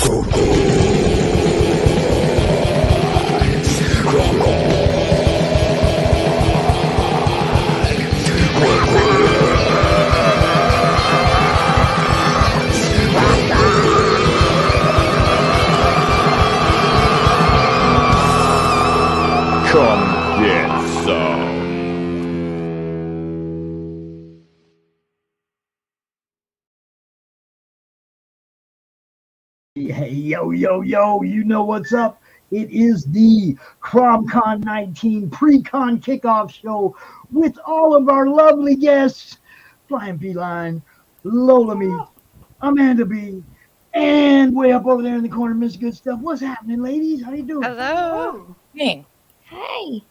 Come get some. Hey, yo, you know what's up. It is the CRoM Con 19 pre-con kickoff show with all of our lovely guests, Flying Feline, Lola Meatz, Amanda B, and way up over there in the corner, Miss Goodstuff. What's happening, ladies? How you doing? Hello. Hey. Hey.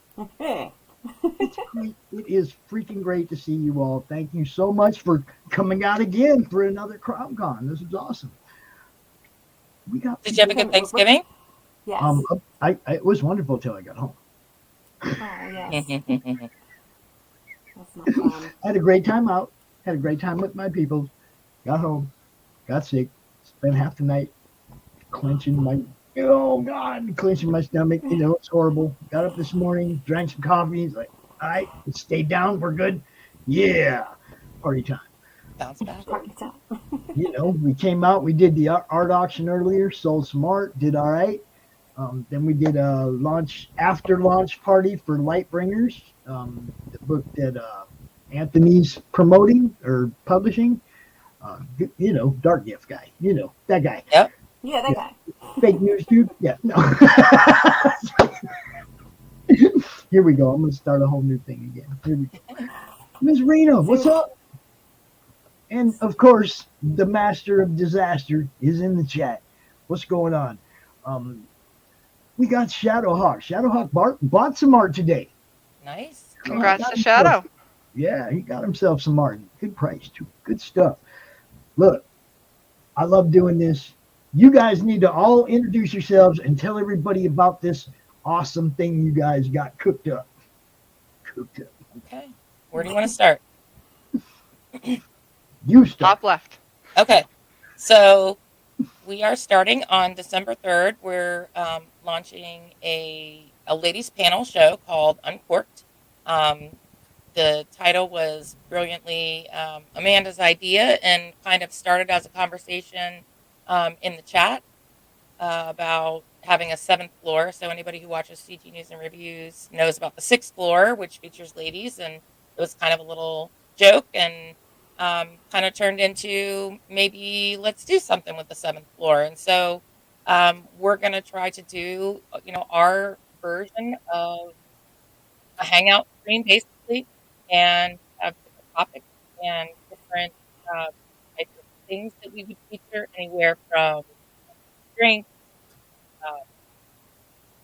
It's great. It is freaking great to see you all. Thank you so much for coming out again for another CRoM Con. This is awesome. Did you have a good Thanksgiving? Yes. It was wonderful till I got home. Oh, yes. That's not fun. I had a great time out. Had a great time with my people. Got home. Got sick. Spent half the night clenching my stomach. You know, it's horrible. Got up this morning, drank some coffee. It's like, all right, let's stay down. We're good. Yeah. Party time. Bounce back. You know, we came out. We did the art auction earlier. Sold some art. Did all right. Then we did a after launch party for Lightbringers, the book that Anthony's promoting or publishing. You know, Dark Gift guy. You know, that guy. Yep. Yeah, that guy. Fake news dude. Yeah. No. Here we go. I'm going to start a whole new thing again. Here we go. Ms. Reno, what's up? And of course, the master of disaster is in the chat. What's going on? We got Shadowhawk. Shadowhawk bought some art today. Nice. Congrats to Shadow. Yeah, he got himself some art. Good price, too. Good stuff. Look, I love doing this. You guys need to all introduce yourselves and tell everybody about this awesome thing you guys got cooked up. Okay. Where do you want to start? You start. Top left. Okay. So we are starting on December 3rd. We're launching a ladies panel show called Uncorked. The title was brilliantly Amanda's idea and kind of started as a conversation in the chat about having a 7th floor. So anybody who watches CG News and Reviews knows about the 6th floor, which features ladies. And it was kind of a little joke and kind of turned into maybe let's do something with the 7th floor. And so we're going to try to do, you know, our version of a hangout stream basically and have different topics and different types of things that we would feature anywhere from drinks.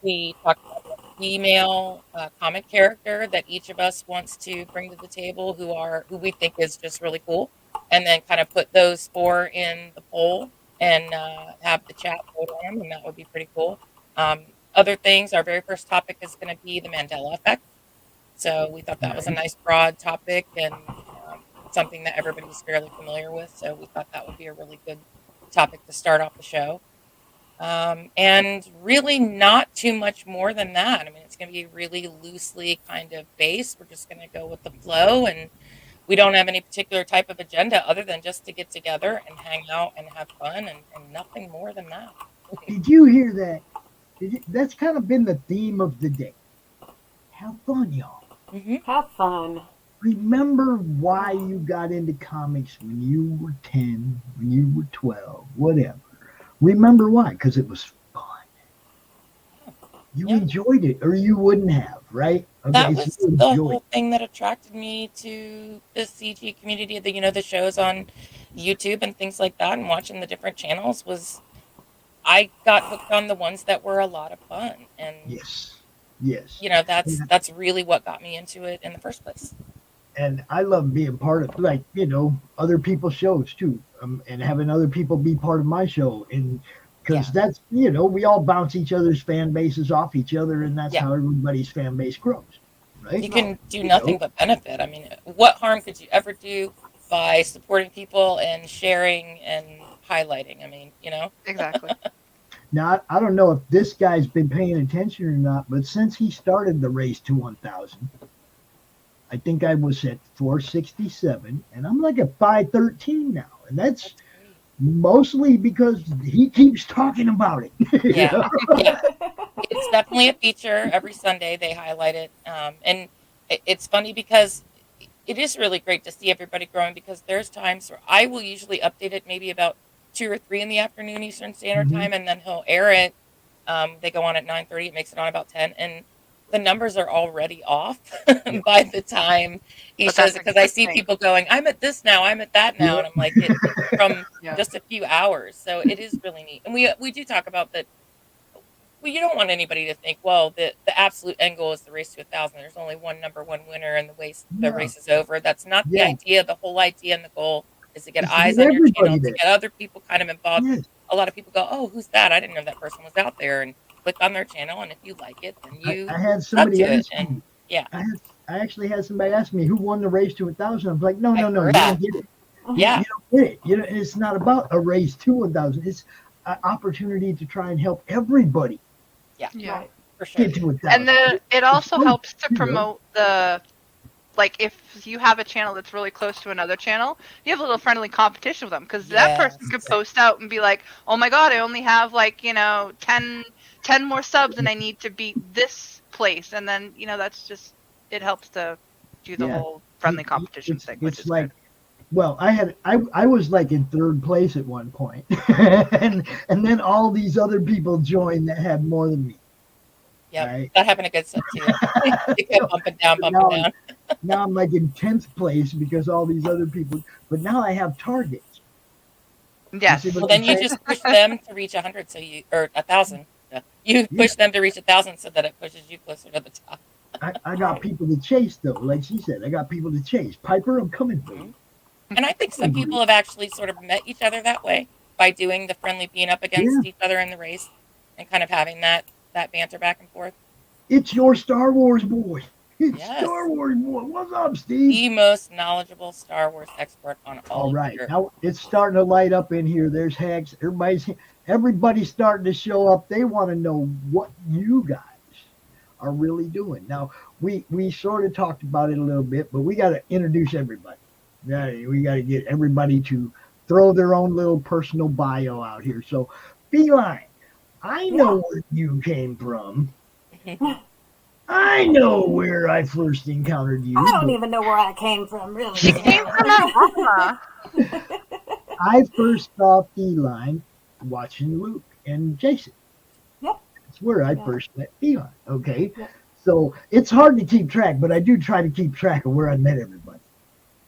We talked about the female comic character that each of us wants to bring to the table who we think is just really cool, and then kind of put those 4 in the poll and have the chat vote on them, and that would be pretty cool. Other things, our very first topic is going to be the Mandela effect. So we thought that was a nice broad topic and something that everybody's fairly familiar with. So we thought that would be a really good topic to start off the show. And really not too much more than that. I mean, it's going to be really loosely kind of based. We're just going to go with the flow, and we don't have any particular type of agenda other than just to get together and hang out and have fun and nothing more than that. Did you hear that? That's kind of been the theme of the day. Have fun, y'all. Mm-hmm. Have fun. Remember why you got into comics when you were 10, when you were 12, whatever. Remember why? Because it was fun. You enjoyed it, or you wouldn't have, right? Okay, that was the whole thing that attracted me to the CG community. The shows on YouTube and things like that, and watching the different channels was. I got hooked on the ones that were a lot of fun, and yes. You know, that's really what got me into it in the first place. And I love being part of, like, you know, other people's shows too, and having other people be part of my show, and because that's, you know, we all bounce each other's fan bases off each other, and that's how everybody's fan base grows, right? You can do nothing but benefit. I mean, what harm could you ever do by supporting people and sharing and highlighting. I mean, Exactly. Now, I don't know if this guy's been paying attention or not, but since he started the race to 1,000, I think I was at 467, and I'm like at 513 now. And that's great. mostly because he keeps talking about it. Yeah. Yeah. It's definitely a feature. Every Sunday they highlight it. And it's funny because it is really great to see everybody growing, because there's times where I will usually update it maybe about 2 or 3 in the afternoon Eastern Standard Mhm. Time, and then he'll air it. They go on at 9:30. It makes it on about 10, and the numbers are already off by the time he But shows that's it, a because I good see thing. people going, I'm at this now, I'm at that now, Yeah. and I'm like, it's from Yeah. just a few hours. So it is really neat. And we do talk about that. Well, you don't want anybody to think, well, the absolute end goal is the race to 1,000. There's only one number one winner, and the Yeah. race is over. That's not the Yeah. idea. The whole idea and the goal is to get It's to eyes get on your everybody channel, to there. get other people kind of involved. Yes. A lot of people go, oh, who's that? I didn't know that person was out there, and click on their channel, and if you like it, then you I had sub to somebody it. ask me. And yeah, I actually had somebody ask me who won the race to 1,000. I was like, no, I you heard don't that. get it. Yeah, You don't get it. It's not about a race to 1,000. It's an opportunity to try and help everybody yeah, Yeah. Right. for sure. get to 1,000. And then it also fun, helps to you know. promote like if you have a channel that's really close to another channel, you have a little friendly competition with them, because that person could Yes. post out and be like, oh my god, I only have 10 more subs and I need to beat this place. And then, that's just, it helps to do the Yeah. whole friendly competition thing, which It's is like, good. well, I was like in third place at one point, and then all these other people joined that had more than me. Yep, Right. that happened to Goodstuff too. It kept bumping down, bumping Now, down. now I'm like in 10th place because all these other people. But now I have targets. Yes. see what Well, then you Okay. just push them to reach 100, or 1,000. Yeah. You push them to reach 1,000 so that it pushes you closer to the top. I got people to chase though, like she said. I got people to chase. Piper, I'm coming for you. And I think some people have actually sort of met each other that way by doing the friendly being up against each other in the race and kind of having that banter back and forth. It's your Star Wars boy. It's Yes. Star Wars boy. What's up, Steve? The most knowledgeable Star Wars expert on all All of right, Europe. now it's starting to light up in here. There's Hags. Everybody's starting to show up. They want to know what you guys are really doing. Now we sort of talked about it a little bit, but we got to introduce everybody. Yeah, we got to get everybody to throw their own little personal bio out here. So, Feline, I know where you came from. I know where I first encountered you. I don't even know where I came from, really. She came from Alabama. I first saw Feline watching Luke and Jason. Yep. That's where I Yeah. first met Feline. Okay. Yep. So it's hard to keep track, but I do try to keep track of where I met everybody.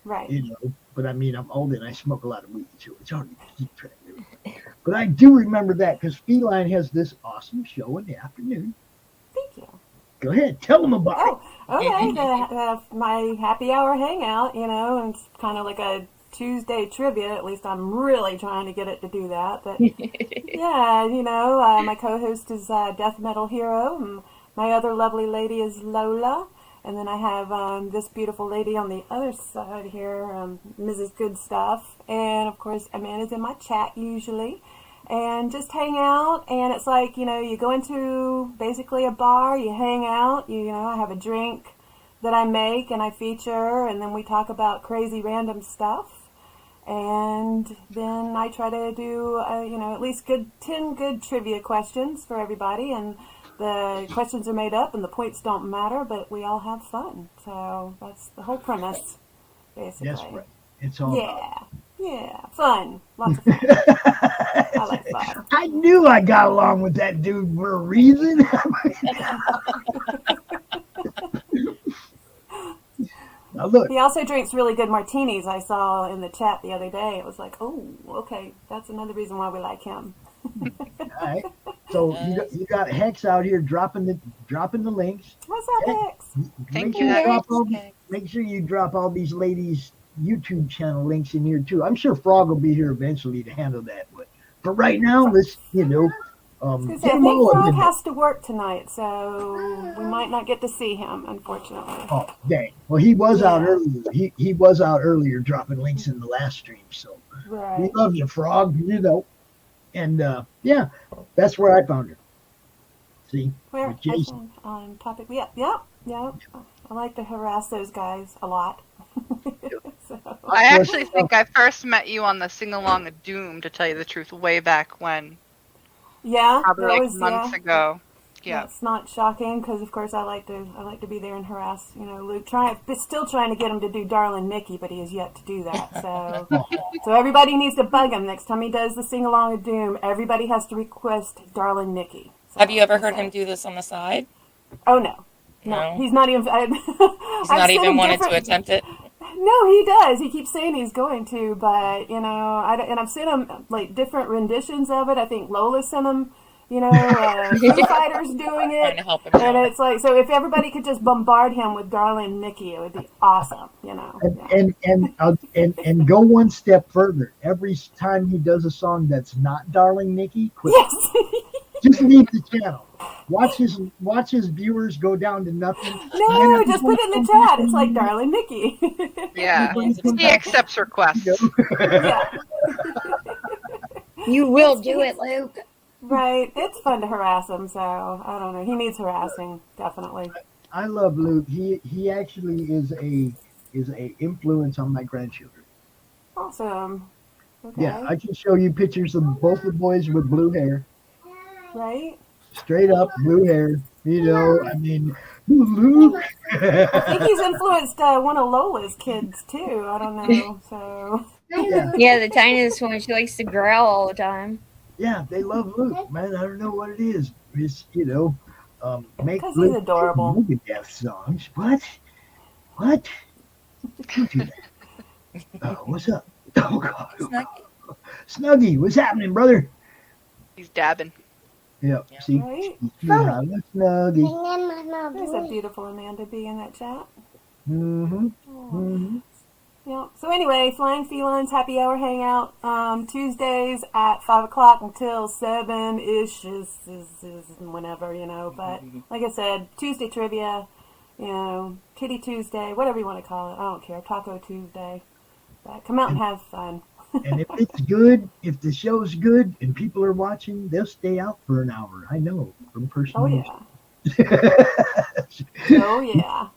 Right. You know, but I mean, I'm old and I smoke a lot of weed, so it's hard to keep track of everything. But I do remember that because Feline has this awesome show in the afternoon. Thank you. Go ahead, tell them about Oh, okay. My happy hour hangout, and it's kind of like a Tuesday trivia. At least I'm really trying to get it to do that. But yeah, my co-host is Death Metal Hero, and my other lovely lady is Lola. And then I have this beautiful lady on the other side here, Mrs. Goodstuff. And, of course, Amanda's in my chat usually. And just hang out. And it's like, you go into basically a bar, you hang out, I have a drink that I make and I feature. And then we talk about crazy random stuff. And then I try to do, at least 10 good trivia questions for everybody. And the questions are made up and the points don't matter, but we all have fun. So that's the whole premise, basically. That's right. It's all Yeah, fun. Lots of fun. I like fun. I knew I got along with that dude for a reason. Now look, He also drinks really good martinis. I saw in the chat the other day. It was like, oh, okay, that's another reason why we like him. all right. So you got Hex out here dropping the links. What's up, Hex? Thank Make you, sure Hex. make sure you drop all these ladies' YouTube channel links in here too. I'm sure Frog will be here eventually to handle that, but for right now, let's I get think them all Frog in there. has to work tonight, so we might not get to see him, unfortunately. Oh dang! Well, he was out Yeah. earlier. He was out earlier dropping links in the last stream. So We Right. love you, Frog. And yeah, that's where I found her. See, Where with I Jason. found on topic. Yep. I like to harass those guys a lot. So. I actually think I first met you on the Sing Along of Doom, to tell you the truth, way back when. Yeah, Probably that like was months ago. Yeah. That's not shocking because, of course, I like to be there and harass Luke. Still trying to get him to do Darling Nikki, but he has yet to do that. So everybody needs to bug him next time he does the Sing Along of Doom. Everybody has to request Darling Nikki. So, Have you ever heard him do this on the side? Oh no. No. He's not even. He's not even wanted to attempt it. No, he does. He keeps saying he's going to, but and I've sent him like different renditions of it. I think Lola sent him, Foo Fighters doing Trying it, to help him and out. it's like, so if everybody could just bombard him with Darling Nikki, it would be awesome. And go one step further. Every time he does a song that's not Darling Nikki, quit. Yes. Just leave the channel. Watch his viewers go down to nothing. No, just put it in the chat. It's like Darling Nikki. Yeah. He accepts requests. Yeah. You will do it, Luke. Right. It's fun to harass him, so I don't know. He needs harassing, definitely. I love Luke. He actually is a influence on my grandchildren. Awesome. Okay. Yeah, I can show you pictures of both the boys with blue hair. Right? Straight up blue hair. I mean, Luke. I think he's influenced one of Lola's kids too. I don't know. So Yeah, the tiniest one. She likes to growl all the time. Yeah, they love Luke, man. I don't know what it is. It's make because he's Luke adorable. Megadeth songs. What? Don't do that. What's up? Oh God, Snuggy, what's happening, brother? He's dabbing. Yeah, Yeah. see, Right? yeah, Snuggy. There's a beautiful Amanda B in that chat. Mm-hmm. Oh. Mm-hmm. Yeah. So anyway, Flying Felines Happy Hour Hangout Tuesdays at 5 o'clock until 7-ish is whenever, But like I said, Tuesday trivia, Kitty Tuesday, whatever you want to call it. I don't care. Taco Tuesday. But come out and have fun. And if it's good, if the show's good and people are watching, they'll stay out for an hour. I know from personal. Oh yeah. Oh yeah.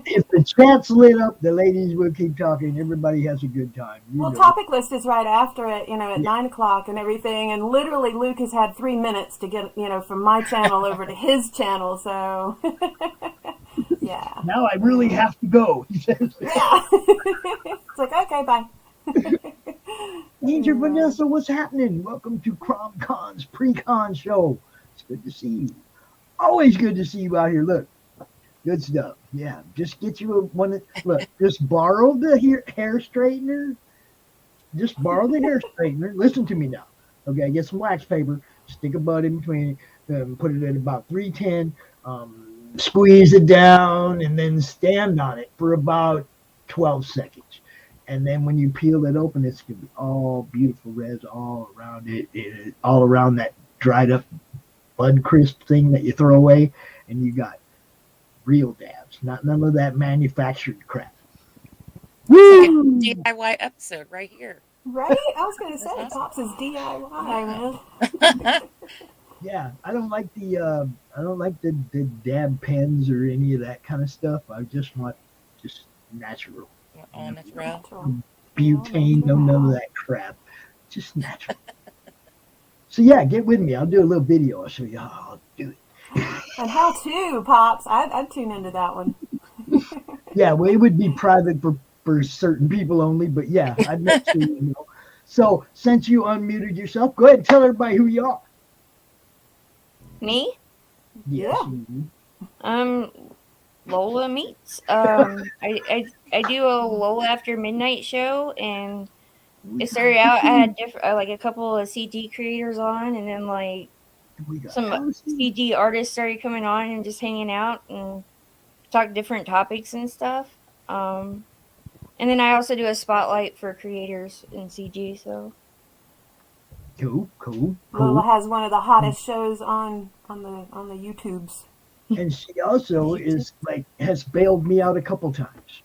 If the chat's lit up, the ladies will keep talking. Everybody has a good time. Well, topic list is right after it, at 9 o'clock and everything. And literally, Luke has had 3 minutes to get, from my channel over to his channel. So, yeah. Now I really have to go. Yeah. It's like, okay, bye. Danger Vanessa, what's happening? Welcome to CRoM Con's pre-con show. It's good to see you. Always good to see you out here. Look, good stuff. Yeah, just get you one. Look, just borrow the hair straightener. Just borrow the hair straightener. Listen to me now. Okay, get some wax paper. Stick a bud in between. Put it at about 310. Squeeze it down, and then stand on it for about 12 seconds. And then when you peel it open, it's going to be all beautiful reds all around it, all around that dried up bud crisp thing that you throw away. And you got real dabs, none of that manufactured crap. Woo! DIY episode right here. Right? I was going to say, That's Pops is DIY, man. Yeah, I don't like the dab pens or any of that kind of stuff. I just want just natural. All natural. Butane, none of that crap. Just natural. So yeah, get with me. I'll do a little video. I'll show you how I'll do it. And how to, Pops. I'd tune into that one. Yeah, well, it would be private for certain people only, but yeah, I'd let you know. So since you unmuted yourself, go ahead and tell everybody who you are. Me? Yes. Yeah. Lola Meatz. I do a Lola After Midnight show, and it started out. I had like a couple of CD creators on, and then like some CD artists started coming on and just hanging out and talk different topics and stuff. And then I also do a spotlight for creators in CG. So Cool. Lola has one of the hottest shows on the YouTubes. And she also is has bailed me out a couple times.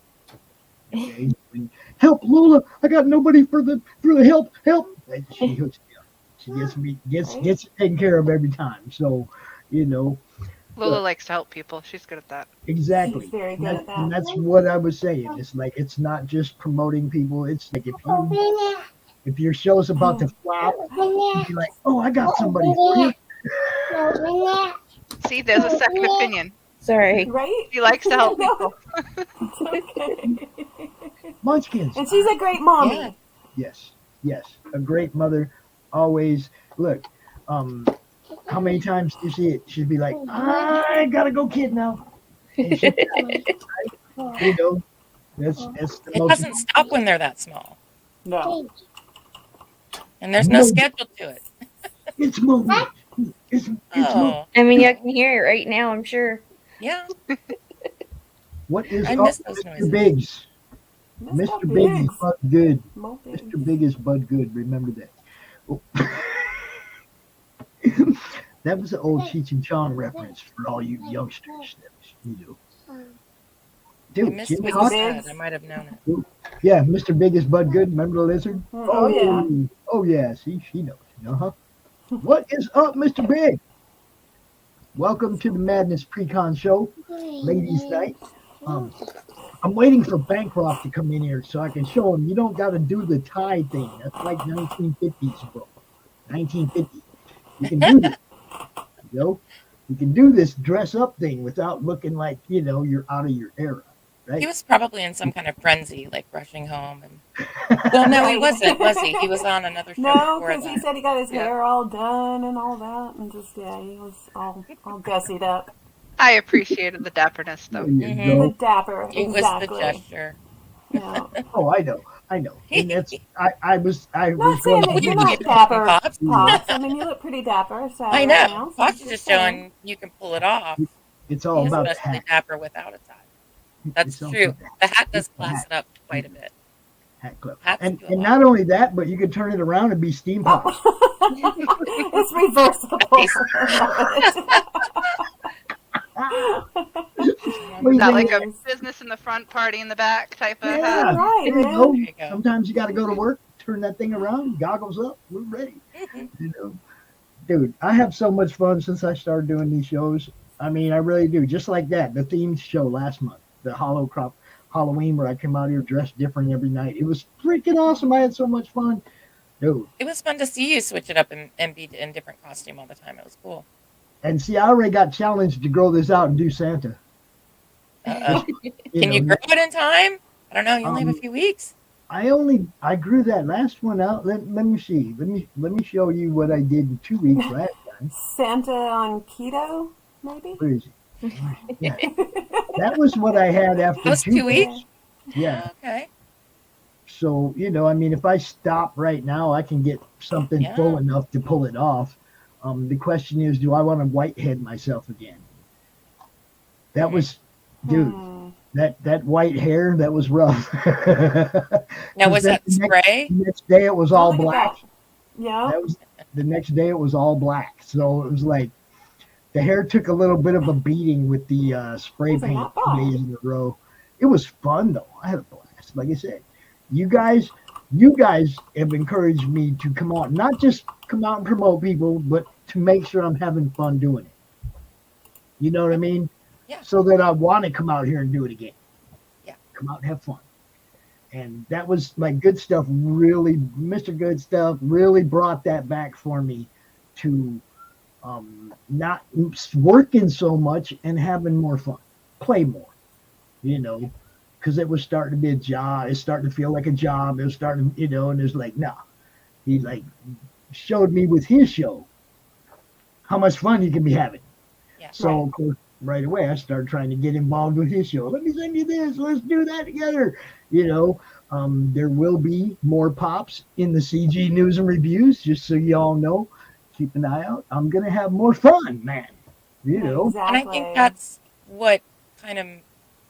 Okay? And, help, Lola! I got nobody for the help. And she hooks me up. She gets it taken care of every time. So, Lola likes to help people. She's good at that. exactly. She's very good at that. And that's what I was saying. It's like it's not just promoting people. It's like if your show's about to flop, you'd be like, oh, I got somebody for you. See, there's a second opinion. Sorry. Right? She likes to help people. It's okay. Munchkins. And she's a great mommy. Yes, a great mother. Always look. How many times do you see it? She'd be like, I gotta go, kid, now. And that's the It most. doesn't stop when they're that small. No. And there's no schedule to it. It's moving. It's moving. Oh, I mean, you can hear it right now, I'm sure. yeah. What is I up, miss those Mr. noises. Biggs? Mr. Big is Bud Good. Multi. Mr. Big is Bud Good. Remember that. Oh. That was an old Cheech and Chong reference for all you youngsters. I Dude, missed Jimmy what you Hawkins. said. I might have known it. Yeah, Mr. Big is Bud Good. Remember the lizard? Oh, yeah. Oh, yeah. See, she knows. Uh-huh. What is up, Mr. Big? Welcome to the Madness Pre-Con Show, Ladies Night. I'm waiting for Bancroft to come in here so I can show him you don't got to do the tie thing. That's like 1950s, bro. 1950. You can do this. You can do this dress up thing without looking like, you're out of your era, right? He was probably in some kind of frenzy, like rushing home. And well, no, he wasn't, was he? He was on another show No, before because that. he said he got his hair all done and all that, and just he was all gussied up. I appreciated the dapperness, though. There you Mhm. go. The dapper, It was exactly. the gesture. Yeah. Oh, I know. And that's I was Not saying going that to you're do not this. dapper, Pops. Pops. I mean, you look pretty dapper. So I right know. now, so Fox I'm is just saying. showing you can pull it off. It's all He's about the especially hat. dapper without a tie. That's It's all true. about The hat does It's the class hat. it up quite a bit. Hat club. Hats And do a and lot. not only that, but you could turn it around and be steam pops. It's reversible. What do you Not think? like a business in the front, party in the back type of Yeah, hat. Right, there you man. go. There you go. Sometimes you got to go to work, turn that thing around, goggles up, we're ready. Dude, I have so much fun since I started doing these shows. I mean, I really do. Just like that, the themed show last month, the Hollow Crop Halloween, where I come out here dressed different every night. It was freaking awesome. I had so much fun, dude. It was fun to see you switch it up and be in different costume all the time. It was cool. And see, I already got challenged to grow this out and do Santa. Uh-oh. You Can you know, grow it in time? I don't know. You only have a few weeks. I grew that last one out. Let me see. Let me show you what I did in 2 weeks last time. Santa on keto, maybe? Where is it? Yeah. That was what I had after Those 2 weeks? Yeah. Okay. So, I mean, if I stop right now, I can get something Yeah. full enough to pull it off. The question is, do I want to whitehead myself again? That was, dude, that white hair, that was rough. Now, was that The spray? next day it was all Look at black. that. Yeah. That was the next day it was all black. So it was like the hair took a little bit of a beating with the spray Wasn't paint that bad. 2 days in a row. It was fun though. I had a blast. Like I said, you guys have encouraged me to come out, not just come out and promote people, but to make sure I'm having fun doing it. You know what I mean? Yeah. So that I want to come out here and do it again. Yeah. Come out and have fun. And that was like Goodstuff really, Mr. Goodstuff really brought that back for me to not working so much and having more fun, play more, because it was starting to be a job. It's starting to feel like a job. It was starting, and it's like, nah. He like showed me with his show how much fun you can be having. Yeah. So of course, right away, I started trying to get involved with his show. Let me send you this. Let's do that together. There will be more pops in the CG news and reviews, just so y'all know. Keep an eye out. I'm going to have more fun, man. Exactly. And I think that's what kind of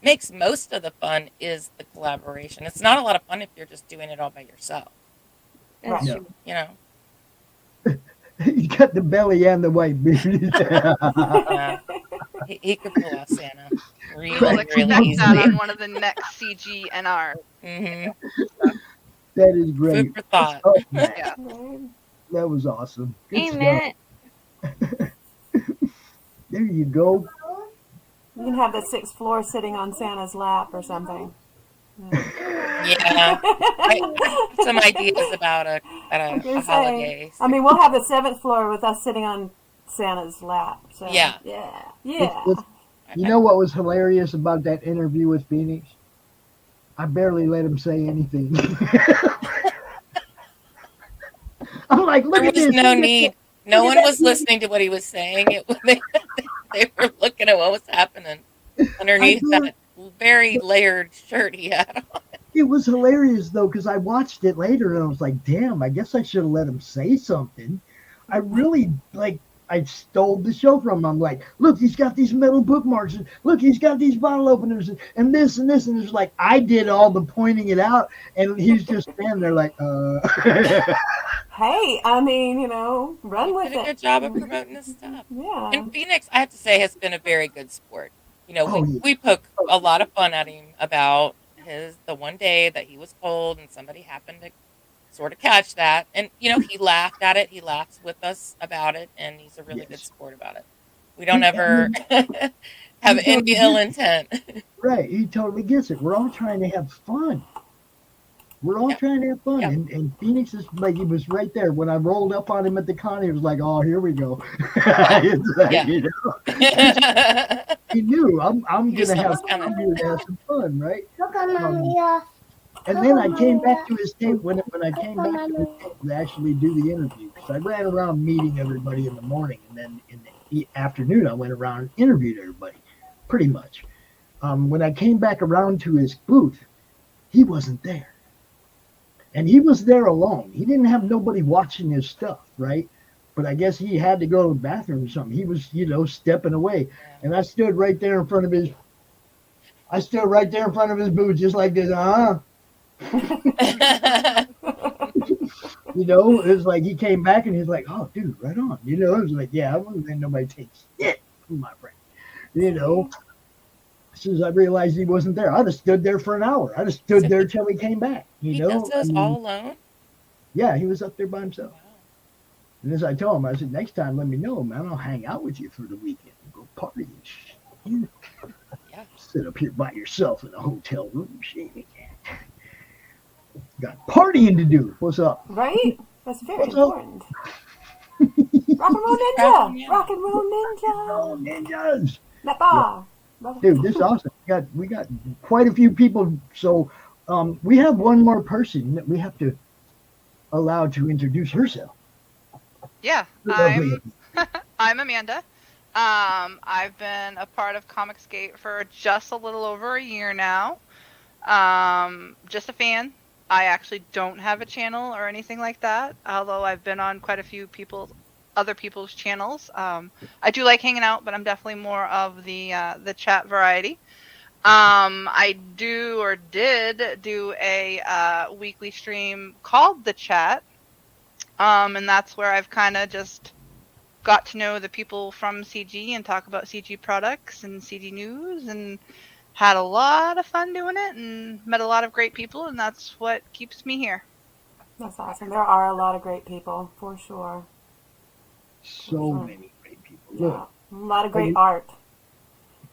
makes most of the fun is the collaboration. It's not a lot of fun if you're just doing it all by yourself. That's Yeah. true. You know. He's got the belly and the white beard. Yeah. He could pull off Santa We really, will really expect that easily. on one of the next CG NR Mm-hmm. That is Food great. for thought. Oh, man, Yeah. Right. that was awesome. Good Hey, stuff. Matt. There you go. You can have the sixth floor sitting on Santa's lap or something. Yeah, I have some ideas about Like a you're saying. holiday. I mean, we'll have the seventh floor with us sitting on Santa's lap. So Yeah. yeah, It's, yeah. it's, you know what was hilarious about that interview with Phoenix? I barely let him say anything. I'm like, look There at was this. no Look at need. that. No Look one at was listening to what he was saying. They were looking at what was happening I underneath barely, that very layered shirt he had on. it was hilarious though because I watched it later and I was like, damn, I guess I should have let him say something. I really like. I stole the show from him. I'm like, look, he's got these metal bookmarks, and look, he's got these bottle openers, and this and this, and it's like I did all the pointing it out, and he's just standing there like, Hey, I mean, run He with did a it. good job of promoting his stuff. Yeah. And Phoenix, I have to say, has been a very good sport. oh yeah, We poke a lot of fun at him about the one day that he was cold and somebody happened to sort of catch that. And, he laughed at it. He laughs with us about it. And he's a really good yes. sport about it. We don't ever have He any totally ill gets it. intent. Right. He totally gets it. We're all trying to have fun. We're all Yep. trying to have fun. Yep. And Phoenix is like, he was right there. When I rolled up on him at the con, he was like, oh, here we go. Yeah. It's like, Yeah. he knew I'm He going to saw have, what's coming. I'm here to have some fun, right? And then I came back to his table when I came back to his table to actually do the interview. Because I ran around meeting everybody in the morning, and then in the afternoon I went around and interviewed everybody, pretty much. When I came back around to his booth, he wasn't there, and he was there alone. He didn't have nobody watching his stuff, right? But I guess he had to go to the bathroom or something. He was, stepping away, and I stood right there in front of his. I stood right there in front of his booth, just like this. It was like he came back and he's like, "Oh, dude, right on." It was like, "Yeah, I wasn't letting nobody take shit from my friend." As soon as I realized he wasn't there, I'd have stood there for an hour. I'd have stood there till he came back. He does I those mean, all alone? yeah, he was up there by himself. Wow. And as I told him, I said, "Next time, let me know, man. I'll hang out with you for the weekend and go party and shit. You Yeah. sit up here by yourself in a hotel room, shit. Got partying to do. What's up?" Right? That's very What's up? important. Rock and roll ninja! Rock and roll ninja! Oh, ninjas. Napa! Dude, this is awesome. We got quite a few people. So we have one more person that we have to allow to introduce herself. Yeah, I'm Amanda. I've been a part of Comicsgate for just a little over a year now. Just a fan. I actually don't have a channel or anything like that, although I've been on quite a few other people's channels. I do like hanging out, but I'm definitely more of the chat variety. I did do a weekly stream called The Chat, and that's where I've kind of just got to know the people from CG and talk about CG products and CG news, and had a lot of fun doing it and met a lot of great people, and that's what keeps me here. That's awesome. There are a lot of great people, for sure. So many great people. Yeah. Look, A lot of great art.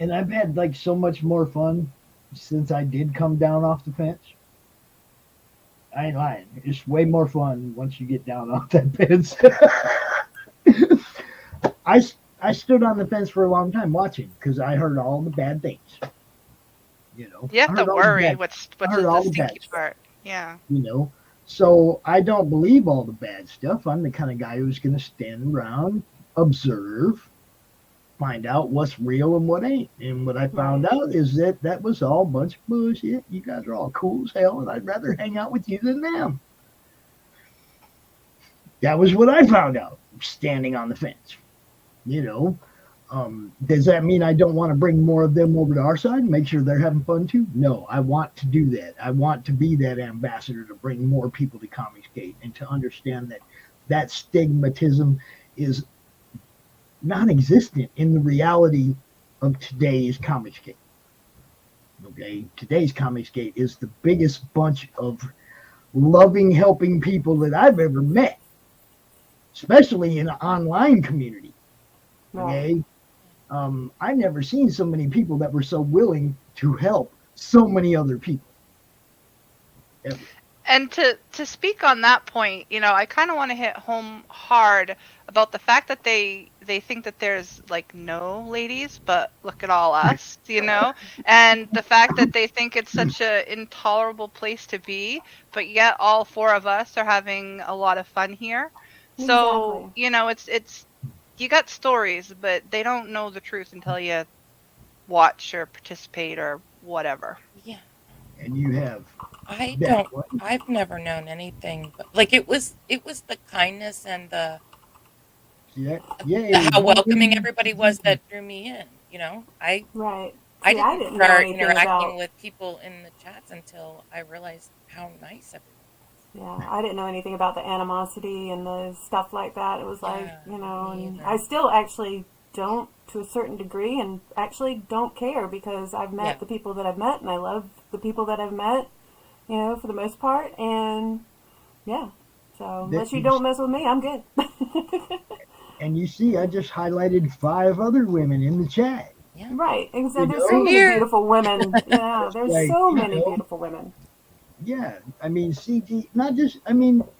and I've had like so much more fun since I did come down off the fence. I ain't lying. It's way more fun once you get down off that fence. I stood on the fence for a long time watching because I heard all the bad things. You have I to heard all the worry bad- what's I heard all the the bad stinky stuff. part. Yeah. So I don't believe all the bad stuff. I'm the kind of guy who's going to stand around, observe, find out what's real and what ain't. And what I found out is that was all a bunch of bullshit. You guys are all cool as hell, and I'd rather hang out with you than them. That was what I found out standing on the fence. Does that mean I don't want to bring more of them over to our side and make sure they're having fun too? No, I want to do that. I want to be that ambassador to bring more people to Comicsgate and to understand that stigmatism is non-existent in the reality of today's Comicsgate. Okay, today's Comicsgate is the biggest bunch of loving, helping people that I've ever met, especially in the online community. Okay, I never seen so many people that were so willing to help so many other people. Ever. And to speak on that point, I kind of want to hit home hard about the fact that they think that there's like no ladies, but look at all us, and the fact that they think it's such a intolerable place to be, but yet all four of us are having a lot of fun here. So, it's you got stories, but they don't know the truth until you watch or participate or whatever. Yeah. And you have. I've never known anything but like it was the kindness and the how welcoming everybody was that drew me in. I didn't start interacting with people in the chats until I realized how nice everyone was. Yeah, I didn't know anything about the animosity and the stuff like that. It was like, and I still actually don't, to a certain degree, and actually don't care because I've met the people that I've met, and I love the people that I've met, for the most part, and so unless you don't mess with me, I'm good. And you see, I just highlighted 5 other women in the chat. Yeah. Right, exactly. There's so many beautiful women. Yeah, there's so many beautiful women. Yeah, I mean, CG, not just,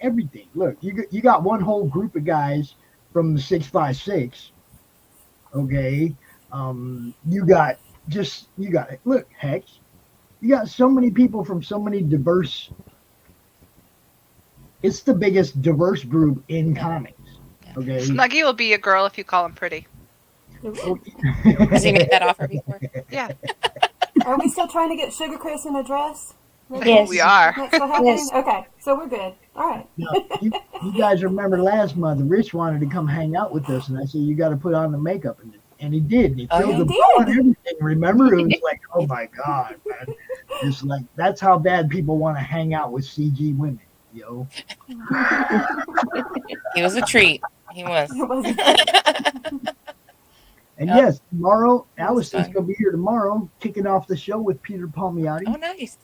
everything. Look, you got one whole group of guys from the 656. Okay, look, Hex, you got so many people from so many diverse. It's the biggest diverse group in comics. Okay, Snuggy will be a girl if you call him pretty. Has he made that offer before? Yeah. Are we still trying to get Sugar Chris in a dress? Yes, we are. That's what happened? Yes. Okay, so we're good. All right. Now, you guys remember last month, Rich wanted to come hang out with us, and I said, you got to put on the makeup. And he did. And he filled the ball and everything. Remember? It was like, oh my God, man. It's like, that's how bad people want to hang out with CG women, He was a treat. He was. And yes, tomorrow, Allison's going to be here tomorrow, kicking off the show with Peter Palmiotti. Oh, nice.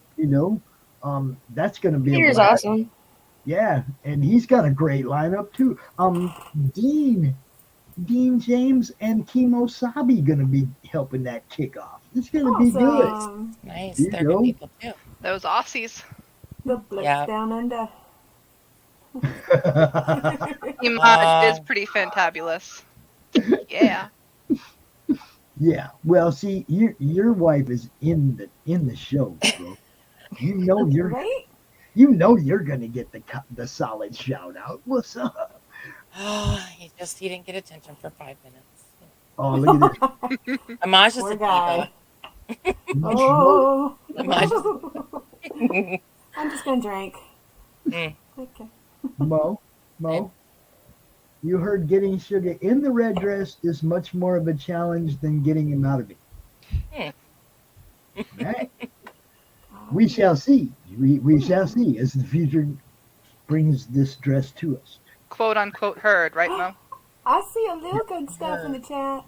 That's going to be Peter's awesome. Yeah, and he's got a great lineup too. Dean James and Kimo Sabi going to be helping that kickoff. It's going to be good. Nice. They're good people too. Those Aussies. The Blitz down under. Image is pretty fantabulous. Yeah. Yeah. Well, see, your wife is in the show, bro. You're right. You're gonna get the solid shout out. What's up? He didn't get attention for 5 minutes. Oh, look at this. Amaj is a diva. Oh. Amaj. I'm just gonna drink. Okay. Mo, you heard getting Sugar in the red dress is much more of a challenge than getting him out of it. Right? We shall see. We shall see as the future brings this dress to us. Quote unquote heard, right, Mo? I see a little good stuff in the chat.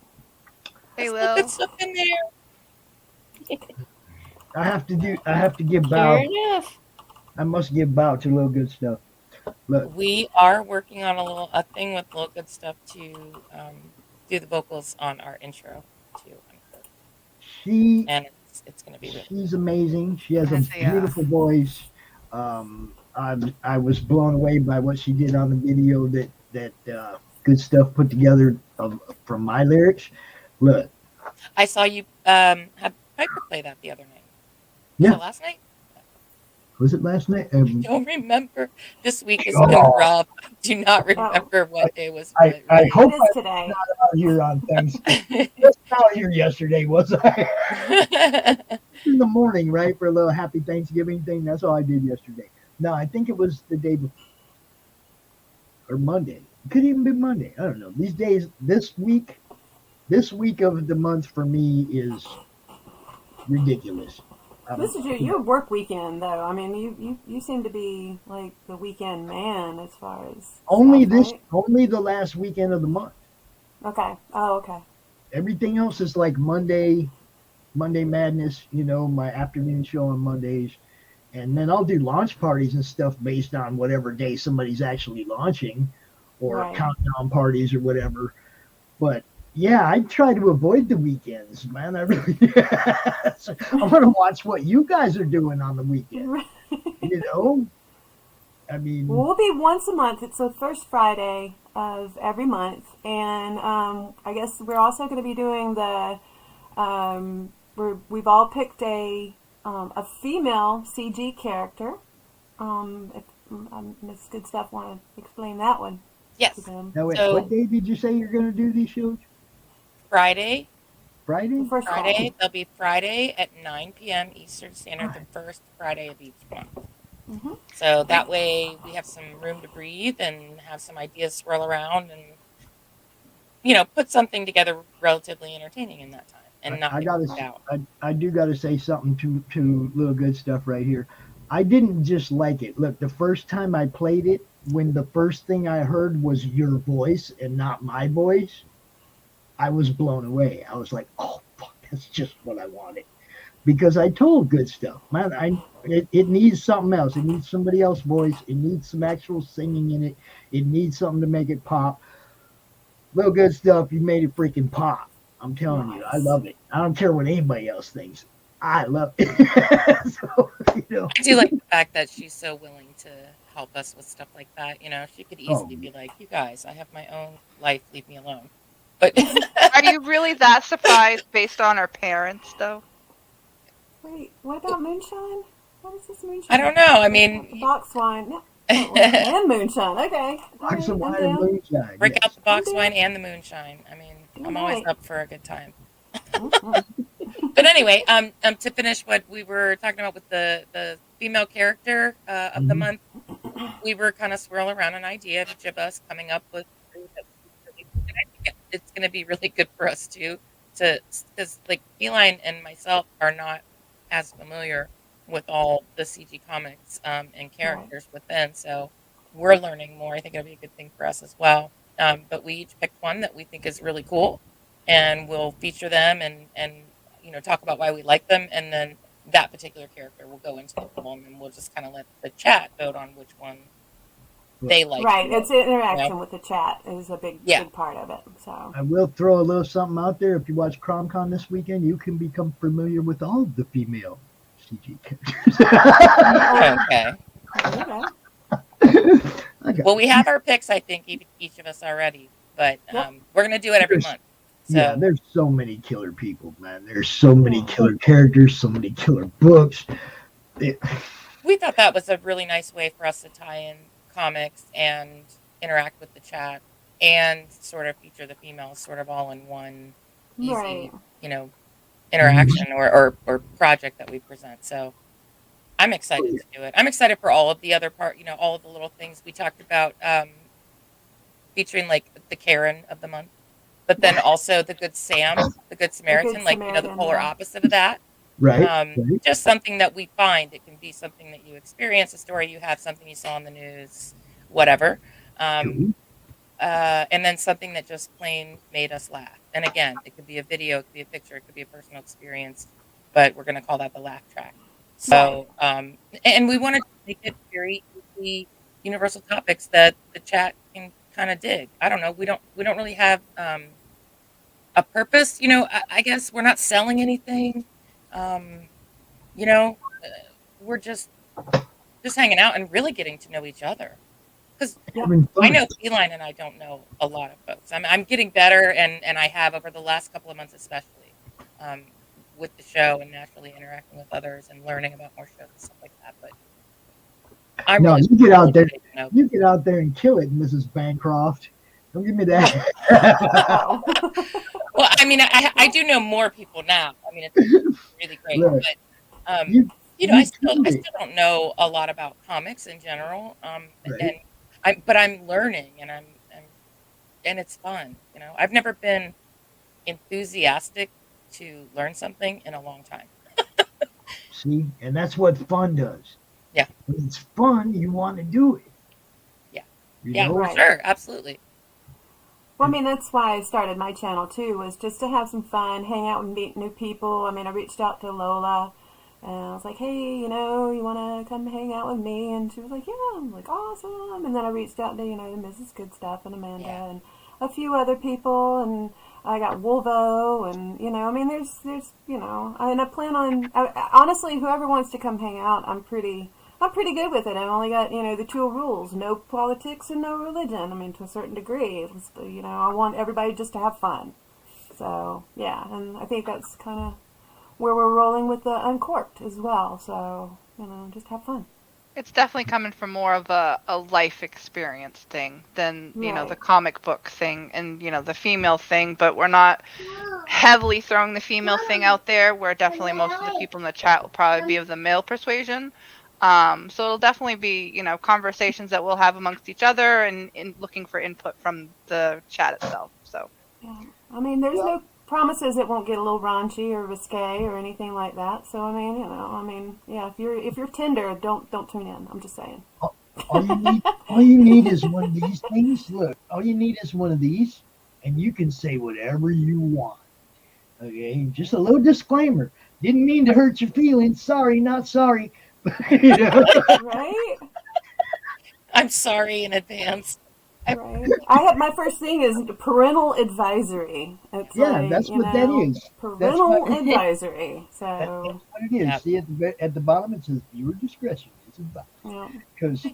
Hey, Lil. Good stuff in there. I have to give bow. Fair enough. I must give bow to Little Good Stuff. Look. We are working on a thing with Little Good Stuff to do the vocals on our intro to UNCORKED. And it's going to be really she's amazing. She has a beautiful voice. I was blown away by what she did on the video that Good Stuff put together from my lyrics. Look, I saw you had Piper play that the other night. Yeah. Was it last night? Was it last night? I don't remember. This week has been rough. I do not remember what day was. I hope it is today. I'm not out here on Thanksgiving. Just out here yesterday, was I? In the morning, right, for a little happy Thanksgiving thing. That's all I did yesterday. No, I think it was the day before. Or Monday. It could even be Monday. I don't know. These days, this week of the month for me is ridiculous. This is your work weekend, though. I mean, you seem to be like the weekend man as far as only right? the last weekend of the month. Okay. Oh, okay. Everything else is like Monday Monday Madness, my afternoon show on Mondays. And then I'll do launch parties and stuff based on whatever day somebody's actually launching, or Right. countdown parties or whatever. But yeah, I try to avoid the weekends, man. I really I want to watch what you guys are doing on the weekend. I mean, Well, we'll be once a month. It's the first Friday of every month, and I guess we're also going to be doing the. We've all picked a female CG character. If Miss Goodstuff want to explain that one? Yes. now wait, So- what day did you say you're going to do these shows? Friday. Friday? The first Friday. They'll be Friday at 9 p.m. Eastern Standard, the first Friday of each month. Mm-hmm. So that way we have some room to breathe and have some ideas swirl around and, put something together relatively entertaining in that time and not I get gotta, freaked out. I do got to say something to little good stuff right here. I didn't just like it. Look, the first time I played it, when the first thing I heard was your voice and not my voice, I was blown away. I was like, oh, fuck, that's just what I wanted. Because I told good stuff, man, it needs something else. It needs somebody else's voice. It needs some actual singing in it. It needs something to make it pop. Little good stuff, you made it freaking pop. I'm telling you, I love it. I don't care what anybody else thinks. I love it. So, I do like the fact that she's so willing to help us with stuff like that. She could easily be like, you guys, I have my own life, leave me alone. But Are you really that surprised based on our parents, though? Wait, what about moonshine? What is this moonshine? I don't know. I mean, The box wine. No. And moonshine. Okay. Box of All right, wine I'm and down. moonshine. break yes. out the box I'm wine and the moonshine. I mean, I'm always Right. up for a good time. Mhm. But anyway, to finish what we were talking about with the female character of the Mhm. month, we were kind of swirling around an idea of each of us coming up with. And I think it's going to be really good for us too, because like Feline and myself are not as familiar with all the CG comics and characters within, so we're learning more. I think it'll be a good thing for us as well. But we each picked one that we think is really cool, and we'll feature them and talk about why we like them, and then that particular character will go into the film, and we'll just kind of let the chat vote on which one they like. Right. It's interaction Yeah. with the chat is a big Yeah. big part of it. So I will throw a little something out there. If you watch CRoM Con this weekend, you can become familiar with all of the female CG characters. Okay. okay. Okay. Well, we have our picks, I think, each of us already, but Yep. we're going to do it every month. So Yeah, there's so many killer people, man. There's so many killer characters, so many killer books. we thought that was a really nice way for us to tie in comics and interact with the chat and sort of feature the females sort of all in one easy, Right. interaction or project that we present. So I'm excited to do it. I'm excited for all of the other all of the little things we talked about, featuring like the Karen of the month, but then also the Good Sam, the Good Samaritan, the Samaritan, polar yeah. opposite of that. Right, right. Just something that we find. It can be something that you experience, a story you have, something you saw on the news, whatever. Cool. And then something that just plain made us laugh. And again, it could be a video, it could be a picture, it could be a personal experience, but we're going to call that the laugh track. So, and we wanted to make it very easy, universal topics that the chat can kind of dig. I don't know. We don't really have a purpose. I guess we're not selling anything. We're just hanging out and really getting to know each other. Because Having fun. I know Feline and I don't know a lot of folks. I'm getting better, and I have over the last couple of months especially, with the show and naturally interacting with others and learning about more shows and stuff like that. But I'm No, really you get out there. getting to know You get out there and kill it, Mrs. Bancroft. Don't give me that. Oh. Well, I mean, I do know more people now. I mean, it's really great. Right. But You- I still killed it. don't know a lot about comics in general. Right. But I'm learning, and and it's fun. I've never been enthusiastic to learn something in a long time. See, and that's what fun does. Yeah. When it's fun, you want to do it. Yeah. You Yeah, know? for Right. sure, absolutely. Well, I mean, that's why I started my channel too, was just to have some fun, hang out and meet new people. I mean, I reached out to Lola and I was like, hey, you want to come hang out with me? And she was like, yeah. I'm like, awesome. And then I reached out to, Mrs. Goodstuff and Amanda and a few other people. And I got Wolvo and, I mean, there's and I plan on, honestly, whoever wants to come hang out, I'm pretty good with it. I've only got, the two rules: no politics and no religion. I mean, to a certain degree, I want everybody just to have fun. So, yeah, and I think that's kind of where we're rolling with the Uncorked as well. So, just have fun. It's definitely coming from more of a life experience thing than, the comic book thing and, the female thing. But we're not heavily throwing the female thing out there, where definitely most of the people in the chat will probably be of the male persuasion. So it'll definitely be, conversations that we'll have amongst each other and looking for input from the chat itself. So, yeah. I mean, there's no promises it won't get a little raunchy or risque or anything like that. So, I mean, yeah, if you're tender, don't tune in. I'm just saying. All you need is one of these things. Look, all you need is one of these, and you can say whatever you want. Okay, just a little disclaimer. Didn't mean to hurt your feelings. Sorry, not sorry. Right? I'm sorry in advance. Right. My first thing is parental advisory. It's that's what that is. Parental advisory. So that's what it is. Yep. See, at the bottom it says viewer discretion is advised. Because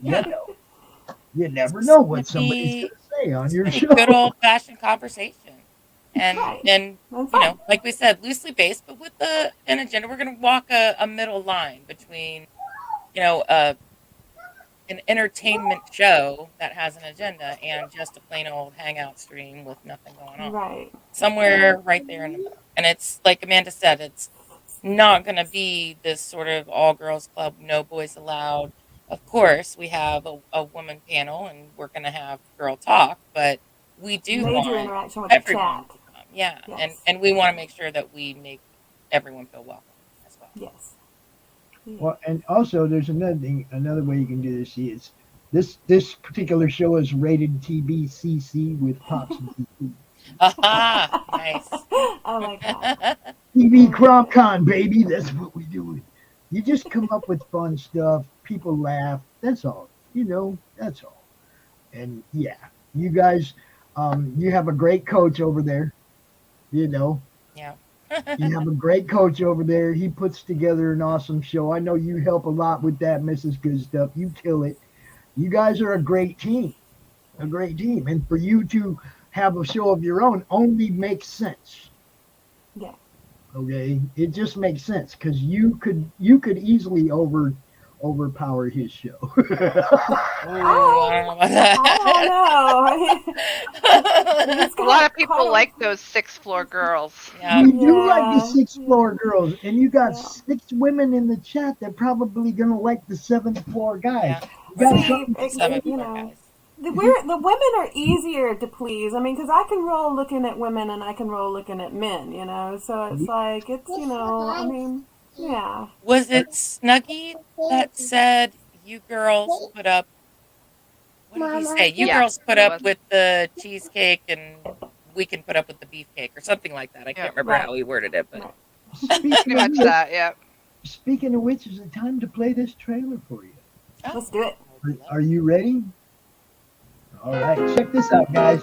you never know what somebody's going to say on your show. Good old fashioned conversation. And like we said, loosely based, but with an agenda. We're going to walk a middle line between, an entertainment show that has an agenda and just a plain old hangout stream with nothing going on. Right. Somewhere right there in the middle. And it's like Amanda said, it's not going to be this sort of all girls club, no boys allowed. Of course, we have a woman panel and we're going to have girl talk, but we do major want interaction with everyone the chat. to come. Yeah, yes. and we want to make sure that we make everyone feel welcome as well. Yes. Yeah. Well, and also there's another way you can do this. See, this particular show is rated TBCC with Pops and TC. Aha, nice. Oh my god. TV CRoM Con, baby. That's what we do. You just come up with fun stuff. People laugh. That's all. That's all. And yeah, you guys, you have a great coach over there. Yeah. You have a great coach over there. He puts together an awesome show. I know you help a lot with that, Mrs. Goodstuff. You kill it. You guys are a great team. A great team. And for you to have a show of your own only makes sense. Yeah. Okay? It just makes sense because you could easily overpower his show. Ooh, I don't know about that. I don't know. A lot of people like those 6th floor girls. Yeah. You do like the 6th floor girls, and you got 6 women in the chat that probably gonna like the 7th floor guys. Yeah. The women are easier to please. I mean, because I can roll looking at women and I can roll looking at men. So it's like I mean. Yeah. Was it Snuggie that said you girls put up? What did he say? You girls put up with the cheesecake, and we can put up with the beefcake, or something like that. I can't remember how he worded it, but pretty much that. Yeah. Speaking of which, is it time to play this trailer for you? Let's do it. Are you ready? All right, check this out, guys.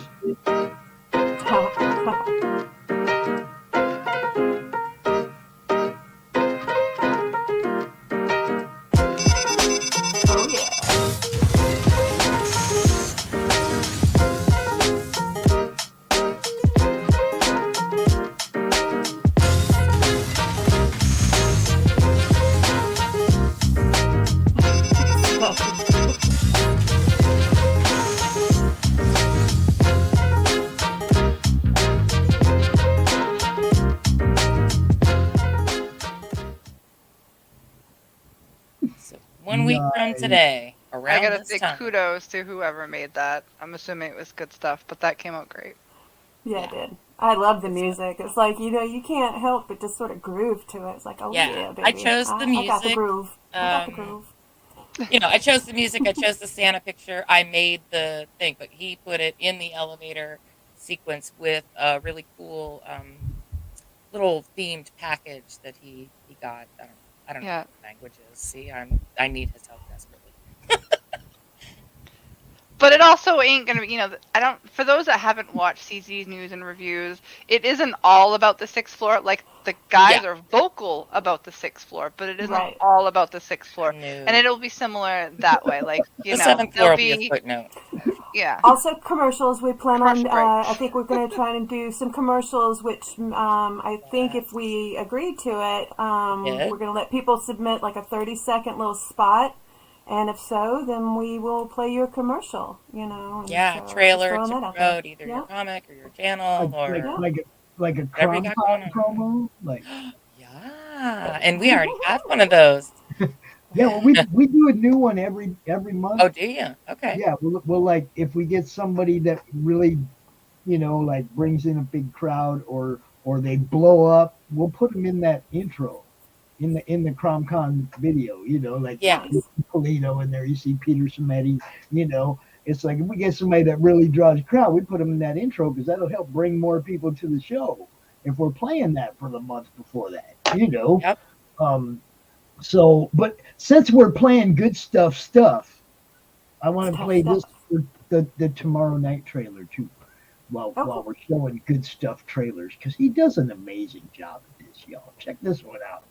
One week from today, around I gotta this say time. kudos to whoever made that. I'm assuming it was good stuff, but that came out great. Yeah, it did. I love the music. It's like, you can't help but just sort of groove to it. It's like, yeah baby. I chose the music. I got the groove. I chose the music. I chose the Santa picture. I made the thing, but he put it in the elevator sequence with a really cool little themed package that he got. I don't know what the language is. See, I need his help desperately. But it also ain't gonna be, for those that haven't watched CZ's news and reviews, it isn't all about the sixth floor. Like, the guys are vocal about the sixth floor, but it isn't all about the sixth floor. No. And it'll be similar that way. Like, the seventh floor will be a footnote. Yeah. Also, commercials. We plan on, I think we're going to try and do some commercials, which I think if we agree to it, we're going to let people submit like a 30-second little spot. And if so, then we will play your commercial, Yeah, so trailer to promote either your comic or your channel like a CRoM Con promo. Like, yeah, and we already have one of those. Yeah, well, we do a new one every month. Oh, do you? Okay. Yeah, we'll like, if we get somebody that really, like brings in a big crowd or they blow up, we'll put them in that intro. In the CRoM Con video, like you see Polito in there, you see Peter Cimetti, it's like if we get somebody that really draws a crowd, we put them in that intro because that'll help bring more people to the show if we're playing that for the month before that, Yep. So, but since we're playing good stuff, I want to play this for the tomorrow night trailer too, while we're showing good stuff trailers because he does an amazing job at this, y'all. Check this one out.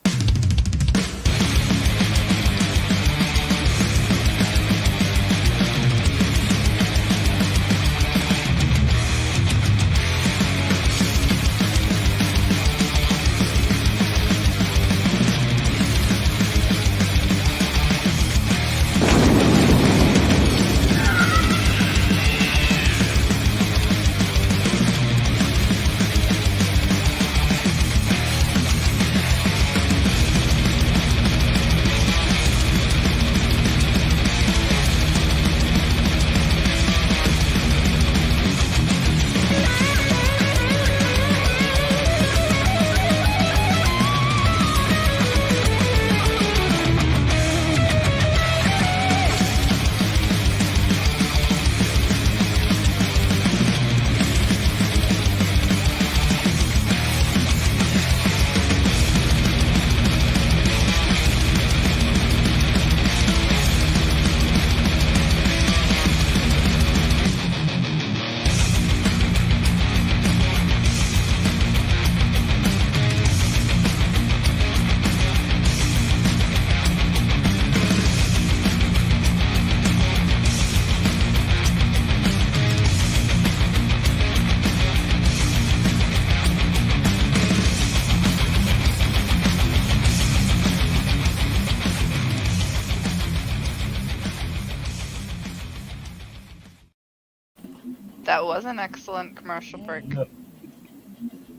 That was an excellent commercial break.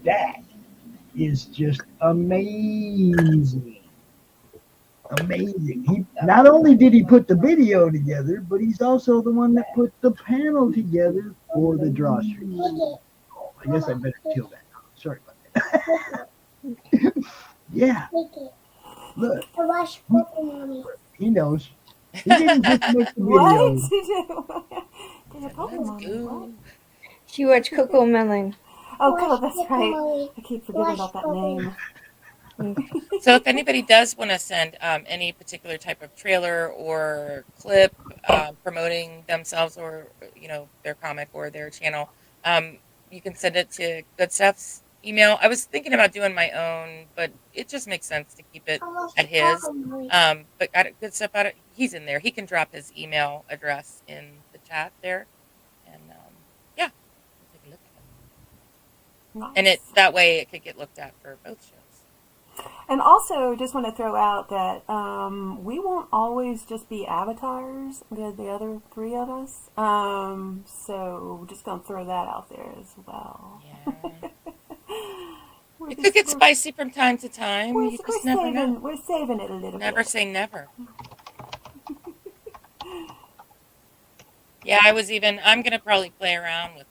That is just amazing. Amazing. He not only did he put the video together, but he's also the one that put the panel together for the drawstrings. Oh, I guess I better kill that now. Sorry about that. Yeah. Look. He knows. He didn't just make the video. What? She watched Coco Melon. Oh, God, that's right. I keep forgetting about that name. So if anybody does want to send any particular type of trailer or clip promoting themselves or their comic or their channel, you can send it to Goodstuff's email. I was thinking about doing my own, but it just makes sense to keep it at his. But Goodstuff, he's in there. He can drop his email address in the chat there, and take a look at it. Nice. And that way it could get looked at for both shows. And also, just want to throw out that we won't always just be avatars, the other three of us. So just going to throw that out there as well. Yeah. It could get spicy from time to time. We're saving it a little bit. Never say never. Yeah, I'm going to probably play around with,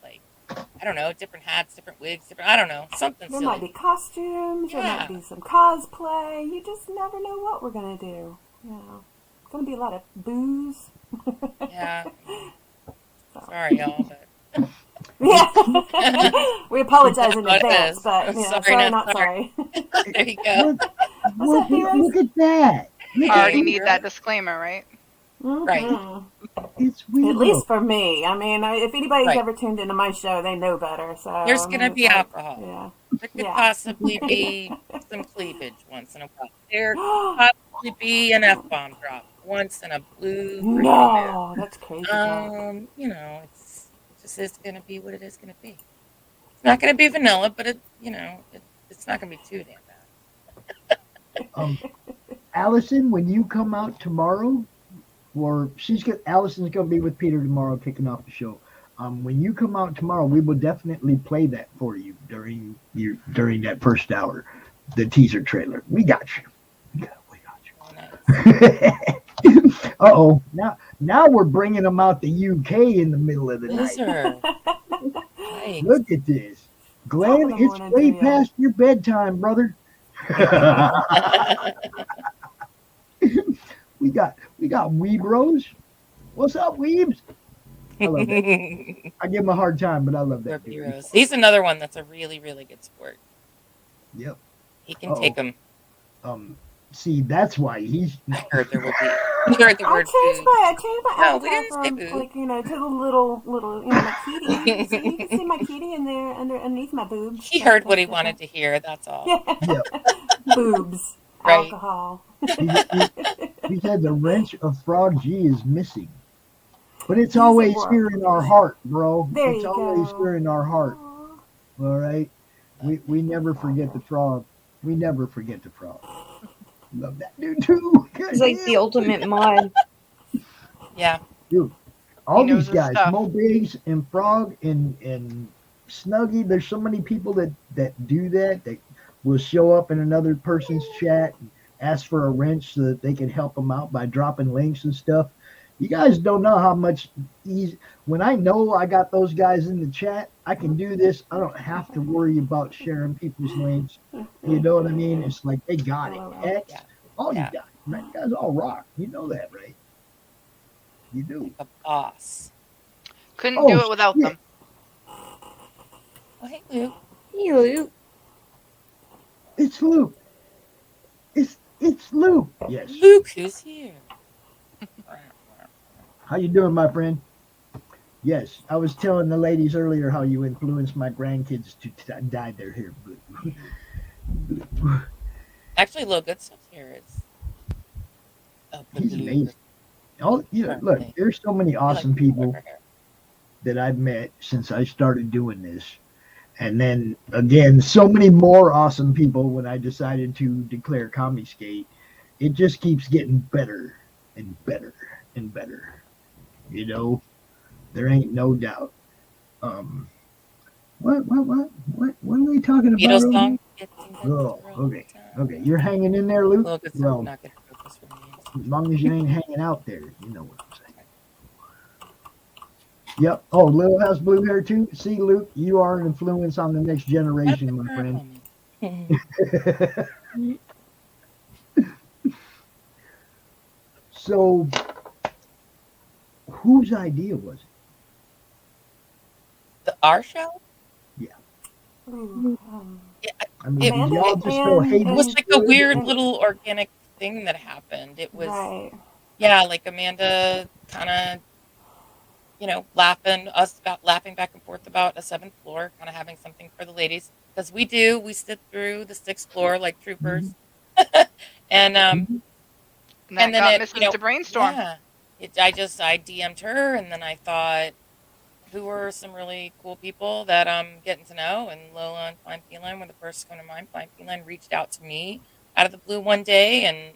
I don't know, different hats, different wigs, I don't know, something There silly. might be costumes, there might be some cosplay. You just never know what we're going to do. It's going to be a lot of booze. Yeah. Sorry, y'all, but... Yeah. We apologize in What it advance, is. but sorry, not sorry. There you go. Look at that. Look at Already that. need that disclaimer, right? Mhm. It's Weebro. At least for me. I mean, if anybody's Right. ever tuned into my show, they know better. So There's I going mean, to be it's like, alcohol. yeah. There could Yeah. possibly be some cleavage once in a while. There could possibly be an F-bomb drop once in a blue freaking No, that's crazy talk. moon. You know, it's just is going to be what it is going to be. It's not going to be vanilla, but it's not going to be too damn bad. Allison, when you come out tomorrow, Allison's gonna be with Peter tomorrow, kicking off the show. When you come out tomorrow, we will definitely play that for you during that first hour, the teaser trailer. We got you. We got you. Uh-oh. Now we're bringing them out the UK in the middle of the night. Right. Look at this. Glenn, it's way past your bedtime, brother. we got Weebros. What's up, Weebs? I love that. I give him a hard time, but I love that. He's another one that's a really, really good sport. Yep. He can take them. See, that's why he's. I heard there would be. You heard the word food. I changed my No, we avatar didn't say from, food. like, to the little, my kitty. You can see my kitty in there underneath my boobs. He heard what he wanted to hear. That's all. Yeah. Boobs. Right. Alcohol. He said the wrench of Frog G is missing. But it's always here in our heart, bro. It's always here in our heart. All right? We never forget the frog. We never forget the frog. Love that dude, too. He's like the ultimate mod. Yeah. Dude, all He knows these guys, his stuff. Mobigs and Frog and Snuggy, there's so many people that do that will show up in another person's chat and ask for a wrench so that they can help them out by dropping links and stuff. You guys don't know how much when I know I got those guys in the chat, I can do this. I don't have to worry about sharing people's links. You know what I mean? It's like they got it. X, all you got. Right? You guys all rock. You know that, right? You do. Like a boss. Couldn't do it without them. Oh, hey, Luke. Hey, Luke. It's Luke. It's Luke. Yes. Luke, who's here? How you doing, my friend? Yes, I was telling the ladies earlier how you influenced my grandkids to dye their hair blue. Actually, little Goodstuff's here. It's He's amazing. Look, there's so many awesome people that I've met since I started doing this. And then, again, so many more awesome people when I decided to declare Comicsgate. It just keeps getting better and better and better. You know, there ain't no doubt. What are they talking about? Beatles song. Oh, okay. You're hanging in there, Luke? Well, as long as you ain't hanging out there, you know what I'm saying. Yep. Oh, Lil has blue hair too. See, Luke, you are an influence on the next generation, my friend. So, whose idea was it? Our show? Yeah. Yeah, I mean, did y'all just go, hey, it was like a weird little organic thing that happened. It was, like Amanda kind of, laughing back and forth about a 7th floor, kind of having something for the ladies. Because we sit through the 6th floor like troopers. And then got Mrs. to brainstorm. Yeah. I DM'd her, and then I thought, who were some really cool people that I'm getting to know? And Lola and Feline were the first to come to mind. Feline reached out to me out of the blue one day and,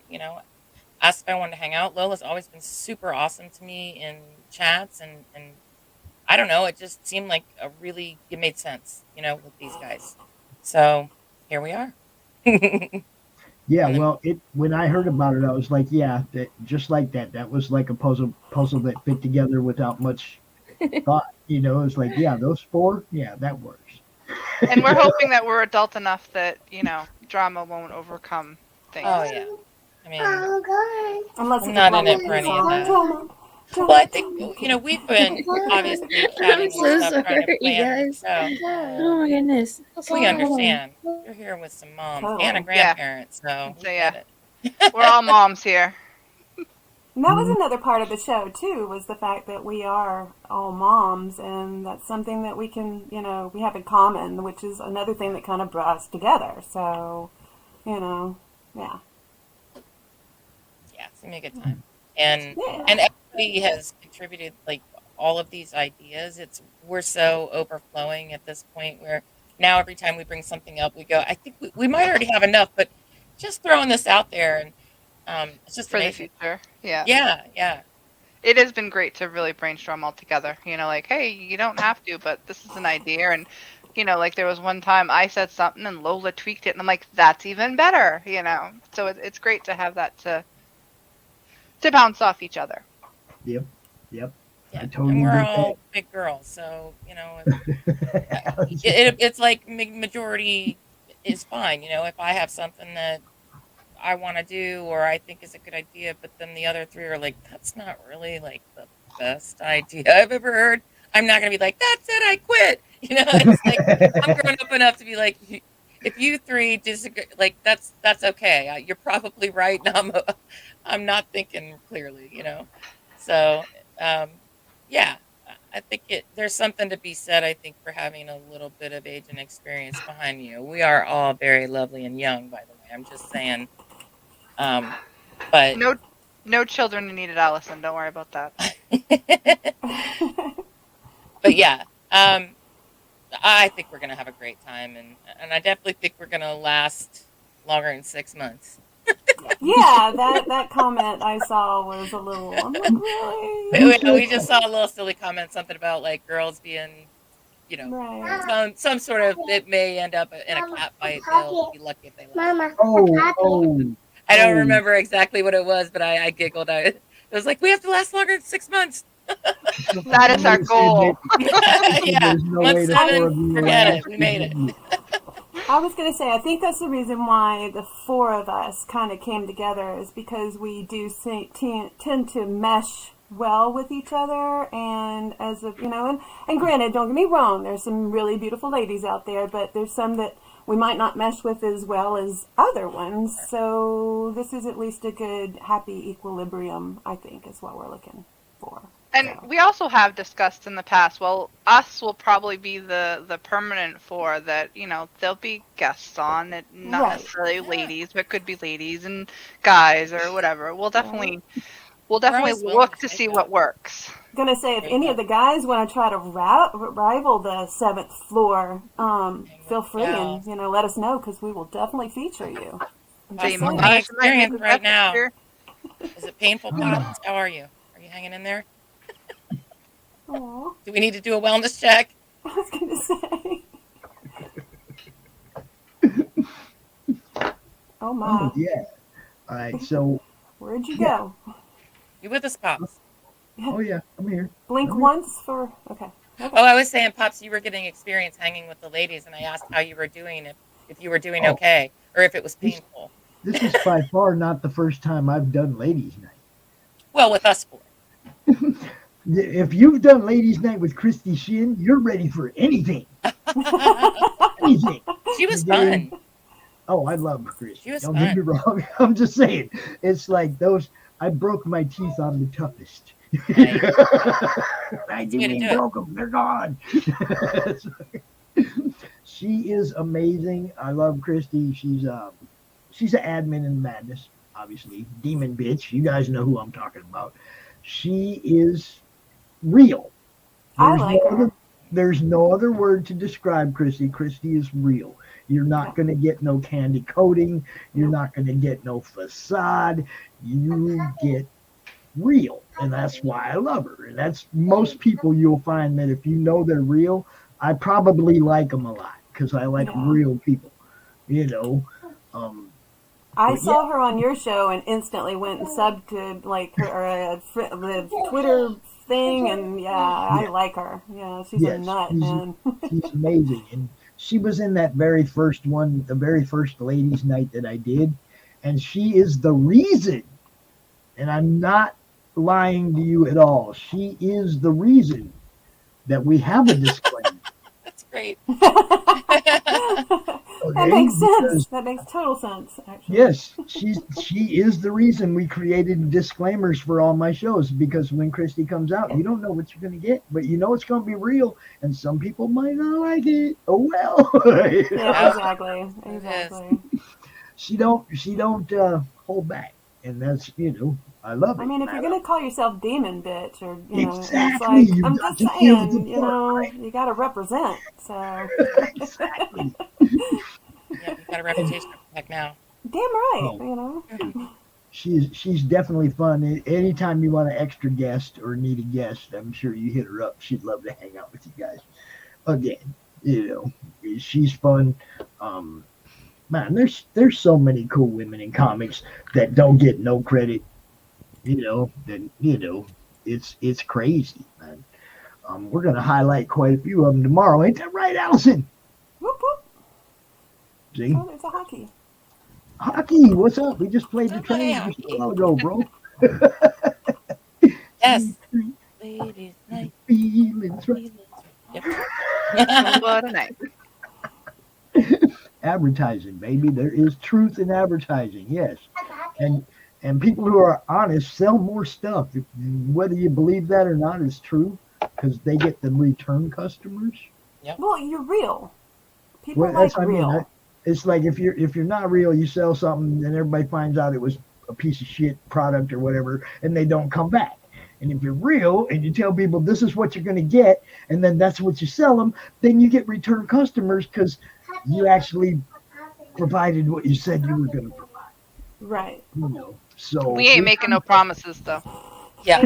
asked if I wanted to hang out. Lola's always been super awesome to me in chats, and I don't know, it just seemed like it made sense, with these guys. So here we are. Yeah, well, when I heard about it, I was like, yeah, just like that. That was like a puzzle that fit together without much thought. It's like, yeah, those 4, yeah, that works. And we're hoping that we're adult enough that, drama won't overcome things. Oh, yeah. I mean, unless I'm not in it for any of that. Well, I think we've been obviously I'm chatting so and stuff, trying to sorry, plan the guys. show. Oh my goodness. We understand. You're here with some moms and a Totally. grandparent, so we So, get it. We're all moms here. And that was another part of the show too, was the fact that we are all moms, and that's something that we can, we have in common, which is another thing that kind of brought us together. So, yeah. Yeah, it's gonna be a good time, and Yeah. everybody has contributed like all of these ideas. We're so overflowing at this point where now every time we bring something up, we go, I think we might already have enough, but just throwing this out there, and it's just For amazing. the future. Yeah. Yeah. It has been great to really brainstorm all together. Like, hey, you don't have to, but this is an idea. And, like there was one time I said something and Lola tweaked it, and I'm like, that's even better, So it's great to have that to bounce off each other. Yep. Yeah, I totally and we're get all big girls, so it's like majority is fine. If I have something that I want to do or I think is a good idea, but then the other three are like, that's not really like the best idea I've ever heard. I'm not gonna be like, that's it, I quit. It's like I'm grown up enough to be like, if you three disagree, like that's okay. You're probably right, and I'm not thinking clearly. So yeah, I think there's something to be said, I think, for having a little bit of age and experience behind you. We are all very lovely and young, by the way. I'm just saying. But no children are needed, Allison. Don't worry about that. But yeah, I think we're gonna have a great time, and I definitely think we're gonna last longer than 6 months. Yeah, that comment I saw was a little, I'm like, really? We just saw a little silly comment, something about like girls being, Right. some sort of, it may end up in a cat fight. They'll be lucky if they last. I don't remember exactly what it was, but I giggled. It was like, we have to last longer than 6 months. That is our goal. Yeah, month 7, forget it. We made it. I was going to say, I think that's the reason why the four of us kind of came together, is because we do tend to mesh well with each other, and and granted, don't get me wrong, there's some really beautiful ladies out there, but there's some that we might not mesh with as well as other ones. So this is at least a good, happy equilibrium, I think, is what we're looking for. And we also have discussed in the past, well, us will probably be the permanent four that, there'll be guests on, that not necessarily ladies, but could be ladies and guys or whatever. We'll definitely look to see what works. I'm going to say, if any of the guys want to try to rival the 7th floor, feel free and, let us know, because we will definitely feature you. My experience right now. Is it painful, Pops? How are you? Are you hanging in there? Aww. Do we need to do a wellness check? I was going to say. Oh, my. Oh, yeah. All right, so. Where'd you go? You with us, Pops? Oh, yeah, I'm here. Blink once for. Okay. Oh, I was saying, Pops, you were getting experience hanging with the ladies, and I asked how you were doing, if you were doing okay, or if it was painful. This is by far not the first time I've done ladies' night. Well, with us four. If you've done ladies' night with Christy Shin, you're ready for anything. Anything. She was fun. Oh, I love Christy. She was Don't fun. get me wrong. I'm just saying. It's like those. I broke my teeth on the toughest. Right. I didn't even broke them. They're gone. She is amazing. I love Christy. She's an admin in Madness, obviously. Demon bitch. You guys know who I'm talking about. She is real. There's no other word to describe Christy. Christy is real. You're not going to get no candy coating. You're not going to get no facade. You get real. And that's why I love her. And that's most people, you'll find that if you know they're real, I probably like them a lot because I like real people, I saw her on your show and instantly went and subbed to like her the Twitter thing, and I like her. Yeah, she's a nut, man. She's amazing, and she was in that very first one, the very first ladies' night that I did, and she is the reason. And I'm not lying to you at all. She is the reason that we have a disclaimer. That's great. That makes sense. That makes total sense, actually. Yes, she is the reason we created disclaimers for all my shows, because when Christy comes out, you don't know what you're going to get, but you know it's going to be real, and some people might not like it. Oh well. Yeah, exactly. She don't hold back, and that's I love it. I mean, if you're gonna call yourself demon bitch, or exactly, it's like, I'm just saying, you gotta represent. So exactly. Yeah, you've got a reputation to protect now. Damn right, She's definitely fun. Anytime you want an extra guest or need a guest, I'm sure you hit her up. She'd love to hang out with you guys. Again, she's fun. Man, there's so many cool women in comics that don't get no credit. It's crazy, man. We're gonna highlight quite a few of them tomorrow. Ain't that right, Allison? Whoop whoop. See? Oh, there's a hockey. Hockey, what's up? We just played the train just a while ago, bro. Yes. Ladies night. Feelings right. Yep. What a night. Advertising, baby. There is truth in advertising, yes. And people who are honest sell more stuff. Whether you believe that or not is true, because they get the return customers. Yep. Well, you're real. People like real. It's like if you're not real, you sell something and everybody finds out it was a piece of shit product or whatever, and they don't come back. And if you're real and you tell people this is what you're going to get, and then that's what you sell them, then you get return customers because you actually provided what you said you were going to provide. Right. So we ain't making no promises though. Yeah.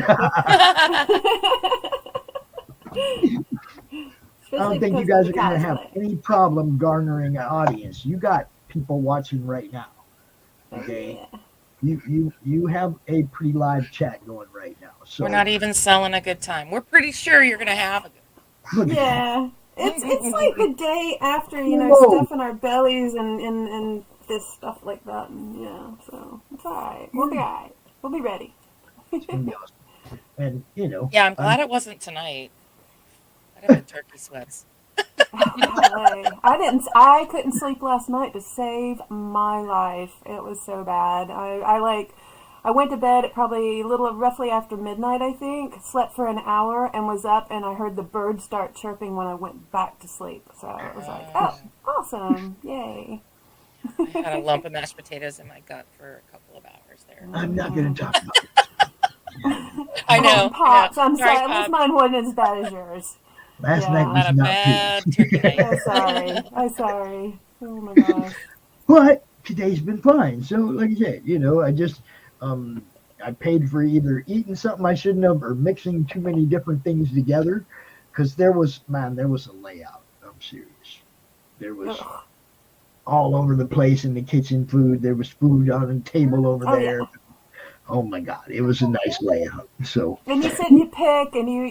I don't think you guys are going to have any problem garnering an audience. You got people watching right now. Okay. Yeah. You have a pretty live chat going right now. So we're not even selling a good time. We're pretty sure you're going to have a good time. Yeah. It's like the day after, stuff in our bellies and this stuff like that. And, so it's all right. We'll be all right. We'll be ready. And, Yeah, I'm glad it wasn't tonight. I have the turkey sweats. I couldn't sleep last night to save my life. It was so bad. I went to bed at probably roughly after midnight, I think, slept for an hour and was up, and I heard the birds start chirping when I went back to sleep. So it was like, oh, awesome. Yay. I had a lump of mashed potatoes in my gut for a couple of hours there. I'm not going to talk about it. I know. Pops, I'm sorry. At least mine wasn't as bad as yours. Last night was not a not bad good. turkey night. I'm sorry. Oh my gosh. But today's been fine. So, like I said, I just I paid for either eating something I shouldn't have or mixing too many different things together, because there was a layout. I'm serious. There was all over the place in the kitchen food. There was food on the table over there. Yeah. Oh my God, it was a nice layout. So. And you said you pick, and you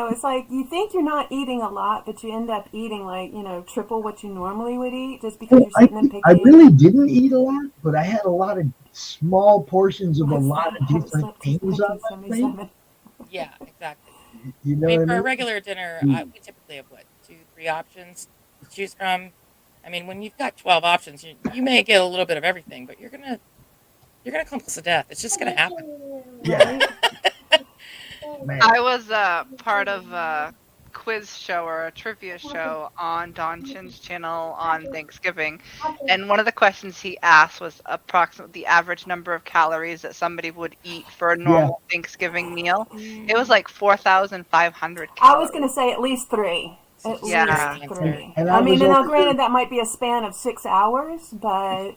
it's like you think you're not eating a lot, but you end up eating like triple what you normally would eat just because you're sitting and picking. I really didn't eat a lot, but I had a lot of small portions of a lot of different things on my plate. Yeah, exactly. For a regular dinner, we typically have 2-3 options to choose from. I mean, when you've got 12 options, you may get a little bit of everything, but you're gonna come close to death. It's just gonna happen. Yeah. I was part of a quiz show or a trivia show on Don Chin's channel on Thanksgiving, and one of the questions he asked was approximately the average number of calories that somebody would eat for a normal Thanksgiving meal. It was like 4,500 calories. I was gonna say at least 3. At least 3. And I mean, granted, that might be a span of 6 hours, but...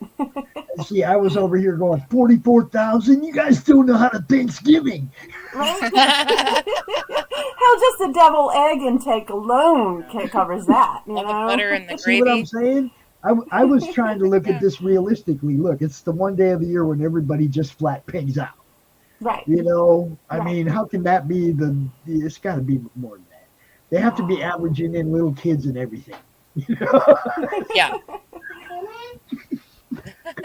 See, I was over here going, 44,000? You guys don't know how to Thanksgiving. Right? Hell, just the devil egg intake alone covers that, All the butter and the gravy. See what I'm saying? I was trying to look at this realistically. Look, it's the one day of the year when everybody just flat pigs out. Right. I mean, how can that be it's got to be more than that. They have to be averaging in little kids and everything. Yeah.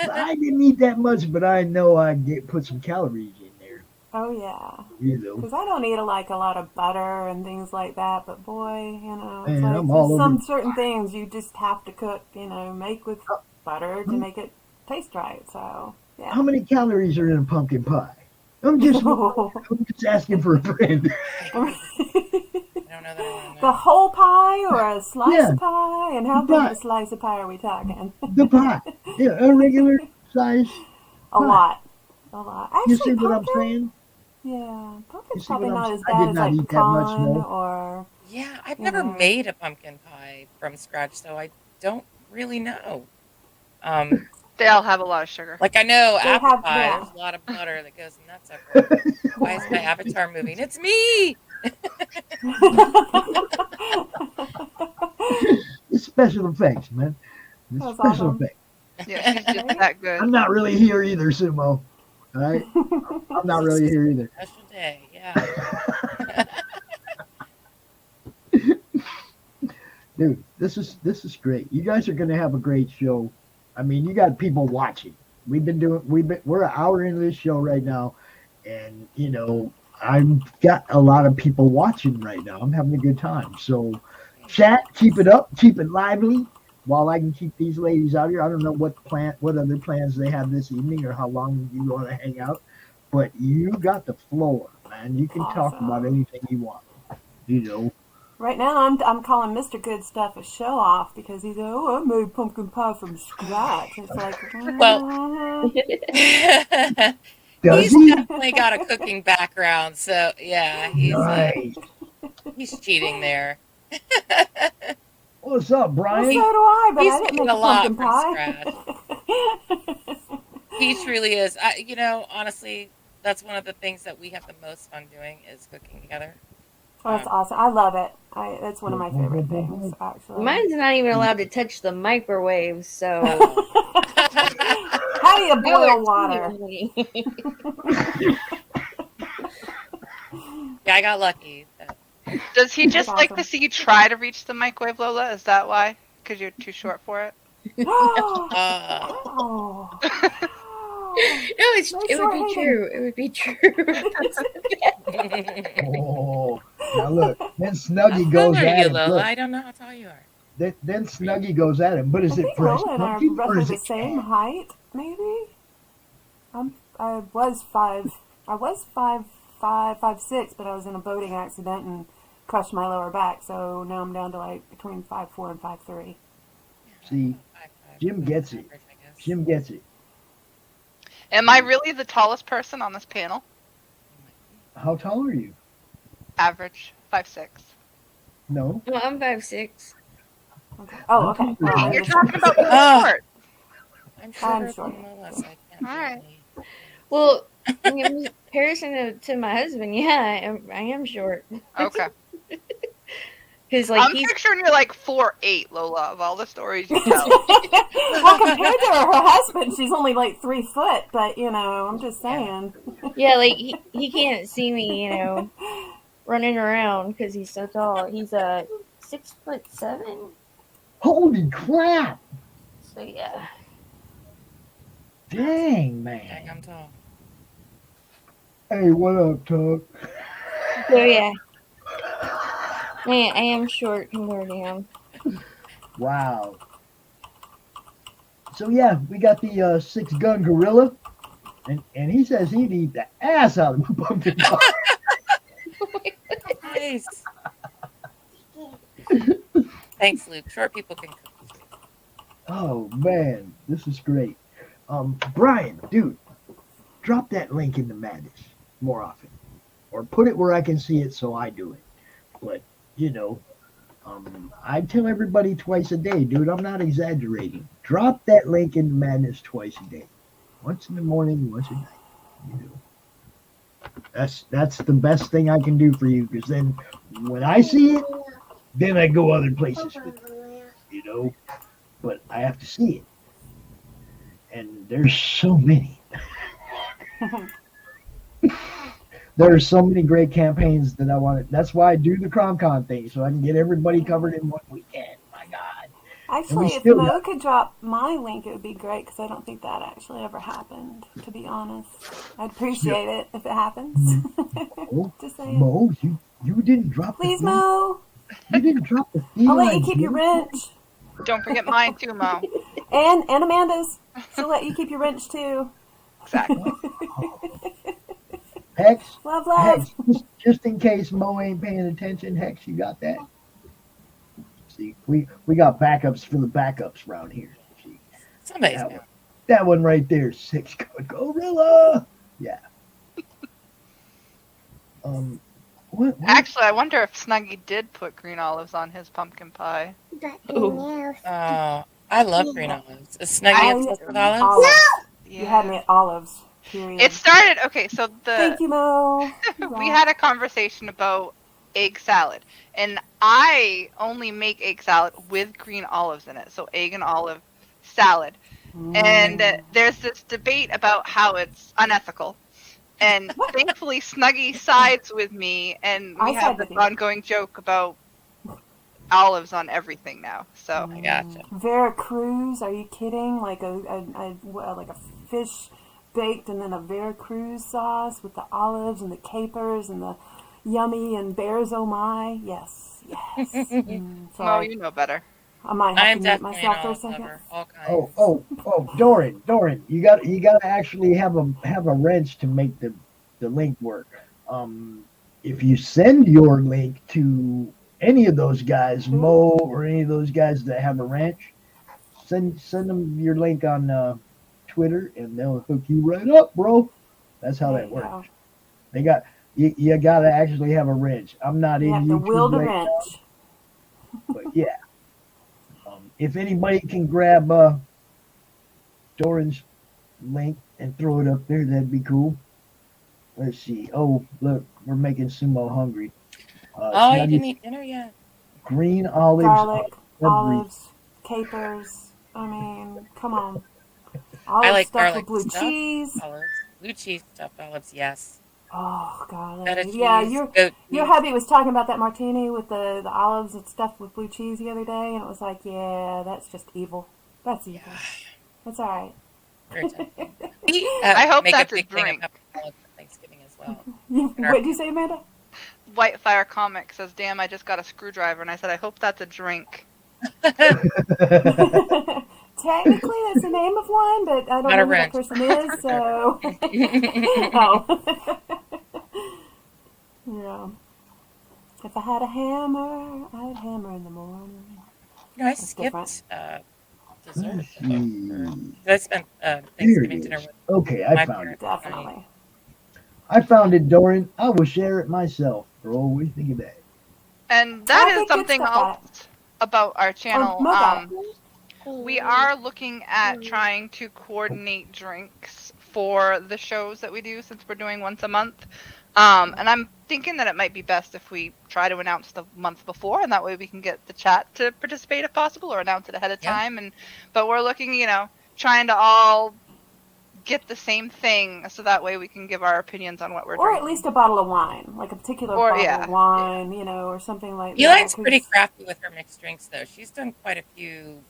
I didn't eat that much, but I know I put some calories in there. Oh yeah. You know, Because I don't eat like a lot of butter and things like that, but boy, it's man, like I'm all there's over. some certain things you just have to cook, make with butter to make it taste right. So How yeah. many calories are in a pumpkin pie? I'm just asking for a friend. I don't know that I want to The know. whole pie or a slice Yeah, of pie? And the how big of pie, a slice of pie are we talking? the pie. Yeah, a regular size A pie. lot. A lot. You Actually, see what I'm pumpkin? saying? Yeah. You Pumpkin's see what probably I'm not saying? as I bad did as not like eat that much, pecan no. or, Yeah, I've you never know. made a pumpkin pie from scratch, so I don't really know. Um, They all have a lot of sugar. like I know They apple have, pie. yeah. There's a lot of butter that goes in that sucker. Why is my avatar moving? It's me. It's special effects, man. It's That's special awesome. effects. Yeah, she's just Right? that good. I'm not really here either, Sumo. All right? I'm not It's really a here either. special day. Yeah. Dude, this is great. You guys are gonna have a great show. I mean, you got people watching. We're an hour into this show right now, and I've got a lot of people watching right now. I'm having a good time. So, chat, keep it up, keep it lively, while I can keep these ladies out here. I don't know what other plans they have this evening, or how long you want to hang out, but you got the floor, man. You can talk about Awesome. anything you want. You know. Right now, I'm calling Mr. Goodstuff a show off because he's like, oh, I made pumpkin pie from scratch. It's like, Well, Does he's he? definitely got a cooking background, so yeah, Nice. he's cheating there. What's up, well, so do Brian? I, but He's I didn't made make a a lot pumpkin from pie. scratch. He truly is. Honestly, that's one of the things that we have the most fun doing is cooking together. Oh, that's Um, awesome. I love it. That's one of my favorite things, actually. Mine's not even allowed to touch the microwave, so How do you y'all are boil water? teasing me. yeah, I got lucky. Does he just That's like to awesome. see you try to reach the microwave, Lola? Is that why? Because you're too short for it? Uh, Oh. No, it would be true. It would be true. Oh, now look, then how Snuggy tall goes are at you, him. Lola? Look, I don't know how tall you are. then Snuggy goes at him. But I is it think fresh Lola and I are pumpkin or roughly is the it same canned? height, maybe. I was 5'6", but I was in a boating accident and crushed my lower back, so now I'm down to like between 5'4" and 5'3". See, 5'5", Jim gets it. average, I guess. Jim gets it. Am I really the tallest person on this panel? How tall are you? Average, 5'6". No. Well, I'm 5'6". Okay. Oh, okay. Well, I'm You're just, talking about being Oh. short. I'm shorter short. than Lola, so I can't Alright. really. Well, in comparison to my husband, yeah, I am short. Okay. Because I'm he's picturing you're like 4'8", Lola, of all the stories you tell. well, compared to her husband, she's only like 3 foot, but I'm just saying. yeah, he can't see me, running around because he's so tall. He's 6'7". Holy crap! So yeah. Dang, Dang, man. I'm tall. Hey, what up, Tuck? So yeah. I am short compared to him. Wow. So yeah, we got the 6-gun gorilla, and he says he'd eat the ass out of a pumpkin pie. Nice. Thanks, Luke. Short people can cook. Oh man, this is great. Brian, dude, drop that link in the madness more often, or put it where I can see it so I do it. But I tell everybody twice a day, dude. I'm not exaggerating. Drop that link in the madness twice a day, once in the morning, once at night. That's the best thing I can do for you, because then when I see it, then I go other places with it. But I have to see it. And there's so many. There are so many great campaigns that I want to. That's why I do the CRoM Con thing, so I can get everybody covered in one weekend. My God. Actually, if Mo could drop my link, it would be great because I don't think that actually ever happened, to be honest. I'd appreciate it if it happens. Just saying. Mo, you didn't drop Please, the Mo. You didn't drop the Feline. I'll let you keep your wrench. Don't forget mine too, Mo. And Amanda's. She'll let you keep your wrench too. Exactly. Hex. Love. Hex, just in case Mo ain't paying attention, Hex, you got that? See, we got backups for the backups around here. See, Somebody's got that one right there, 6 gorilla. Yeah. What? Actually, I wonder if Snuggy did put green olives on his pumpkin pie. Oh, I love green olives. Is Snuggy obsessed with olives? No! You had me at olives. Period. It started, okay, so Thank you, Mo. we had a conversation about egg salad, and I only make egg salad with green olives in it, so egg and olive salad. And there's this debate about how it's unethical. And thankfully, Snuggy sides with me, and we have this ongoing joke about olives on everything now. So I gotcha. Veracruz? Are you kidding? Like a fish baked and then a Veracruz sauce with the olives and the capers and the yummy and bears oh my. Yes. Mo, you know better. I might have to mute myself for a second. All kinds. Oh, Doran, you got to actually have a wrench to make the link work. If you send your link to any of those guys, Mo or any of those guys that have a wrench, send them your link on Twitter and they'll hook you right up, bro. That's how that works. They got you got to actually have a wrench. I'm not in YouTube the wield right wrench. now, but yeah. If anybody can grab Doran's link and throw it up there, that'd be cool. Let's see. Oh, look, we're making Sumo hungry. You didn't eat dinner yet? Green olives. Garlic, olives, capers. I mean, come on. Olives I like stuffed garlic with blue stuffed cheese. Olives. Blue cheese stuffed olives, yes. Oh, garlic. Feta cheese, Yeah, goat your cheese. hubby was talking about that martini with the olives and stuffed with blue cheese the other day, and it was like, yeah, that's just evil. That's evil. That's all right. Very tempting. We I hope make that's a a big thing drink. of olives for Thanksgiving as well. What did you say, Amanda? Whitefire Comic says, "Damn, I just got a screwdriver," and I said, "I hope that's a drink." Technically, that's the name of one, but I don't know who that person is, so. Yeah. If I had a hammer, I'd hammer in the morning. I skipped dessert. I spent Thanksgiving dinner with I found it. Definitely. I found it, Doran. I will share it myself, bro. What do you think of that? And that is something else about our channel. We are looking at trying to coordinate drinks for the shows that we do, since we're doing once a month. And I'm thinking that it might be best if we try to announce the month before, and that way we can get the chat to participate if possible, or announce it ahead of time. But we're looking, trying to all get the same thing, so that way we can give our opinions on what we're drinking. Or at least a bottle of wine, like a particular bottle of wine, or something like that. Eli's pretty crafty with her mixed drinks, though. She's done quite a few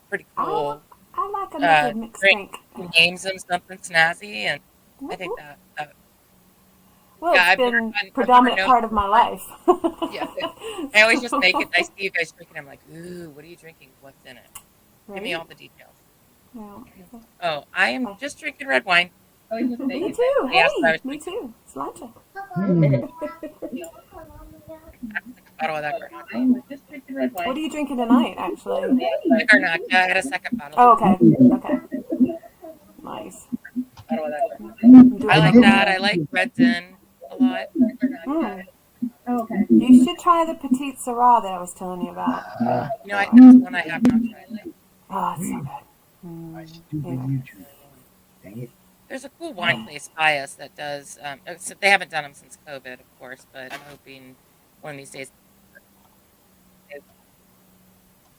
pretty cool. I like a mixed drink. Names them something snazzy, and I think that. Well, it's been a predominant part of my life. I always just make it. I see you guys drinking. I'm like, ooh, what are you drinking? What's in it? Give me all the details. Yeah. Oh, I am just drinking red wine. Me too. Hey, me too. Sláinte. Bottle of that What are you drinking tonight, actually? I had a second bottle. Oh, okay. Nice. I like that. I like Red Den a lot. You should try the Petite Syrah that I was telling you about. That's one I have not tried. Oh, it's so good. My stupid YouTube. Dang it. There's a cool wine place by us that does. They haven't done them since COVID, of course, but I'm hoping one of these days.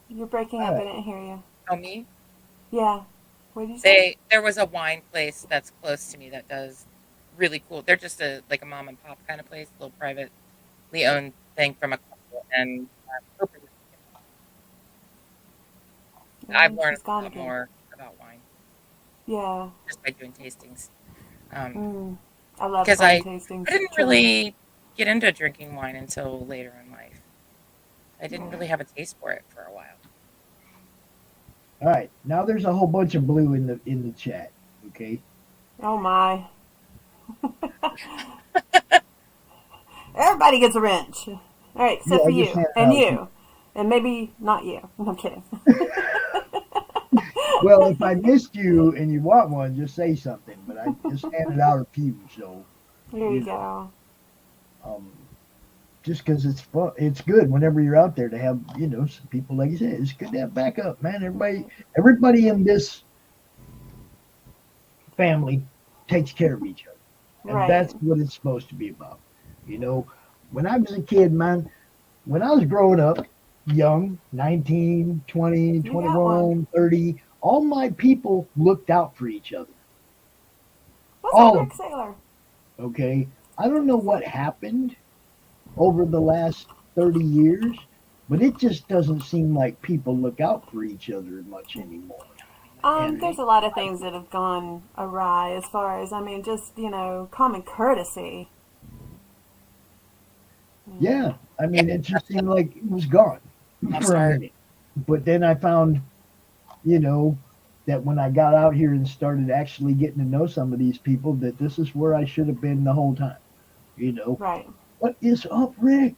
You're breaking up. I didn't hear you. Oh, me? Yeah. What did you say? There was a wine place that's close to me that does really cool. They're just a mom and pop kind of place, a little privately owned thing from a couple, and I've learned He's a gone lot again. more about wine Yeah. just by doing tastings. I love Because blind I tastings. didn't Trying. really get into drinking wine until later in life. I didn't really have a taste for it for a while. All right, now there's a whole bunch of blue in the chat. Okay. Oh my. Everybody gets a wrench. All right, except for I just you handed and out you, and maybe not you. I'm kidding. Well, if I missed you and you want one, just say something. But I just handed out a few, so There you you go. um, just because it's fun, it's good whenever you're out there to have some people like you said. It's good to have backup, man. Everybody in this family takes care of each other, and Right. that's what it's supposed to be about. When I was a kid, man, when I was growing up, young, 19, 20, You got 21, 30, all my people looked out for each other. What's All up, of Rick Sailor? them, okay? I don't know what happened over the last 30 years, but it just doesn't seem like people look out for each other much anymore. And There's a lot of things that have gone awry as far as, just, common courtesy. yeah, it just seemed like it was gone for a minute. But then I found, that when I got out here and started actually getting to know some of these people, that this is where I should have been the whole time. Right. What is up, Rick?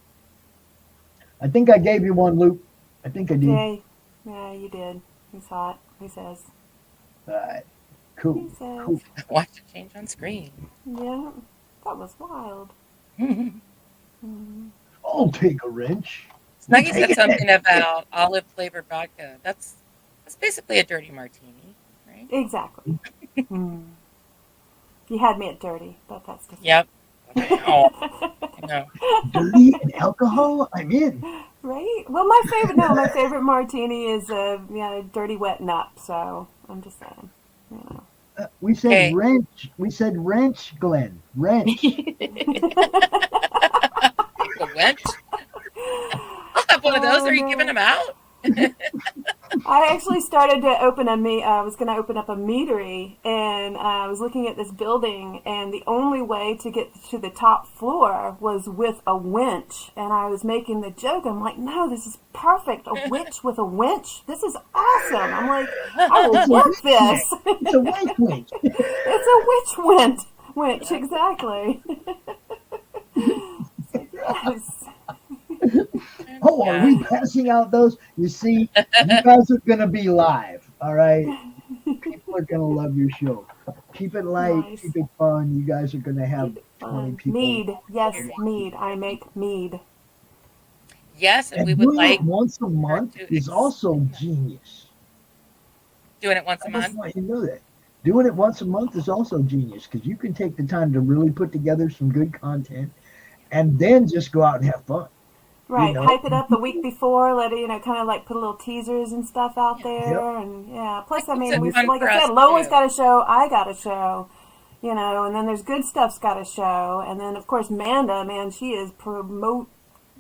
I think I gave you one, Luke. I think I did. Yeah, you did. He saw it. He says. All right. Cool. He says. Cool. Watch it change on screen. Yeah, that was wild. I'll take a wrench. Snuggie said something about olive flavored vodka. That's basically a dirty martini, right? Exactly. You had me at dirty, but that's different. Yep. Oh, no. Dirty and alcohol? I'm in. Right? Well, my favorite martini is dirty wet nut. So I'm just saying, We said Okay. wrench. We said wrench, Glenn. Wrench. A wench? I'll have one of those. Are you giving them out? I actually started to open I was going to open up a meadery, and I was looking at this building, and the only way to get to the top floor was with a winch. And I was making the joke. I'm like, no, this is perfect. A witch with a winch. This is awesome. I'm like, I will work this. It's a winch. It's a witch winch. Winch, exactly. Yes. Oh, are we passing out those? You see, you guys are going to be live, all right? People are going to love your show. Keep it light, Nice. keep it fun. You guys are going to have 20 people. Mead. Yes, mead. I make mead. Yes, and And we would doing like it once a month to is also genius. doing it once a I just month. want you to know that. Doing it once a month is also genius because you can take the time to really put together some good content and then just go out and have fun. Right, hype it up the week before, let it, kind of like put little teasers and stuff out there, Yep. and yeah. Plus, I It's mean, fun like for I us, said, Lola's too. got a show, I got a show, and then there's Goodstuff's got a show, and then of course Manda, man, she is promote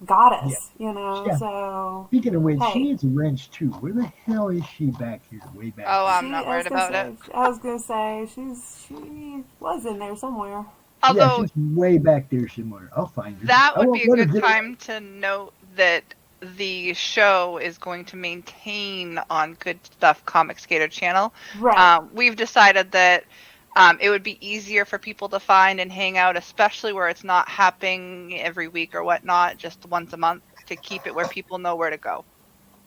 goddess, Yeah. So. Speaking of which, Hey. she needs a wrench too. Where the hell is she back here? Way back. Oh, I'm She- not I was worried gonna about it. say- I was gonna say she was in there somewhere. Although yeah, she's way back there somewhere. I'll find her. that I would won't be a let her good get time to note that the show is going to maintain on Good Stuff Comic Skater channel. Right. We've decided that it would be easier for people to find and hang out, especially where it's not happening every week or whatnot, just once a month, to keep it where people know where to go.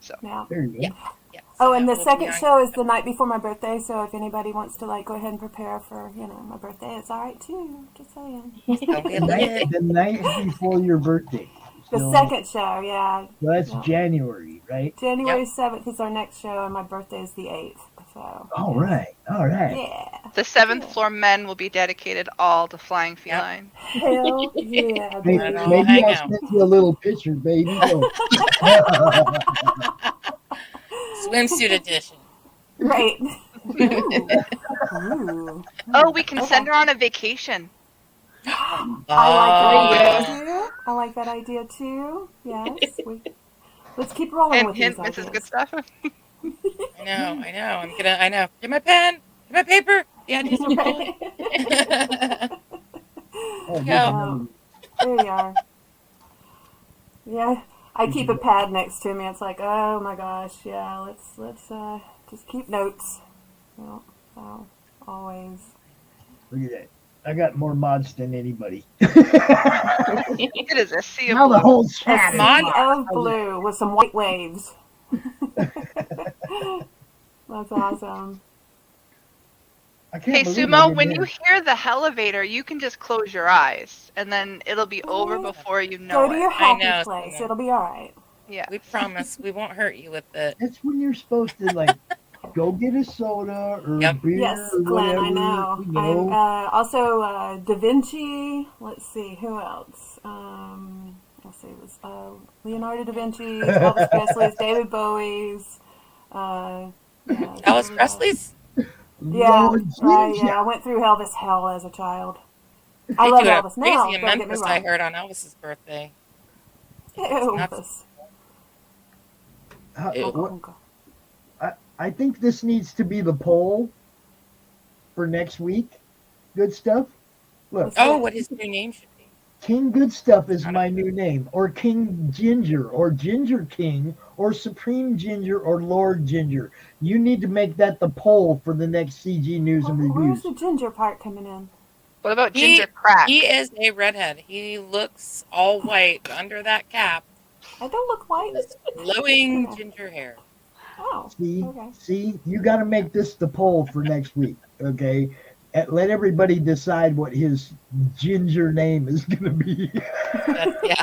So Yeah. There you go. Yeah. Yeah. Oh, So and the that will be second on- show is the night before my birthday, so if anybody wants to go ahead and prepare for, my birthday, it's all right too. Just saying. Don't be The night, lit. the night before your birthday. The So- second show, yeah. So that's Yeah. January, right? January 7th is our next show, and my birthday is the 8th. So. All right. All right. Yeah. the 7th floor men will be dedicated all to Flying Feline. Hell yeah. Maybe, Let it all maybe hang I'll out. send you a little picture, baby. So- Swimsuit edition. Right. Ooh. Oh, we can Okay. send her on a vacation. I like that idea too. Yes. Let's keep rolling And with hint, these Mrs. ideas. Goodstuff. I know. I know. Get my pen. Get my paper. Yeah, do some rolling. Oh, Go. There you are. Yeah, I keep a pad next to me. It's like, oh my gosh, yeah. Let's just keep notes. Well, so always. Look at that. I got more mods than anybody. It is a sea of Now the blue. whole A chat is sea mods. of blue with some white waves. That's awesome. I can't Hey, believe Sumo, I when did you that. hear the elevator, you can just close your eyes, and then it'll be over before you know Go to it. your happy know, place. Sumo. It'll be all right. Yeah. We promise we won't hurt you with it. That's when you're supposed to like go get a soda or Yep. beer Yes, or Glenn, whatever. I know. You I'm know. also Da Vinci. Let's see, who else? Let's see, it was Leonardo da Vinci's, Elvis Presley's, David Bowie's. Yeah, Elvis Presley's? Yeah, Lord right. Ginger. Yeah, I went through Elvis hell as a child. I They love do it Elvis crazy now. in Don't get me Memphis, I wrong. heard, on Elvis's birthday. It's nuts. Elvis. Ew. I think this needs to be the poll for next week. Good stuff. Look, Oh, what his new name should be. King Good Stuff is my new name, or King Ginger, or Ginger King, or Supreme Ginger, or Lord Ginger. You need to make that the poll for the next CG News and Where's Reviews. the ginger part coming in? What about ginger crack? He is a redhead. He looks all white under that cap. I don't look white. This glowing ginger hair. Oh, See, okay. see, you got to make this the poll for next week, okay? Let everybody decide what his ginger name is going to be. Yeah.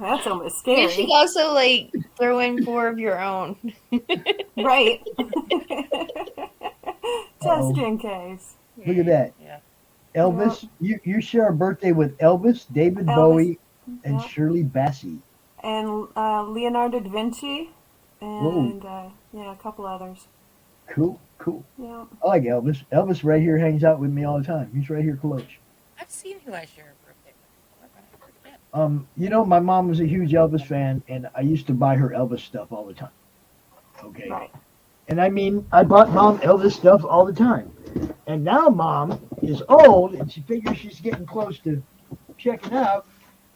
That's almost You should scary. also like throw in 4 of your own. Right. Uh-oh. Just in case. Look at that. Yeah. Elvis, you share a birthday with Elvis, David Elvis. Bowie, and Yep. Shirley Bassey. And Leonardo da Vinci. And yeah, a couple others. Cool, cool. Yeah. I like Elvis. Elvis right here hangs out with me all the time. He's right here close. I've seen who I share a birthday with before, but I forget. You know, my mom was a huge Elvis fan, and I used to buy her Elvis stuff all the time. Okay. Right. And I mean, I bought mom Elvis stuff all the time. And now mom is old, and she figures she's getting close to checking out,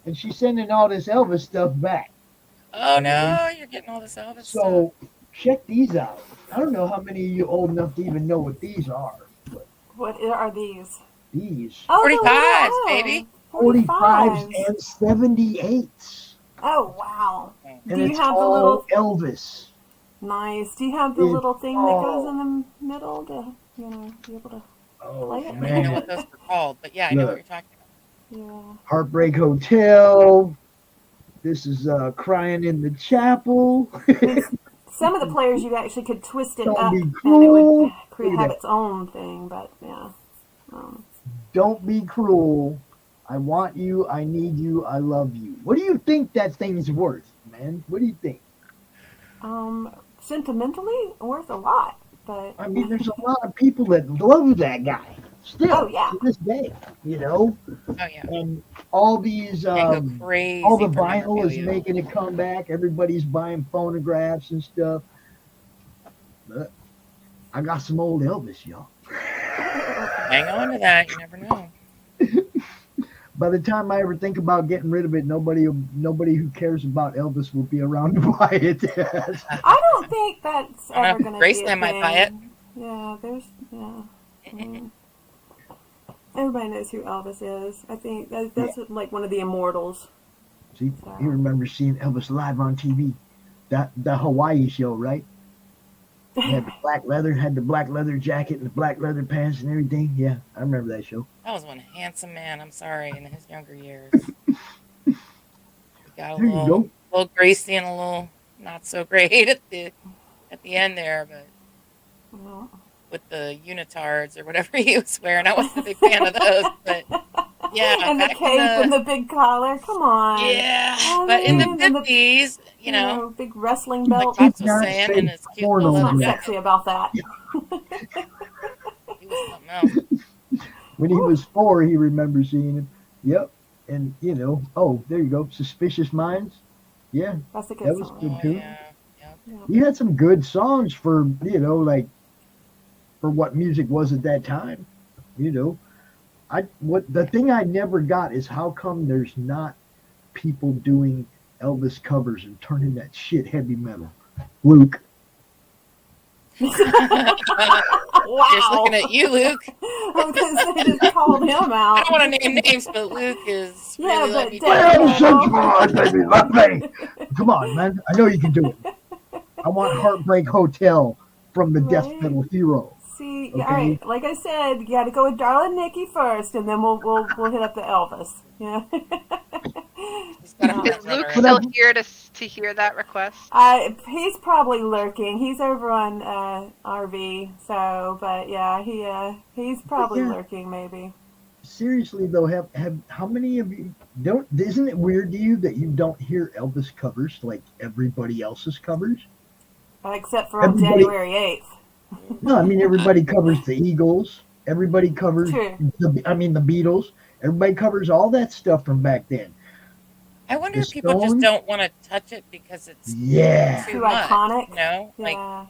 and she's sending all this Elvis stuff back. Oh no, you're getting all this Elvis stuff. So check these out. I don't know how many of you old enough to even know what these are. But What are these? these Oh, 45s, baby. 45s and 78s. Oh, wow. And Do you it's have the all little... Elvis. Nice. Do you have the It's little thing that all- goes in the middle to, be able to... Oh, Play it. I don't know man. what those are called, but yeah, I know what Look. you're talking about. Yeah. Heartbreak Hotel. This is Crying in the Chapel. Some of the players you actually could twist it Don't up be and it cruel. would Look at have that. its own thing, but yeah. Don't be cruel. I want you. I need you. I love you. What do you think that thing's worth, man? What do you think? Sentimentally, worth a lot, but... I mean, there's a lot of people that love that guy still Oh, yeah. to this day, you know? Oh yeah. And all these, They go crazy. all the for vinyl is memorabilia. making a comeback. Everybody's buying phonographs and stuff. But I got some old Elvis, y'all. Hang on to that. You never know. By the time I ever think about getting rid of it, nobody who cares about Elvis will be around to buy it. I don't think that's ever going to be a Graceland might thing. buy it. Yeah, I mean, everybody knows who Elvis is. I think that's like one of the immortals. See, you remember seeing Elvis live on TV. The Hawaii show, right? He had the black leather jacket and the black leather pants and everything. Yeah, I remember that show. That was one handsome man. I'm sorry, in his younger years. He got a There you go. little Gracie and a little not so great at the end there, but Well, with the unitards or whatever he was wearing, I wasn't a big fan of those. But yeah, and the back cape in and the big collar. Come on. yeah, I but in the mean, and the- 50s, you know, big wrestling Like belt. Fox was not saying say in his cute porno little Not Yeah. sexy about that. he was something else. When he was 4, he remembers seeing him. Yep. And, oh, there you go. Suspicious Minds. Yeah, That's a good that was song. good Oh too. yeah, yep. You had some good songs for, like for what music was at that time. The thing I never got is how come there's not people doing Elvis covers and turning that shit heavy metal. Luke. Just looking at you, Luke. I was going to say, just called him I out. don't want to name names, but Luke is Yeah, really but let me Dave- down. Well, baby, love me. Come on, man. I know you can do it. I want Heartbreak Hotel from the Death Right? Metal Hero. See, Okay. all right. Like I said, you got to go with Darling Nikki first, and then we'll hit up the Elvis. Yeah. He's got a Is front Luke runner. still here to hear that request? He's probably lurking. He's over on RV. So, but yeah, he's probably Yeah. lurking maybe. Seriously though, have how many of you don't? Isn't it weird to you that you don't hear Elvis covers like everybody else's covers? Except for on Everybody- January 8th. No, I mean everybody covers the Eagles. Everybody covers True. the Beatles. Everybody covers all that stuff from back then. I wonder The if people just Stones? don't want to touch it because it's Yeah. too Too much. iconic. Like Yeah.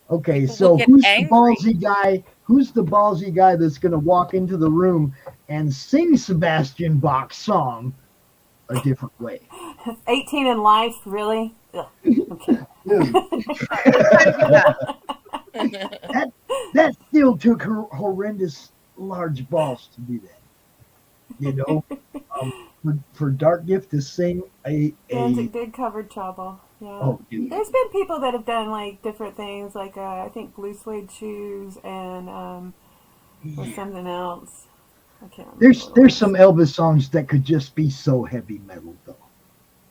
Okay, People so will get who's angry. the ballsy guy? Who's the ballsy guy that's going to walk into the room and sing Sebastian Bach's song a different way? 18 in life, really? Ugh. Okay. Dude, that still took her horrendous large balls to do that. For Dark Gift to sing Danzig did cover Trouble. Yeah. oh, dude. There's been people that have done like different things, like I think Blue Suede Shoes and or Yeah. something else. I can't remember. what it There's was. some Elvis songs that could just be so heavy metal though.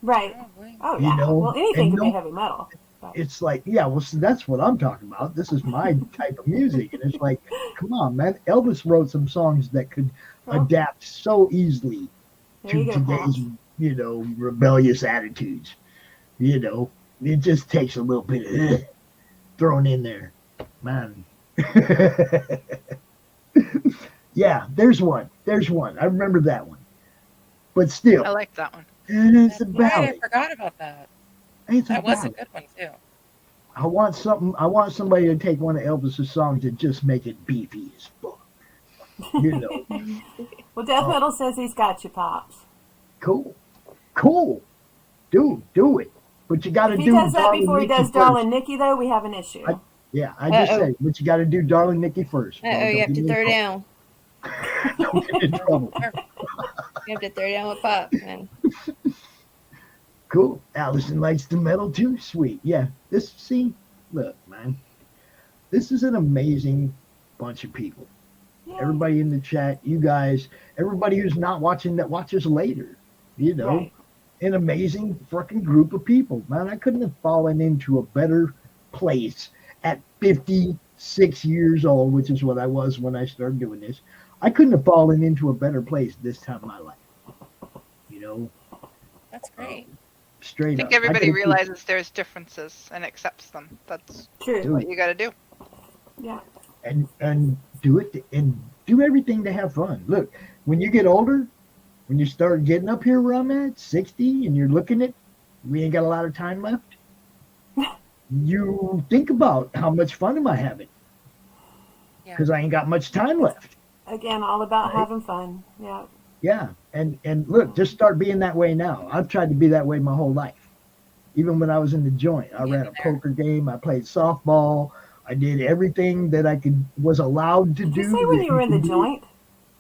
Right. Probably. Oh You yeah. know, Well, anything and can be no- heavy metal. It's like, yeah, well, so that's what I'm talking about. This is my type of music, and it's like, come on, man. Elvis wrote some songs that could Well, adapt so easily there to you go, Paul. today's, rebellious attitudes. It just takes a little bit of thrown in there, man. Yeah, there's one. I remember that one. But still, I like that one. and it's a That's right, I ballad. forgot about that. It's a That was a ballad. good one too. I want somebody to take one of Elvis's songs and just make it beefy as fuck. Well, Death Metal says he's got you, Pops. Cool. Do it. But you got to If do he does that Darling before he Nikki does first. Darling Nikki, though, we have an issue. Yeah, I just Uh-oh. said, but you got to do Darling Nikki first. Uh oh, you have to throw down. Don't get in trouble. You have to throw down with Pop, man. Cool. Allison likes the metal too. Sweet. Yeah. Look, man. This is an amazing bunch of people. Yeah. Everybody in the chat, you guys, everybody who's not watching that watches later. Right. An amazing fucking group of people. Man, I couldn't have fallen into a better place at 56 years old, which is what I was when I started doing this. I couldn't have fallen into a better place this time in my life. That's great. Straight I think up. everybody could've- realizes there's differences and accepts them. That's True. what you got to do. Yeah. and do it and do everything to have fun. Look, when you get older, when you start getting up here where I'm at, 60, and you're looking at, we ain't got a lot of time left. You think about how much fun am I having? Yeah. Because I ain't got much time left. Again, all about Right. having fun. Yeah. Yeah, and look, just start being that way now. I've tried to be that way my whole life. Even when I was in the joint, I ran a poker game. I played softball. I did everything that I was allowed to Did do. you say when that you were in the can do. joint?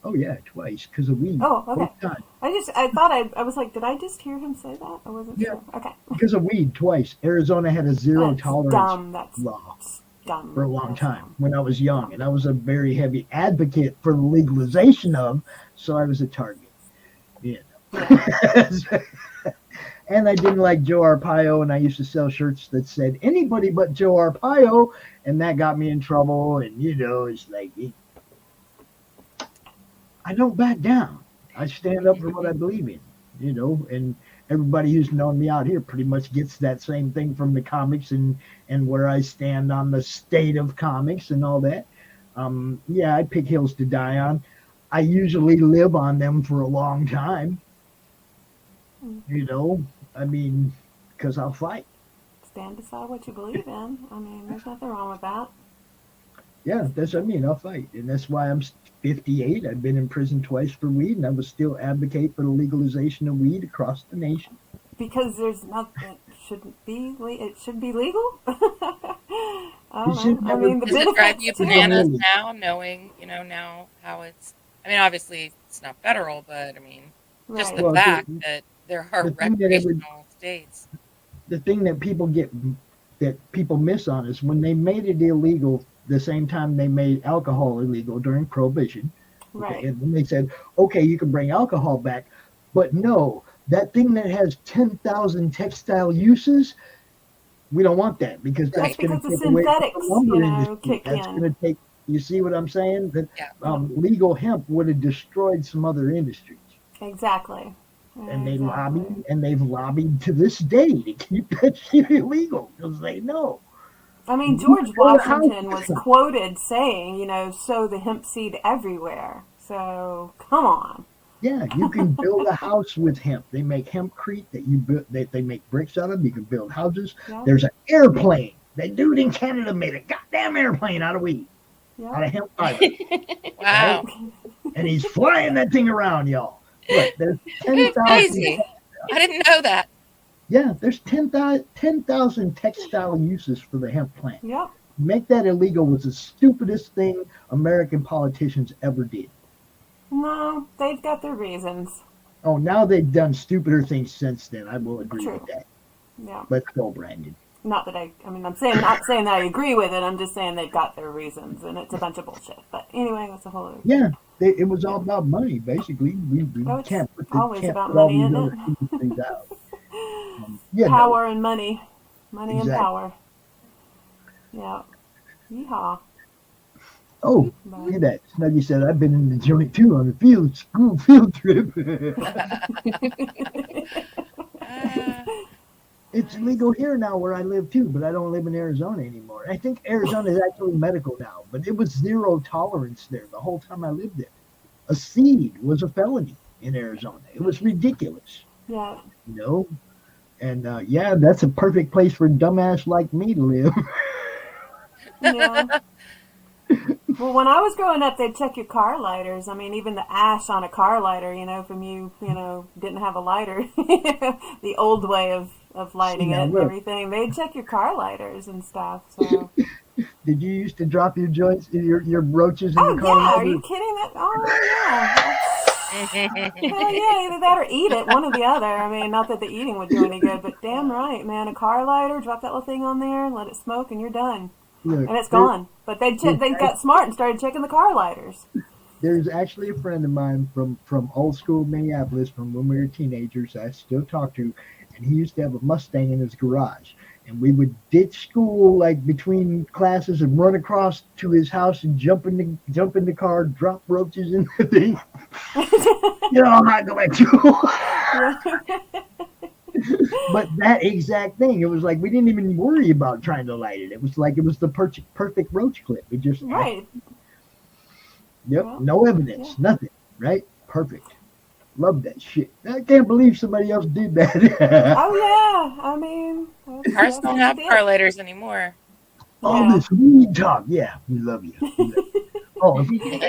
Oh yeah, twice because of weed. Oh, okay. Both times. I thought I was like, did I just hear him say that? I wasn't Yeah. sure. Okay. Because of weed twice. Arizona had a zero That's tolerance dumb. That's law dumb. for a long That's time dumb. when I was young, and I was a very heavy advocate for the legalization of, so I was a target. Yeah. And I didn't like Joe Arpaio, and I used to sell shirts that said anybody but Joe Arpaio, and that got me in trouble. And it's like I don't back down. I stand up for what I believe in. And everybody who's known me out here pretty much gets that same thing from the comics and where I stand on the state of comics and all that. Yeah, I pick hills to die on. I usually live on them for a long time. I mean, because I'll fight. stand beside what you believe in. I mean, there's nothing wrong with that. Yeah, that's what I mean. I'll fight, and that's why I'm 58. I've been in prison twice for weed, and I will still advocate for the legalization of weed across the nation. Because there's nothing. It shouldn't be. It should be legal. I It should don't know. I never mean, the Does it drive benefits you to it. bananas now, knowing, now how it's, I mean, obviously it's not federal, but I mean, just Right. the Well, fact that there are the thing that recreational states. the thing that people miss on is when they made it illegal the same time they made alcohol illegal during Prohibition. Right. Okay, and then they said, okay, you can bring alcohol back, but no, that thing that has 10,000 textile uses, we don't want that because that's That's going because to the take away from synthetics, the lumber industry. kick That's in. going to take. You see what I'm saying? That Yeah. legal hemp would have destroyed some other industries. Exactly. And they've lobbied to this day to keep that shit illegal because they know. I mean, George Washington was quoted saying, sow the hemp seed everywhere. So, come on. Yeah, you can build a house with hemp. They make hempcrete that you build. They make bricks out of. You can build houses. Yeah. There's an airplane. That dude in Canada made a goddamn airplane out of weed, out of hemp fiber. Wow. Right? And he's flying that thing around, y'all. Look, there's Crazy. 10,000. I didn't know that. Yeah, there's 10,000 textile uses for the hemp plant. Yep. Make that illegal was the stupidest thing American politicians ever did. No, they've got their reasons. Oh, now they've done stupider things since then. I will agree True. with that. Yeah. Let's go, Brandon. Not that I'm not saying that I agree with it. I'm just saying they've got their reasons, and it's a bunch of bullshit. But anyway, that's a whole other. Yeah, it was all about money, basically. We Oh, it's can't put always about put all money, these isn't other it? industries out. Yeah, Power and money. Money and Exactly. power. Yeah. Yeehaw. Oh, But- look at that. Snuggy said, I've been in the joint too on a school field trip. It's illegal here now where I live too, but I don't live in Arizona anymore. I think Arizona is actually medical now, but it was zero tolerance there the whole time I lived there. A seed was a felony in Arizona. It was ridiculous, Yeah. And yeah, that's a perfect place for a dumbass like me to live. Yeah. Well, when I was growing up, they'd check your car lighters. I mean, even the ash on a car lighter, from you didn't have a lighter. The old way of lighting it and look. everything. They'd check your car lighters and stuff. So. Did you used to drop your joints, your roaches in Oh, the car? yeah. Are you kidding? Hell yeah, either that or eat it, one or the other. I mean, not that the eating would do any good, but damn right, man. A car lighter, drop that little thing on there, let it smoke, and you're done. Look, And it's gone. But they got smart and started checking the car lighters. There's actually a friend of mine from old school Minneapolis from when we were teenagers I still talk to, and he used to have a Mustang in his garage. And we would ditch school like between classes and run across to his house and jump in the car, drop roaches in the thing. I'm not going to. But that exact thing, it was like we didn't even worry about trying to light it. It was like it was the perfect roach clip. It just Right. Yep, Well, no evidence, nothing. Right? Perfect. Love that shit. I can't believe somebody else did that. Oh, yeah. I mean, Cars don't have car lighters anymore. All this weed talk. Yeah, we love you. Oh, if you're going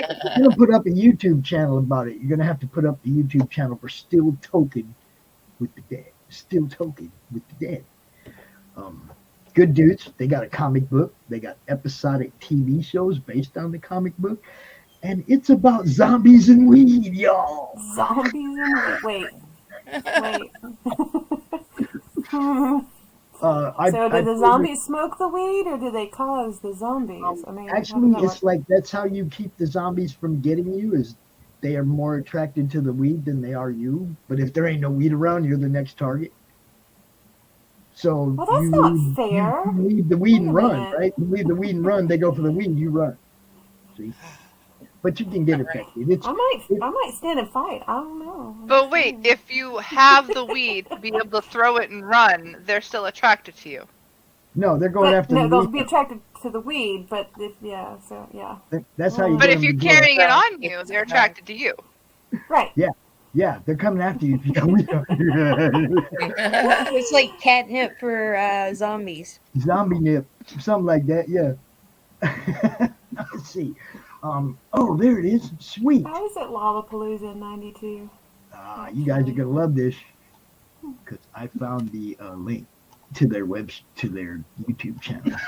to put up a YouTube channel about it, you're going to have to put up the YouTube channel for Still Token with the Dead. Still Token with the Dead. Good dudes. They got a comic book. They got episodic TV shows based on the comic book. And it's about zombies and weed, y'all. Zombies and wait. So do the zombies smoke the weed, or do they cause the zombies? I mean, actually, it's like that's how you keep the zombies from getting you. Is they are more attracted to the weed than they are you. But if there ain't no weed around, you're the next target. So well, that's not fair. You leave the weed and run, minute. right? You leave the weed and run. They go for the weed. You run. See, but you can get affected. I might stand and fight. I don't know. But wait, if you have the weed to be able to throw it and run, they're still attracted to you. No, they're going after the they'll weed. be attracted to the weed, but That's how you. But get if them you're to do carrying it on you, they're attracted to you. right. Yeah. Yeah, they're coming after you. It's like catnip for zombies. Zombie nip, something like that. Yeah. Let's see. Oh, there it is. Sweet. I was at Lollapalooza in '92. You guys are gonna love this because I found the link to their YouTube channel.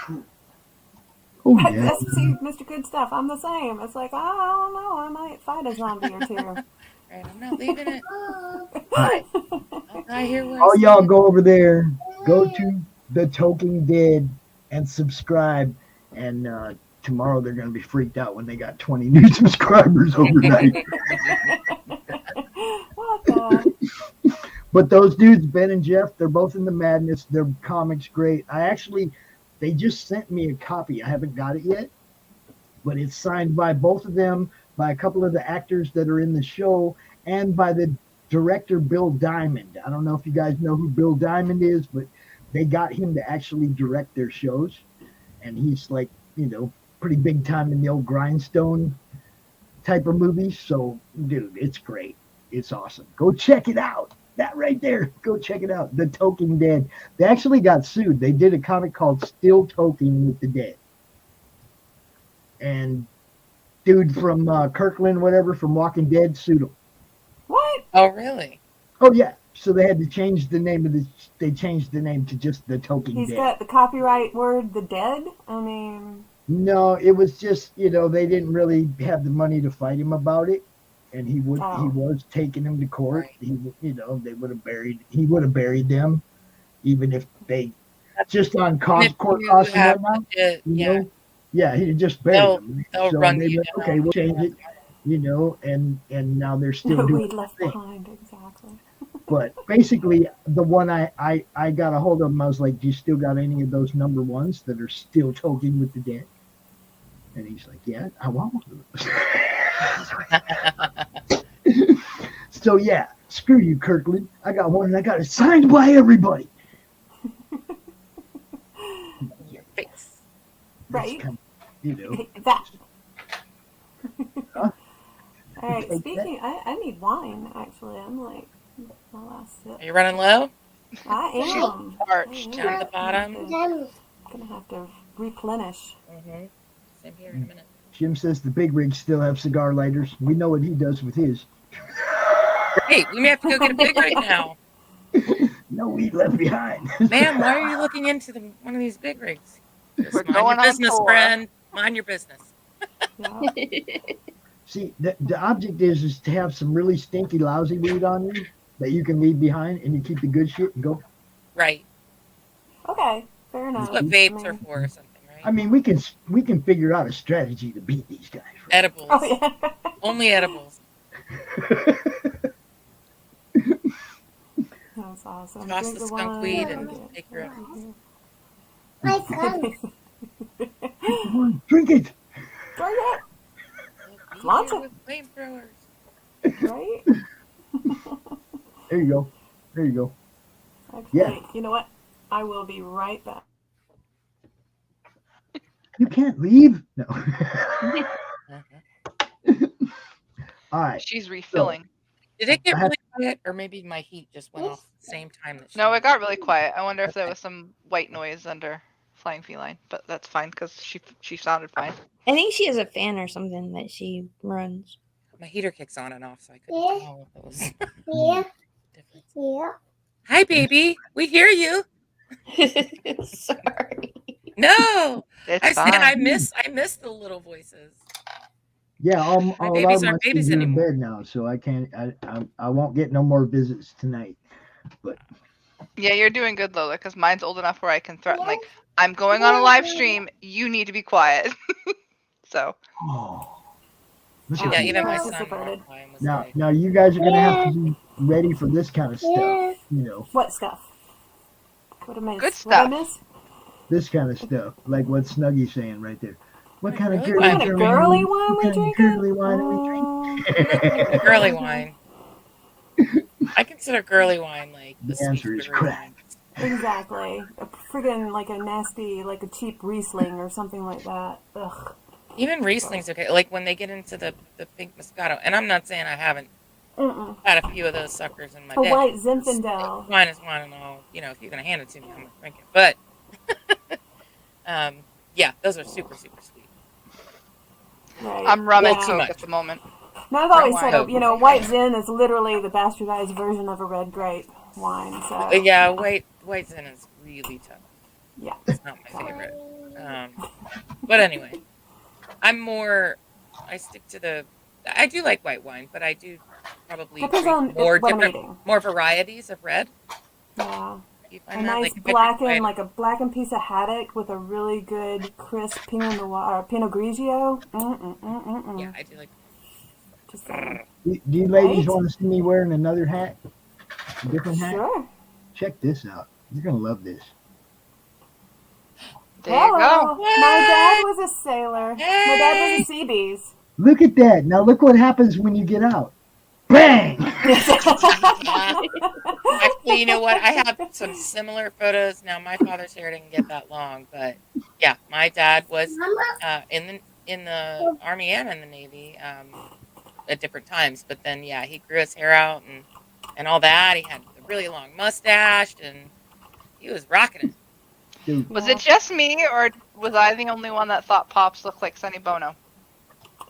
Oh yeah. See, Mr. Goodstuff, I'm the same. It's like, I don't know, I might fight a zombie or two. Right, I'm not leaving it. Hi. I hear what All y'all go over there. Go to the Talking Dead and subscribe. And tomorrow they're gonna be freaked out when they got 20 new subscribers overnight. What the? But those dudes, Ben and Jeff, they're both in the madness. Their comics great. They just sent me a copy. I haven't got it yet, but it's signed by both of them, by a couple of the actors that are in the show, and by the director, Bill Diamond. I don't know if you guys know who Bill Diamond is, but they got him to actually direct their shows. And he's like, pretty big time in the old grindstone type of movies. So, dude, it's great. It's awesome. Go check it out. That right there. Go check it out. The Talking Dead. They actually got sued. They did a comic called Still Talking with the Dead. And dude from Kirkland, whatever, from Walking Dead sued them. What? Oh, really? Oh, yeah. So they had to change the name they changed the name to just the Talking Dead. He's got the copyright word, the dead? I mean... No, it was just, they didn't really have the money to fight him about it. And he was taking them to court. Right. He would have buried them, even if they just on court costs and whatnot. Yeah, he'd just buried them. They'll run you down. Okay, we'll change it, and now they're still doing we left behind, exactly. But basically, the one I got a hold of him, I was like, do you still got any of those number ones that are still talking with the dead? And he's like, yeah, I want one of those. So, yeah, screw you, Kirkland. I got one, and I got it signed by everybody. Your face. Right? Kind of, That. Huh? All right, speaking, I need wine, actually. I'm like, my last sip. Are you running low? I am. Parched. Down at the bottom? I'm going to have to replenish. Mm-hmm. Same here in a minute. Jim says the big rigs still have cigar lighters. We know what he does with his. Great. We may have to go get a big rig now. No weed left behind. Ma'am, why are you looking into one of these big rigs? Just We're mind going your on business, tour. friend. Mind your business. Yeah. See, the object is to have some really stinky, lousy weed on you that you can leave behind, and you keep the good shit and go. Right. Okay, fair enough. That's what vapes are for or something, right? I mean, we can figure out a strategy to beat these guys. Right? Edibles. Oh, yeah. Only edibles. That's awesome. Toss Drink the skunk wine. weed and take your edibles. Drink it. Drink it, Be Lots here of- with flamethrowers. right? There you go. There you go. Okay, Yeah. you know what? I will be right back. You can't leave. No. Uh-huh. All right. She's refilling. Did it get really quiet, or maybe my heat just went off at the same time that she No, did? it got really quiet. I wonder if there was some white noise under Flying Feline, but that's fine because she sounded fine. I think she has a fan or something that she runs. My heater kicks on and off, so I couldn't tell if it was Yeah, different. yeah. Hi, baby. We hear you. Sorry. No, It's I fine. said I miss the little voices. Yeah, all My a babies lot of my aren't babies kids are in anymore. bed now, so I can't. I won't get no more visits tonight. Yeah, you're doing good, Lola, because mine's old enough where I can threaten, like, I'm going on a live stream. You need to be quiet. So, Oh, look Yeah, at even my Yeah. son Separated. one time was now. like, Now you guys are gonna have to be ready for this kind of stuff. You know, What stuff? What am I? Good What I stuff. miss? this kind of stuff, like what Snuggy's saying right there. What kind of Really? girly What kind of girly wine we drinking? girly wine are we drinking? girly wine. I consider girly wine like The sweet answer is sugary crack. wine. Exactly. A friggin' like a nasty, like a cheap Riesling or something like that. Ugh. Even Riesling's okay. Like when they get into the pink Moscato, and I'm not saying I haven't Mm-mm. Had a few of those suckers in my A bed. white Zinfandel. Wine is wine and all. If you're gonna hand it to me, I'm gonna drink it. But yeah, those are super, super sweet. Right. I'm rum and Yeah. coke at the moment. Now, I've always Rum said, wine. white Zin is literally the bastardized version of a red grape wine. So Yeah, white Zin is really tough. yeah, It's not my favorite. But anyway, I stick to I do like white wine, but I do probably depends drink on more what I'm different, eating. more varieties of red. Yeah. You A find that? nice Like, if I drink blackened, white- like a blackened piece of haddock with a really good crisp Pinot Noir or Pinot Grigio. Yeah, I do like. Just saying. Do you ladies Right? want to see me wearing another hat? A different hat? Sure. Check this out. You're going to love this. There you Hello. go. My dad was a sailor. My dad was a sea bees. Look at that. Now look what happens when you get out. Bang! Actually, you know what? I have some similar photos. Now, my father's hair didn't get that long, but yeah, my dad was in the Army and in the Navy at different times. But then, yeah, he grew his hair out and all that. He had a really long mustache, and he was rocking it. Dude, Was it just me, or was I the only one that thought Pops looked like Sonny Bono?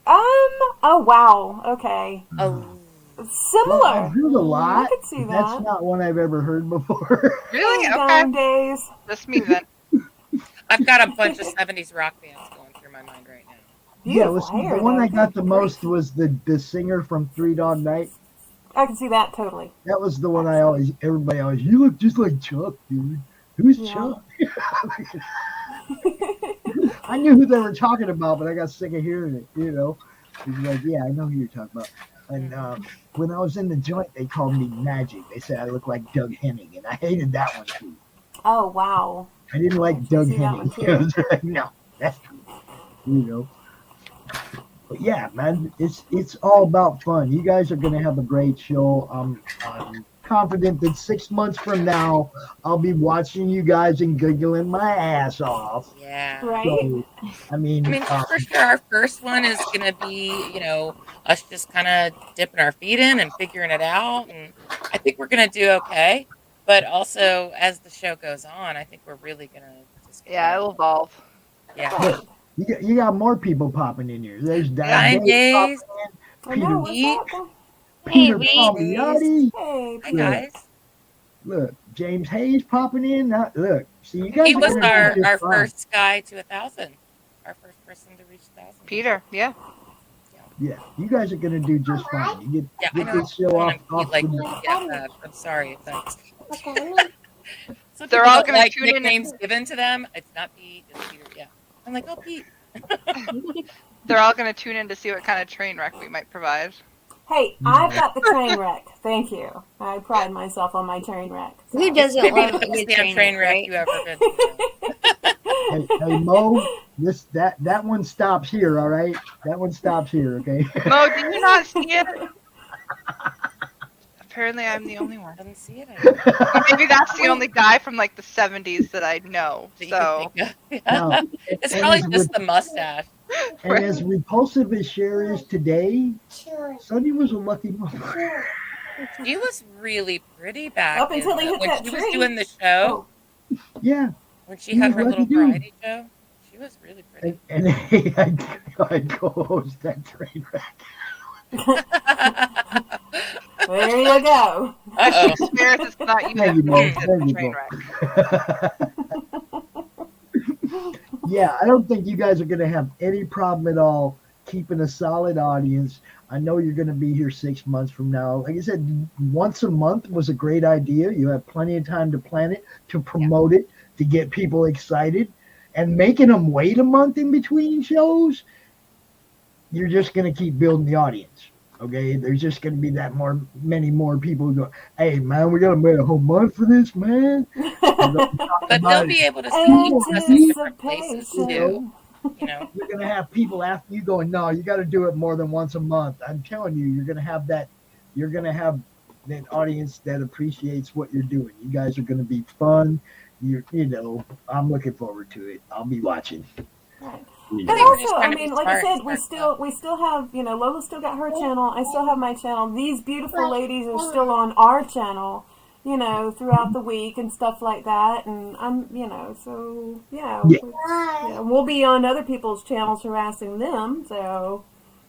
Oh wow. Okay. Oh, well, Similar. I've heard a lot. I could see That's that. not one I've ever heard before. Really? Those Okay. down days. Just me then. I've got a bunch of 70s rock bands going through my mind right now. Yeah, Beautiful the hair, one though. I got the Great. most was the singer from Three Dog Night. I can see that totally. That was the one everybody always, you look just like Chuck, dude. Who's Yeah. Chuck? I knew who they were talking about, but I got sick of hearing it, you know. It was like, yeah, I know who you're talking about. And when I was in the joint, they called me Magic. They said I looked like Doug Henning, and I hated that one too. Oh wow. I didn't like can Doug see that Henning. one, too. I was like, no, that's true. You know. But yeah, man, it's all about fun. You guys are gonna have a great show. I'm confident that 6 months from now, I'll be watching you guys and giggling my ass off. Yeah. Right. So, I mean, For sure, our first one is going to be, us just kind of dipping our feet in and figuring it out. And I think we're going to do okay. But also, as the show goes on, I think we're really going to just get Yeah, it'll evolve. Yeah. you got more people popping in here. There's 9 Dave days. I know. What's Pete. that? Peter Hey, Palmiotti. Hey. Hi, guys. Look, James Hayes popping in. Look, see, you guys He are was gonna do our just fine. first guy to 1,000. Our first person to reach 1,000. Peter, yeah. Yeah, you guys are gonna do just fine. You Yeah, I get know. this show off. I'm sorry if that's. Some They're people all don't gonna like tune in nicknames given to them. It's not Pete, it's Peter. Yeah. I'm like, oh, Pete. They're all going to tune in to see what kind of train wreck we might provide. Hey, I've got the train wreck. Thank you. I pride myself on my train wreck. So. Who doesn't Maybe love the a good best damn train wreck right? you ever been to. Hey Mo, that one stops here. All right, that one stops here. Okay. Mo, did you not see it? Apparently, I'm the only one. Doesn't see it. Or maybe that's the only guy from like the 70s that I know. That you So, can think of. Now, It's and probably as just the mustache. And as repulsive as Cher is today, Sonny was a lucky motherfucker. She was really pretty back Up until he hit when that she tree. was doing the show. Yeah, When she He had was her lucky little dude. variety show. She was really pretty. and I'd co-host that train wreck. There you go. Uh-oh. Spirits, it's not you Thank you, Mo. that Thank the you, train Mo. wreck. Yeah, I don't think you guys are going to have any problem at all keeping a solid audience. I know you're going to be here 6 months from now. Like I said, once a month was a great idea. You have plenty of time to plan it, to promote it, to get people excited. And making them wait a month in between shows, you're just going to keep building the audience. Okay, there's just going to be many more people who go, hey, man, we got to wait a whole month for this, man. But they'll be able to see us in different places too. You know, You're going to have people after you going, no, you got to do it more than once a month. I'm telling you, you're going to have that audience that appreciates what you're doing. You guys are going to be fun. I'm looking forward to it. I'll be watching. Right. You But know. we're just also, trying I to be mean, like I smart said, and start we still have, Lola still got her channel. I still have my channel. These beautiful ladies are still on our channel, throughout the week and stuff like that. And so Yeah. we'll be on other people's channels harassing them. So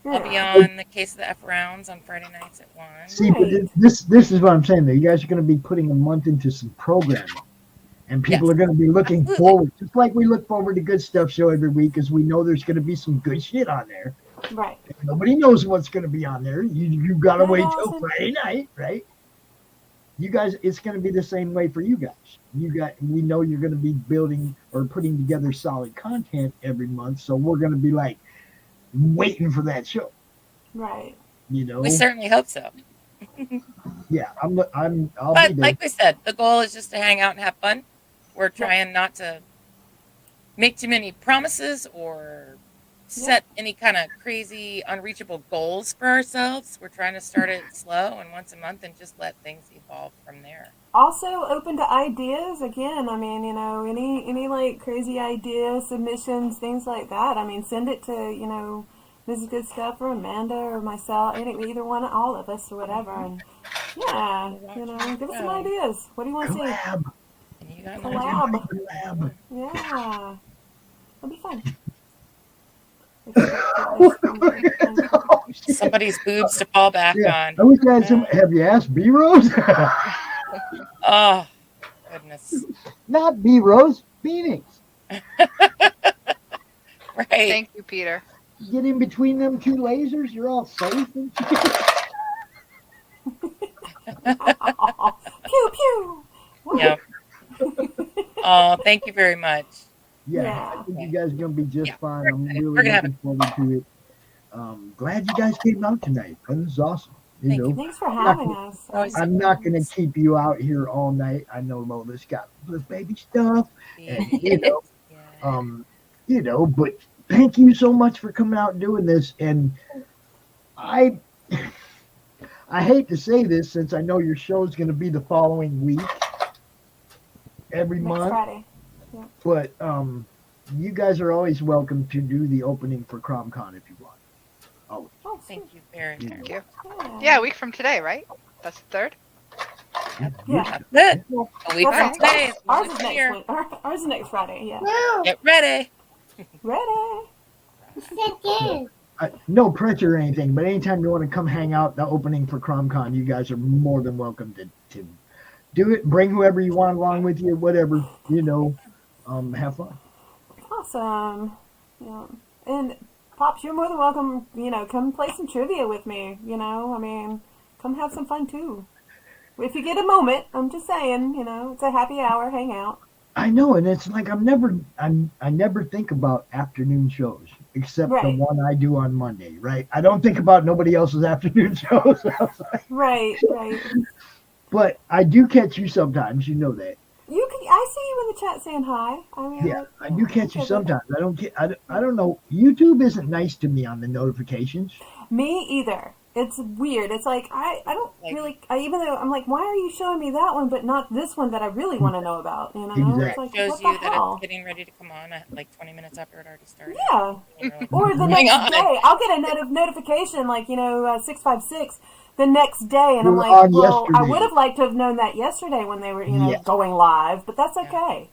I'll be yeah, on the Case of the F rounds on Friday nights at 1. See, but right, this is what I'm saying. Though you guys are going to be putting a month into some programming, and people Yes, are going to be looking absolutely. forward, just like we look forward to Good Stuff show every week, because we know there's going to be some good shit on there. right. Nobody knows what's going to be on there. You got to Right, wait till Allison? Friday night, right? You guys, it's going to be the same way for you guys. We know you're going to be building or putting together solid content every month, so we're going to be like waiting for that show. Right. We certainly hope so. Yeah, I'll be But there. like we said, the goal is just to hang out and have fun. We're trying not to make too many promises or set any kind of crazy, unreachable goals for ourselves. We're trying to start it slow and once a month and just let things evolve from there. Also open to ideas. Again, I mean, any like crazy ideas, submissions, things like that. I mean, send it to Mrs. Good Stuff or Amanda or myself, either one, all of us or whatever. And yeah, give us some ideas. What do you want to see? Collab. And you got an Collab. Collab. Yeah, it'll be fun. Oh, shit. somebody's boobs to fall back Yeah, on. I wish I had some. Have you asked B Rose? Oh, goodness. Not B Rose, Phoenix. Right. Thank you, Peter. Get in between them two lasers, you're all safe. And Pew pew. Yep. Oh, thank you very much. yeah, I think you guys are gonna be just fine. I'm We're really gonna have looking forward to it. Glad you guys came out tonight. This is awesome. Thank you. Thanks for having us. Always I'm not gonna keep you out here all night. I know Lola's got the baby stuff, and Yeah. but thank you so much for coming out and doing this. And I hate to say this since I know your show is going to be the following week, every Next month. Friday. But you guys are always welcome to do the opening for CRoM Con if you want. Oh, Thank you very much. Thank you. Yeah. Yeah, a week from today, right? That's the 3rd? Yeah. That's it. A week That's from today. Ours It's is next here. week. Ours is next Friday. Yeah. Get ready. Ready. No pressure or anything, but anytime you want to come hang out the opening for CRoM Con, you guys are more than welcome to do it. Bring whoever you want along with you, whatever, have fun. Awesome. Yeah. And Pops, you're more than welcome. Come play some trivia with me. I mean, come have some fun too. If you get a moment, I'm just saying. It's a happy hour hangout. I know, and it's like I never think about afternoon shows except the one I do on Monday, right? I don't think about nobody else's afternoon shows. Right. But I do catch you sometimes, you know that. I see you in the chat saying hi. I mean, Yeah, I do catch you sometimes. I don't know. YouTube isn't nice to me on the notifications. Me either. It's weird. It's like I don't really. Even though I'm like, why are you showing me that one, but not this one that I really want to know about? Exactly. It's like, Shows what you the that hell? it's getting ready to come on at like 20 minutes after it already started. Yeah. Like, Or the hang next on. day, I'll get a notification like 656 the next day, and I'm We're like, on well, I yesterday. would have liked to have known that yesterday when they were Yeah. going live, but that's okay.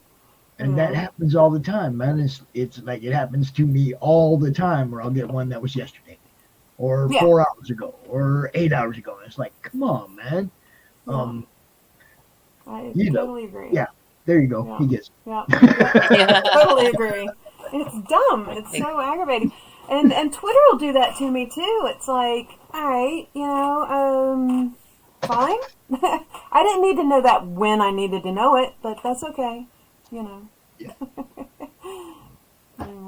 And that happens all the time, man. It's like it happens to me all the time where I'll get one that was yesterday or 4 hours ago or 8 hours ago. And it's like, come on, man. I you know, totally agree. Yeah, there you go. Yeah. He gets it. Yeah. Totally agree. It's dumb. It's so aggravating. And Twitter will do that to me too. It's like, all right, fine. I didn't need to know that when I needed to know it, but that's okay. Yeah.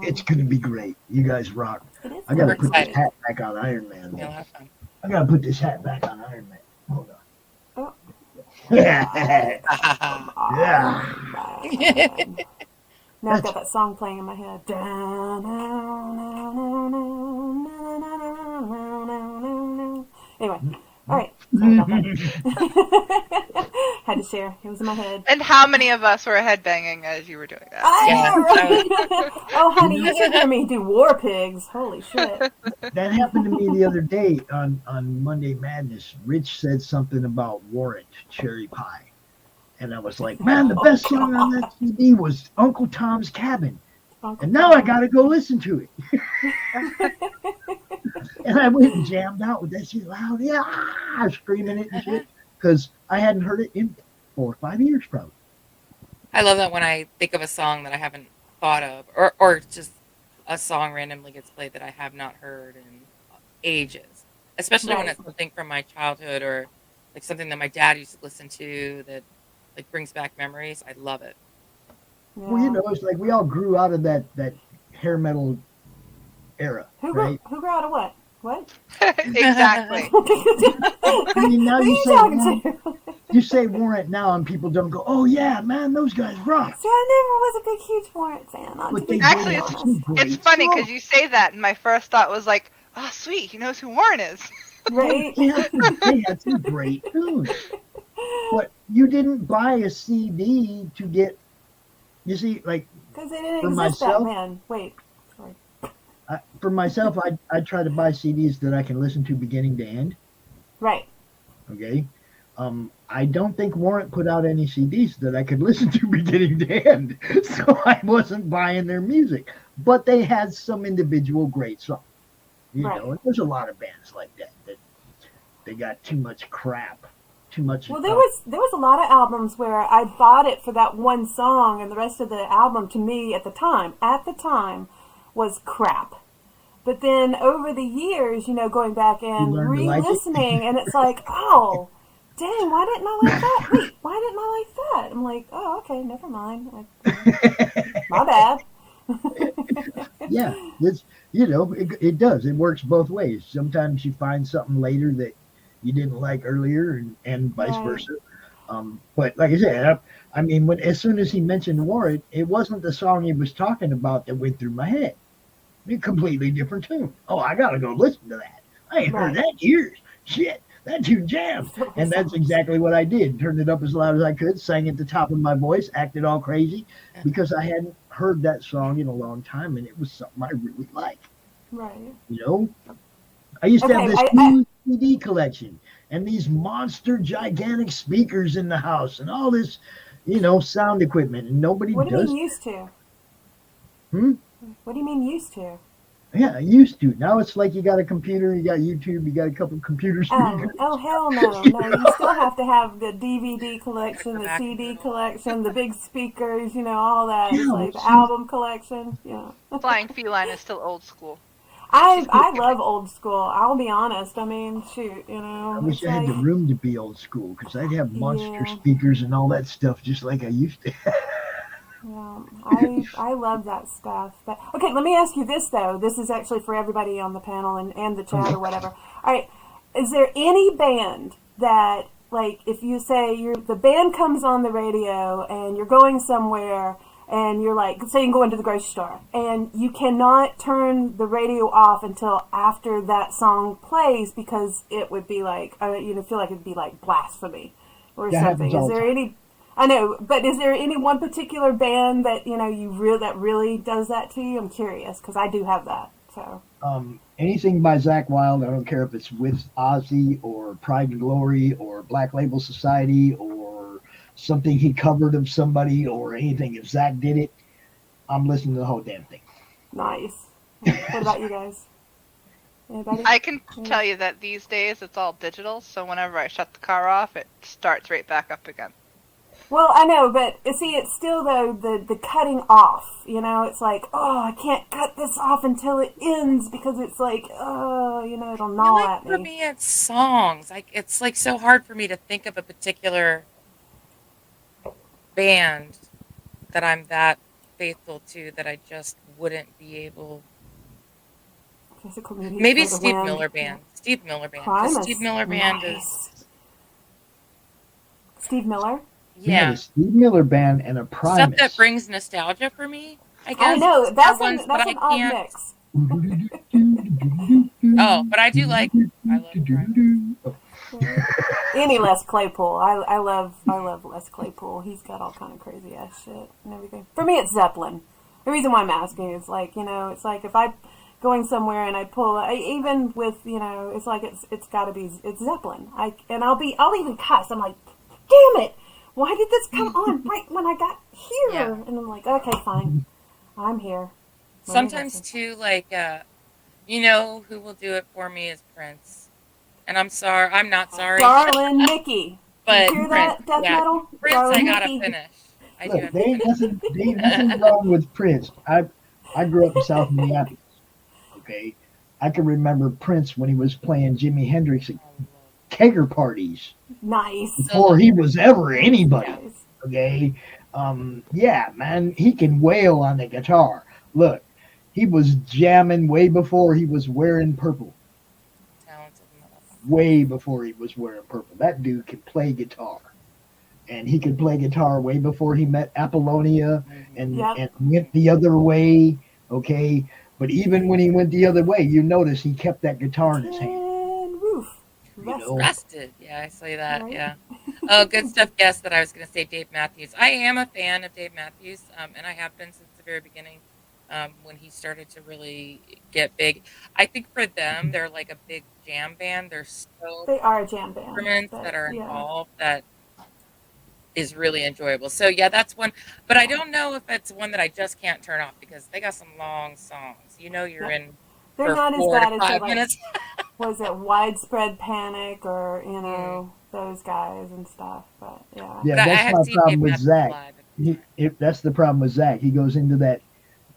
It's gonna be great. You guys rock. It is. I gotta We're put this excited. hat back on Iron Man. You'll have fun. I gotta put this hat back on Iron Man. Hold on. Oh. Yeah. Now I've got that song playing in my head. Anyway, all right. Sorry about that. Had to share. It was in my head. And how many of us were headbanging as you were doing that? Oh, honey, you should hear me do War Pigs. Holy shit. That happened to me the other day on Monday Madness. Rich said something about Warrant Cherry Pie. And I was like, man, the best song on that CD was Uncle Tom's Cabin. And now I got to go listen to it. And I went and jammed out with that shit loud. Yeah, screaming it and shit. Because I hadn't heard it in 4 or 5 years, probably. I love that when I think of a song that I haven't thought of, or just a song randomly gets played that I have not heard in ages. Especially when it's something from my childhood or like something that my dad used to listen to that like brings back memories. I love it. Yeah. Well, you know, it's like we all grew out of that hair metal era, right? Who grew out of what? What? Exactly. I mean, now you say Warrant now, and people don't go, "Oh yeah, man, those guys rock." See, I never was a big, huge Warrant fan. Actually, it's funny because you say that, and my first thought was like, "Oh, sweet, he knows who Warrant is." Right? They had some great tunes, but you didn't buy a CD to get. You see, like because they didn't exist back then. Wait, sorry. For myself, I try to buy CDs that I can listen to beginning to end. Right. Okay. I don't think Warrant put out any CDs that I could listen to beginning to end, so I wasn't buying their music. But they had some individual great songs, you know. And there's a lot of bands like that they got too much crap, too much. Well, there was a lot of albums where I bought it for that one song, and the rest of the album to me at the time was crap. But then over the years, you know, going back and re-listening, and it's like, oh, dang, why didn't I like that? Wait, why didn't I like that? I'm like, oh, okay, never mind. My bad. Yeah, it's, you know, it does. It works both ways. Sometimes you find something later that you didn't like earlier, and vice versa. But like I said, I mean, as soon as he mentioned Warrant, it wasn't the song he was talking about that went through my head. A completely different tune. Oh, I gotta go listen to that. I ain't heard that in years. Shit, that tune jams. And that's exactly what I did. Turned it up as loud as I could, sang at the top of my voice, acted all crazy because I hadn't heard that song in a long time, and it was something I really liked. Right. You know, I used to have this huge CD collection and these monster gigantic speakers in the house and all this, you know, sound equipment, and nobody does. What do you mean used to? What do you mean used to? Yeah, used to. Now it's like you got a computer, you got YouTube, you got a couple of computer speakers. Oh hell no. No, you still have to have the DVD collection, the CD collection, the big speakers, you know, all that. It's like the album collection. Yeah. Flying Feline is still old school. I love old school. I'll be honest. I mean, shoot, you know. I wish I had the room to be old school because I'd have monster speakers and all that stuff just like I used to. Yeah, I love that stuff. But okay, let me ask you this though. This is actually for everybody on the panel and the chat or whatever. All right, is there any band that, like, if you say the band comes on the radio and you're going somewhere and you're like, say you go into the grocery store and you cannot turn the radio off until after that song plays because it would be like, you know, feel like it'd be like blasphemy or something. Is there any? I know, but is there any one particular band that, you know, that really does that to you? I'm curious because I do have that. So anything by Zakk Wylde, I don't care if it's with Ozzy or Pride and Glory or Black Label Society or something he covered of somebody or anything. If Zakk did it, I'm listening to the whole damn thing. Nice. What about you guys? Anybody? I can tell you that these days it's all digital, so whenever I shut the car off, it starts right back up again. Well, I know, but see, it's still, though, the cutting off, you know, it's like, oh, I can't cut this off until it ends because it's like, oh, you know, it'll gnaw at me. For me, it's songs. Like, it's like so hard for me to think of a particular band that I'm that faithful to that I just wouldn't be able. Maybe Steve Miller Band. Steve Miller Band. Steve Miller Band is. Steve Miller? Yeah, a Steve Miller Band and a Primus. Stuff that brings nostalgia for me, I guess. I know, that's an odd mix. Oh, but I do like. I love Primus. any Les Claypool. I love Les Claypool. He's got all kind of crazy ass shit and everything. For me, it's Zeppelin. The reason why I'm asking is like, it's like if I'm going somewhere and I pull, even with, it's like it's got to be Zeppelin. I'll even cuss. I'm like, damn it, why did this come on right when I got here? Yeah. And I'm like, okay, fine, I'm here. Sometimes too, like, who will do it for me is Prince. And I'm not sorry. Darlin' Nikki. But you hear that, death metal? Prince, Darlin' I gotta Nikki. finish. Look, there ain't nothing wrong with Prince. I grew up in South Minneapolis. Okay, I can remember Prince when he was playing Jimi Hendrix at kegger parties. Nice. Before he was ever anybody. Nice. Okay, yeah, man, he can wail on the guitar. Look, he was jamming way before he was wearing purple. Way before he was wearing purple. That dude can play guitar. And he could play guitar way before he met Apollonia and went the other way, okay? But even when he went the other way, you notice he kept that guitar in his hand. Rested. Yeah, I say that, right? Yeah. Oh, good stuff guest that I was going to say Dave Matthews. I am a fan of Dave Matthews, and I have been since the very beginning when he started to really get big. I think for them, they're like a big jam band. They are a jam band. Instruments that are involved that is really enjoyable. So yeah, that's one. But I don't know if it's one that I just can't turn off because they got some long songs. You're in. They're not as bad as 5 minutes. Was it Widespread Panic or those guys and stuff? But yeah. Yeah, that's my problem with Zach. That's the problem with Zach. He goes into that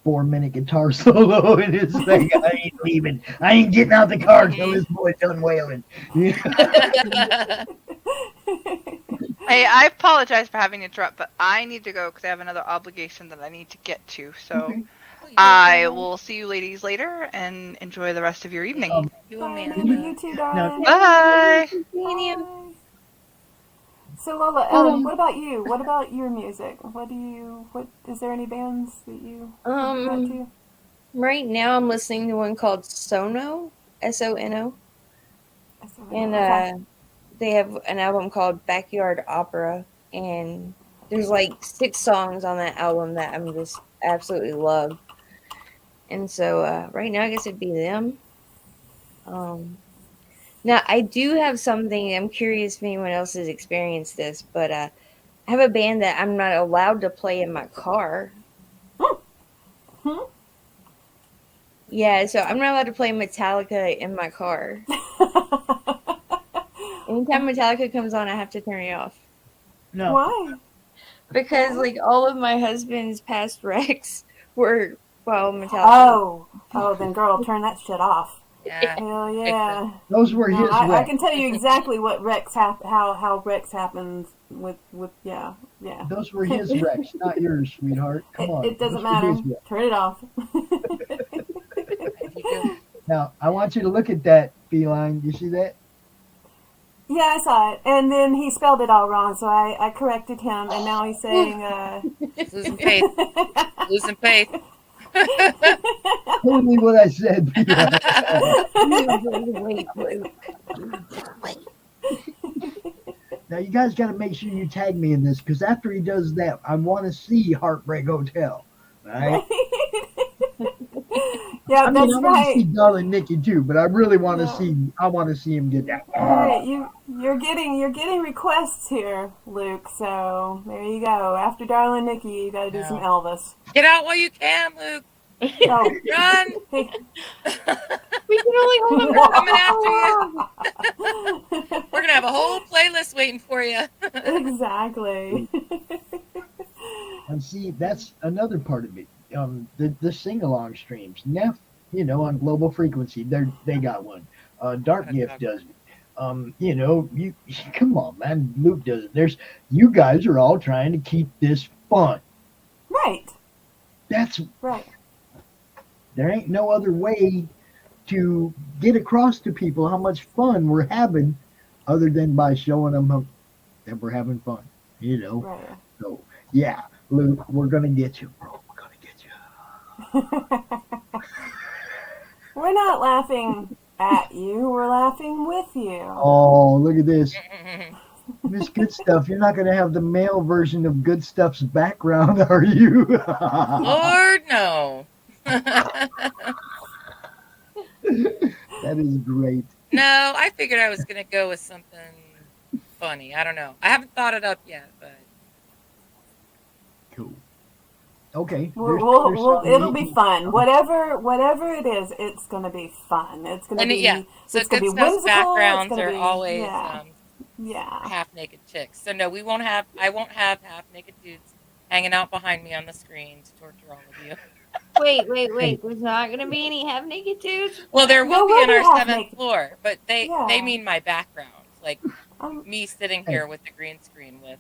4-minute guitar solo and it's like I ain't leaving. I ain't getting out the car till this boy's done wailing. Hey, I apologize for having to interrupt, but I need to go because I have another obligation that I need to get to. So I will see you ladies later and enjoy the rest of your evening. You too, darling. Bye. So Lola, what about you? What about your music? What is there any bands that you got to? Right now I'm listening to one called Sono, SONO. And they have an album called Backyard Opera, and there's like 6 songs on that album that I'm just absolutely love. And so right now I guess it'd be them. Now I do have something, I'm curious if anyone else has experienced this, but I have a band that I'm not allowed to play in my car. Yeah, so I'm not allowed to play Metallica in my car. Anytime Metallica comes on, I have to turn it off. No. Why? Because like all of my husband's past wrecks were Metallica. Oh, then girl, turn that shit off. Yeah. Hell yeah. Those were his wrecks. I can tell you exactly what wrecks how wrecks happens with yeah. Those were his wrecks, not yours, sweetheart. Come on. It doesn't matter. Turn it off. Now, I want you to look at that, Feline. You see that? Yeah, I saw it. And then he spelled it all wrong, so I corrected him, and now he's saying... Losing faith. Losing faith. Totally what I said. Now, you guys got to make sure you tag me in this, because after he does that, I want to see Heartbreak Hotel. All right? Yeah, I that's want right. to see Darling Nikki too, but I really want to see. I want to see him get that. Right, you're getting requests here, Luke. So there you go. After Darling Nikki, you got to do some Elvis. Get out while you can, Luke. Oh, Run. hey. We can only hold him We're coming after you. We're gonna have a whole playlist waiting for you. Exactly. And see, that's another part of it. The sing-along streams. Neff, on Global Frequency, they got one. Dark Gift does it. You come on, man. Luke does it. You guys are all trying to keep this fun. Right. That's right. There ain't no other way to get across to people how much fun we're having other than by showing them that we're having fun. Right. So, yeah, Luke, we're going to get you, bro. We're not laughing at you. We're laughing with you. Oh, look at this. Miss Goodstuff, you're not going to have the male version of Goodstuff's background, are you? Lord, no. That is great. No, I figured I was going to go with something funny. I don't know. I haven't thought it up yet, but. Cool. Okay. It'll be fun. Whatever it is, it's going to be fun. It's going to be. Yeah. So it's going to be Goodstuff's whimsical. backgrounds it's are be, always yeah. half-naked chicks. So no, I won't have half-naked dudes hanging out behind me on the screen to torture all of you. Wait. There's not going to be any half-naked dudes? Well, there will be on our 7th naked. floor, but they mean my background. Like me sitting here with the green screen with.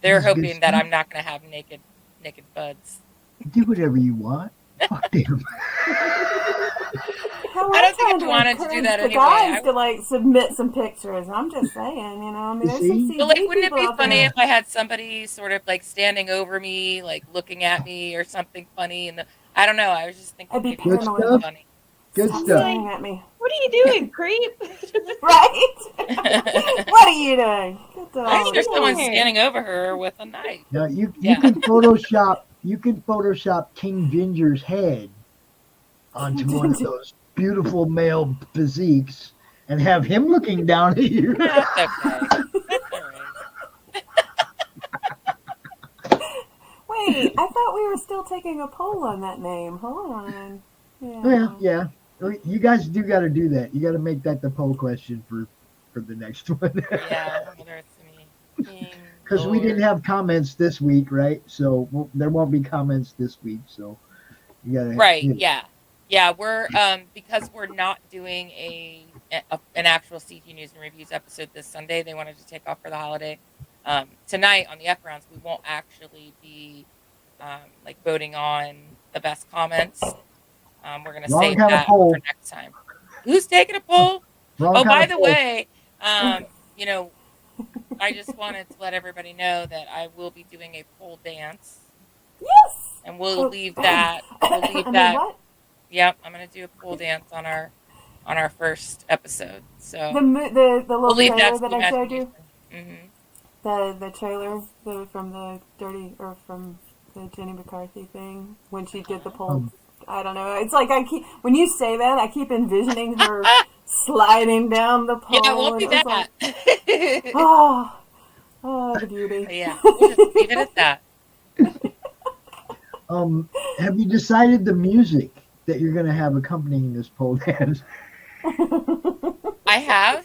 They're hoping that I'm not going to have naked buds. Do whatever you want. Fuck them. I don't think I wanted to do that anyway. Guys to like submit some pictures. I'm just saying, you know. I mean, there's some CG but like, wouldn't it be people funny if I had somebody sort of like standing over me, like looking at me or something funny? And I don't know. I was just thinking I'd be maybe paranoid. Funny. Good Stop stuff. staring at me. What are you doing, creep? Right? What are you doing? I think there's someone standing over her with a knife. Now you can Photoshop. You can Photoshop King Ginger's head onto one of those beautiful male physiques and have him looking down at you. That's okay. That's all right. Wait, I thought we were still taking a poll on that name. Hold on. Yeah. You guys do got to do that. You got to make that the poll question for the next one. Yeah, whether it's me. Because we didn't have comments this week, right? So there won't be comments this week. So you got to. Right. Yeah. We're because we're not doing an actual CT News and Reviews episode this Sunday. They wanted to take off for the holiday. Tonight on the F rounds, we won't actually be like voting on the best comments. We're going to save that for next time. Who's taking a poll? By the way, you know, I just wanted to let everybody know that I will be doing a pole dance. Yes. And we'll leave that. What? Yep, I'm going to do a pole dance on our first episode. So the little trailer that I showed you. Mm-hmm. The trailer from the Jenny McCarthy thing when she did the pole. I don't know. It's like when you say that, I keep envisioning her sliding down the pole. Yeah, it won't be that. Like, oh, the beauty. Yeah, we'll just leave it at that. Have you decided the music that you're going to have accompanying this pole dance? I have.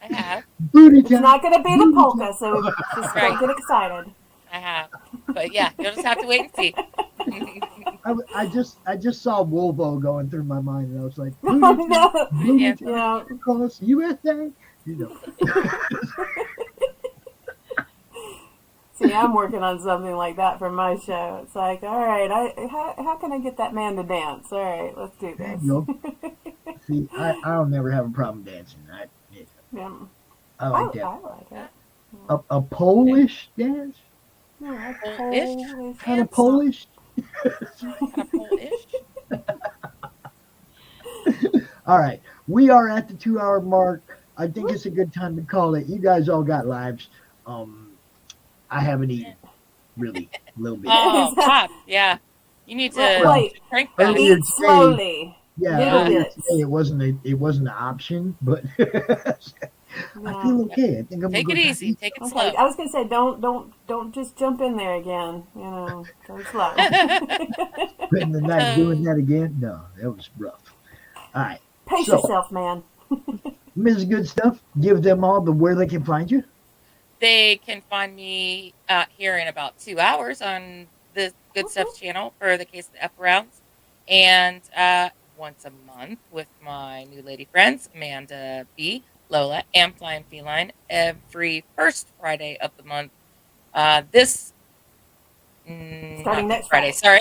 It's not going to be the polka, so just don't get excited. I have. But yeah, you'll just have to wait and see. I just saw Volvo going through my mind, and I was like, No. Across USA, you know. See, I'm working on something like that for my show. It's like, all right, how can I get that man to dance? All right, let's do this. See, I'll never have a problem dancing. I like that. I like it. A Polish dance? Yeah, Polish? Kind of Polish? Kind of Polish? All right. We are at the 2-hour mark. I think it's a good time to call it. You guys all got lives. I haven't eaten, really, a little bit. Oh, Pop, yeah. You need to drink that. Eat slowly. Yeah, today it wasn't an option, but I feel okay. I think I'm take it easy. Take it slow. I was gonna say don't just jump in there again. You know, go slow. Spend the night doing that again? No, that was rough. All right. Pace yourself, man. Ms. Goodstuff, give them all where they can find you. They can find me here in about 2 hours on the Goodstuff channel for the Case of the F Rounds. And once a month with my new lady friends, Amanda B, Lola, and Flying Feline, every first Friday of the month. Starting next Friday. Sorry.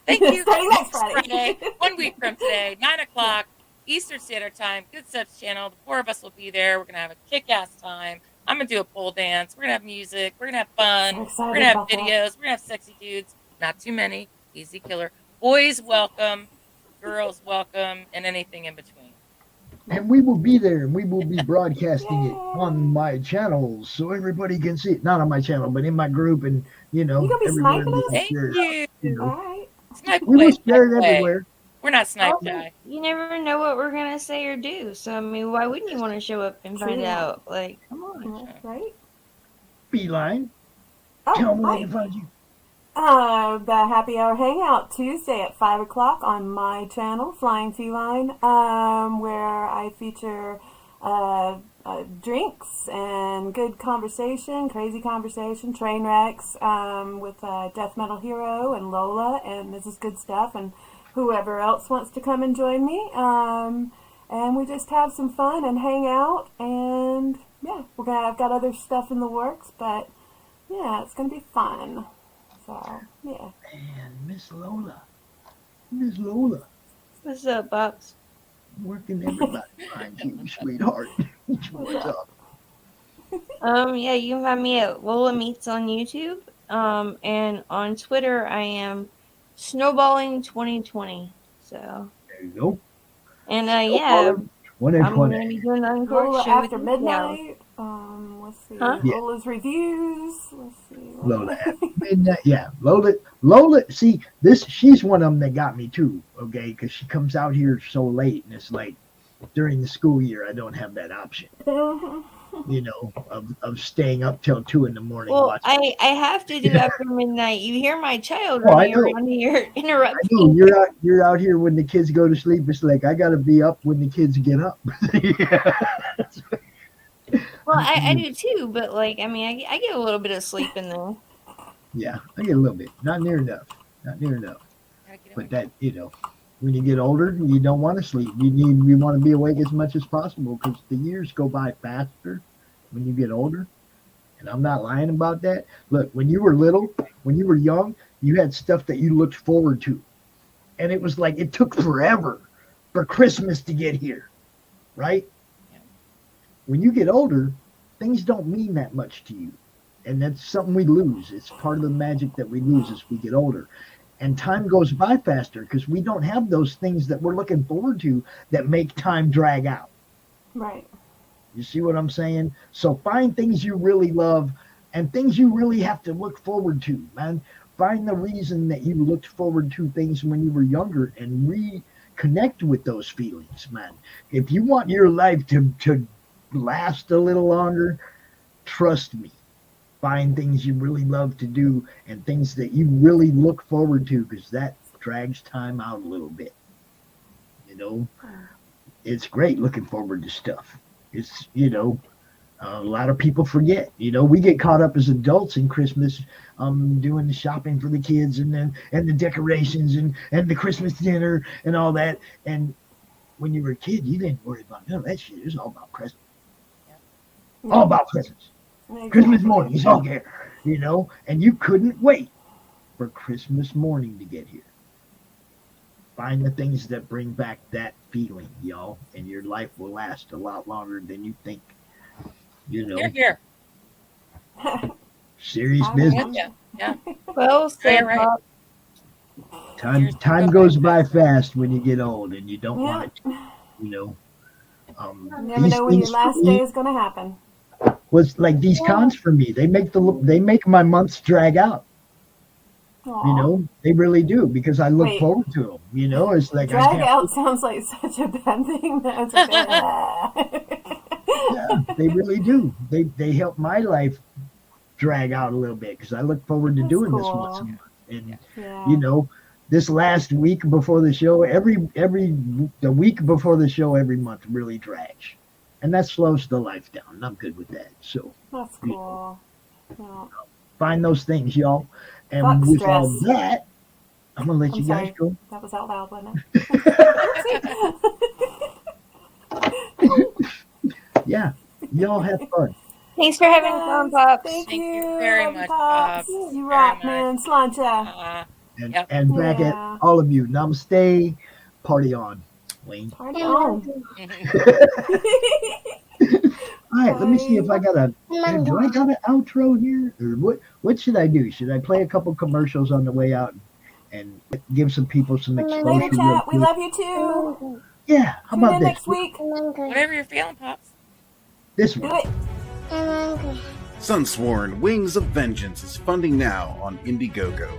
Thank you. Starting next Friday. 1 week from today, 9 o'clock Eastern Standard Time, Goodstuff's channel. The 4 of us will be there. We're going to have a kick-ass time. I'm going to do a pole dance. We're going to have music. We're going to have fun. We're going to have videos. We're going to have sexy dudes. Not too many. Easy killer. Boys welcome. Girls welcome. And anything in between. And we will be there, and we will be broadcasting it on my channels so everybody can see it. Not on my channel, but in my group, and You gonna be everywhere. sniping us? Thank you. All right. Snipe We will away, share snipe it away. everywhere. We're not snipe Also, shy. you never know what we're gonna say or do. So I mean, why wouldn't you want to show up and find True. out? Like, come on. Right. Feline, tell Oh, me where hi. to find you. The Happy Hour Hangout Tuesday at 5 o'clock on my channel, Flying Feline, where I feature drinks and good conversation, crazy conversation, train wrecks with Death Metal Hero and Lola and Mrs. Goodstuff and whoever else wants to come and join me. And we just have some fun and hang out. And yeah, I've got other stuff in the works, but yeah, it's gonna be fun. So yeah. And Miss Lola. Miss Lola. What's up, Pops? Where can everybody find you, sweetheart? What's up? Yeah, you can find me at Lola Meatz on YouTube. And on Twitter, I am Snowballing 2020 So, There you go. and yeah, I'm 2020. gonna be doing the Uncorked Lola show after with you now. midnight. Let's see. Huh? Yeah. Lola's reviews. Let's see. Lola at midnight. Yeah, Lola. See, she's one of them that got me too. Okay, because she comes out here so late, and it's like during the school year, I don't have that option. Of staying up till 2 a.m. Well, watching. I have to do after midnight. You hear my child Oh, I running know. around here I interrupting. know you're out here when the kids go to sleep. It's like I gotta be up when the kids get up. Yeah. Well, I do too, but like, I mean, I get a little bit of sleep in there. Yeah, I get a little bit. Not near enough. But that, when you get older, you don't want to sleep. You want to be awake as much as possible because the years go by faster when you get older. And I'm not lying about that. Look, when you were little, when you were young, you had stuff that you looked forward to. And it was like it took forever for Christmas to get here, right? Yeah. When you get older, things don't mean that much to you. And that's something we lose. It's part of the magic that we lose as we get older. And time goes by faster because we don't have those things that we're looking forward to that make time drag out. Right. You see what I'm saying? So find things you really love and things you really have to look forward to, man. Find the reason that you looked forward to things when you were younger and reconnect with those feelings, man. If you want your life to last a little longer, trust me. Find things you really love to do and things that you really look forward to because that drags time out a little bit. It's great looking forward to stuff. It's, a lot of people forget. We get caught up as adults in Christmas doing the shopping for the kids and the decorations and the Christmas dinner and all that. And when you were a kid, you didn't worry about none of that shit. It was all about presents. Yeah. All about presents. Exactly. Christmas morning, it's all here, and you couldn't wait for Christmas morning to get here. Find the things that bring back that feeling, y'all, and your life will last a lot longer than you think. You're here. Serious I'm business. with Yeah. Yeah. Well said, right. Pop. Time goes by fast when you get old, and you don't Yeah. want it to. You never know when your last day is going to happen. Was like these cons for me. They make my months drag out. Aw. They really do because I look Wait. forward to them. It's like I Drag can't. out sounds like such a bad thing. That's Yeah, they really do. They help my life drag out a little bit because I look forward to That's doing this cool. once a month. And Yeah. this last week before the show, the week before the show every month really drags, and that slows the life down. And I'm good with that. So That's cool. Yeah. find those things, y'all. And Fuck with all stress. that, I'm gonna let I'm you guys sorry. go. That was out loud, wasn't Yeah, y'all have fun. Thanks for having fun, Pops. Thank Thank you you very Love you, much, Pops. Pops. You Very rock, much. man. Sláinte. And, Yep. and back Yeah. at all of you, namaste, party on, Wayne. Party on. All right, let me see if I got do I got an outro here? Or what should I do? Should I play a couple commercials on the way out and give some people some exposure? Later, real chat. We quick? love you too. Yeah, how Tune about in this? next week. Whatever you're feeling, Pops. This Do one. it. Sunsworn Wings of Vengeance is funding now on Indiegogo.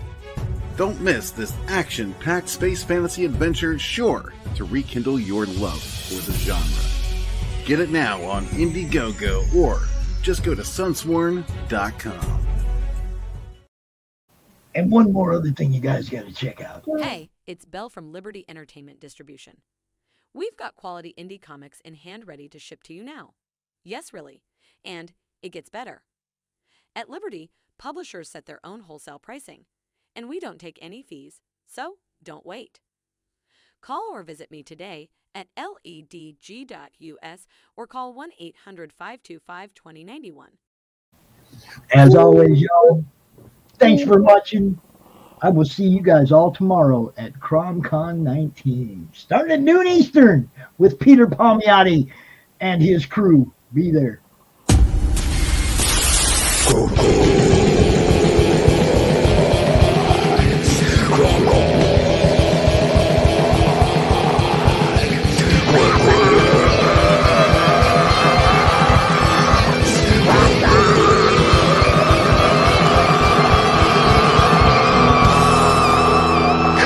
Don't miss this action-packed space fantasy adventure sure to rekindle your love for the genre. Get it now on Indiegogo or just go to sunsworn.com. And one more other thing you guys got to check out. Hey, it's Belle from Liberty Entertainment Distribution. We've got quality indie comics in hand ready to ship to you now. Yes, really. And it gets better. At Liberty, publishers set their own wholesale pricing, and we don't take any fees, so don't wait. Call or visit me today at ledg.us or call 1-800-525-2091. As always, y'all, thanks for watching. I will see you guys all tomorrow at CRoM Con 19. Starting at noon Eastern with Peter Palmiotti and his crew. Be there. Go, go.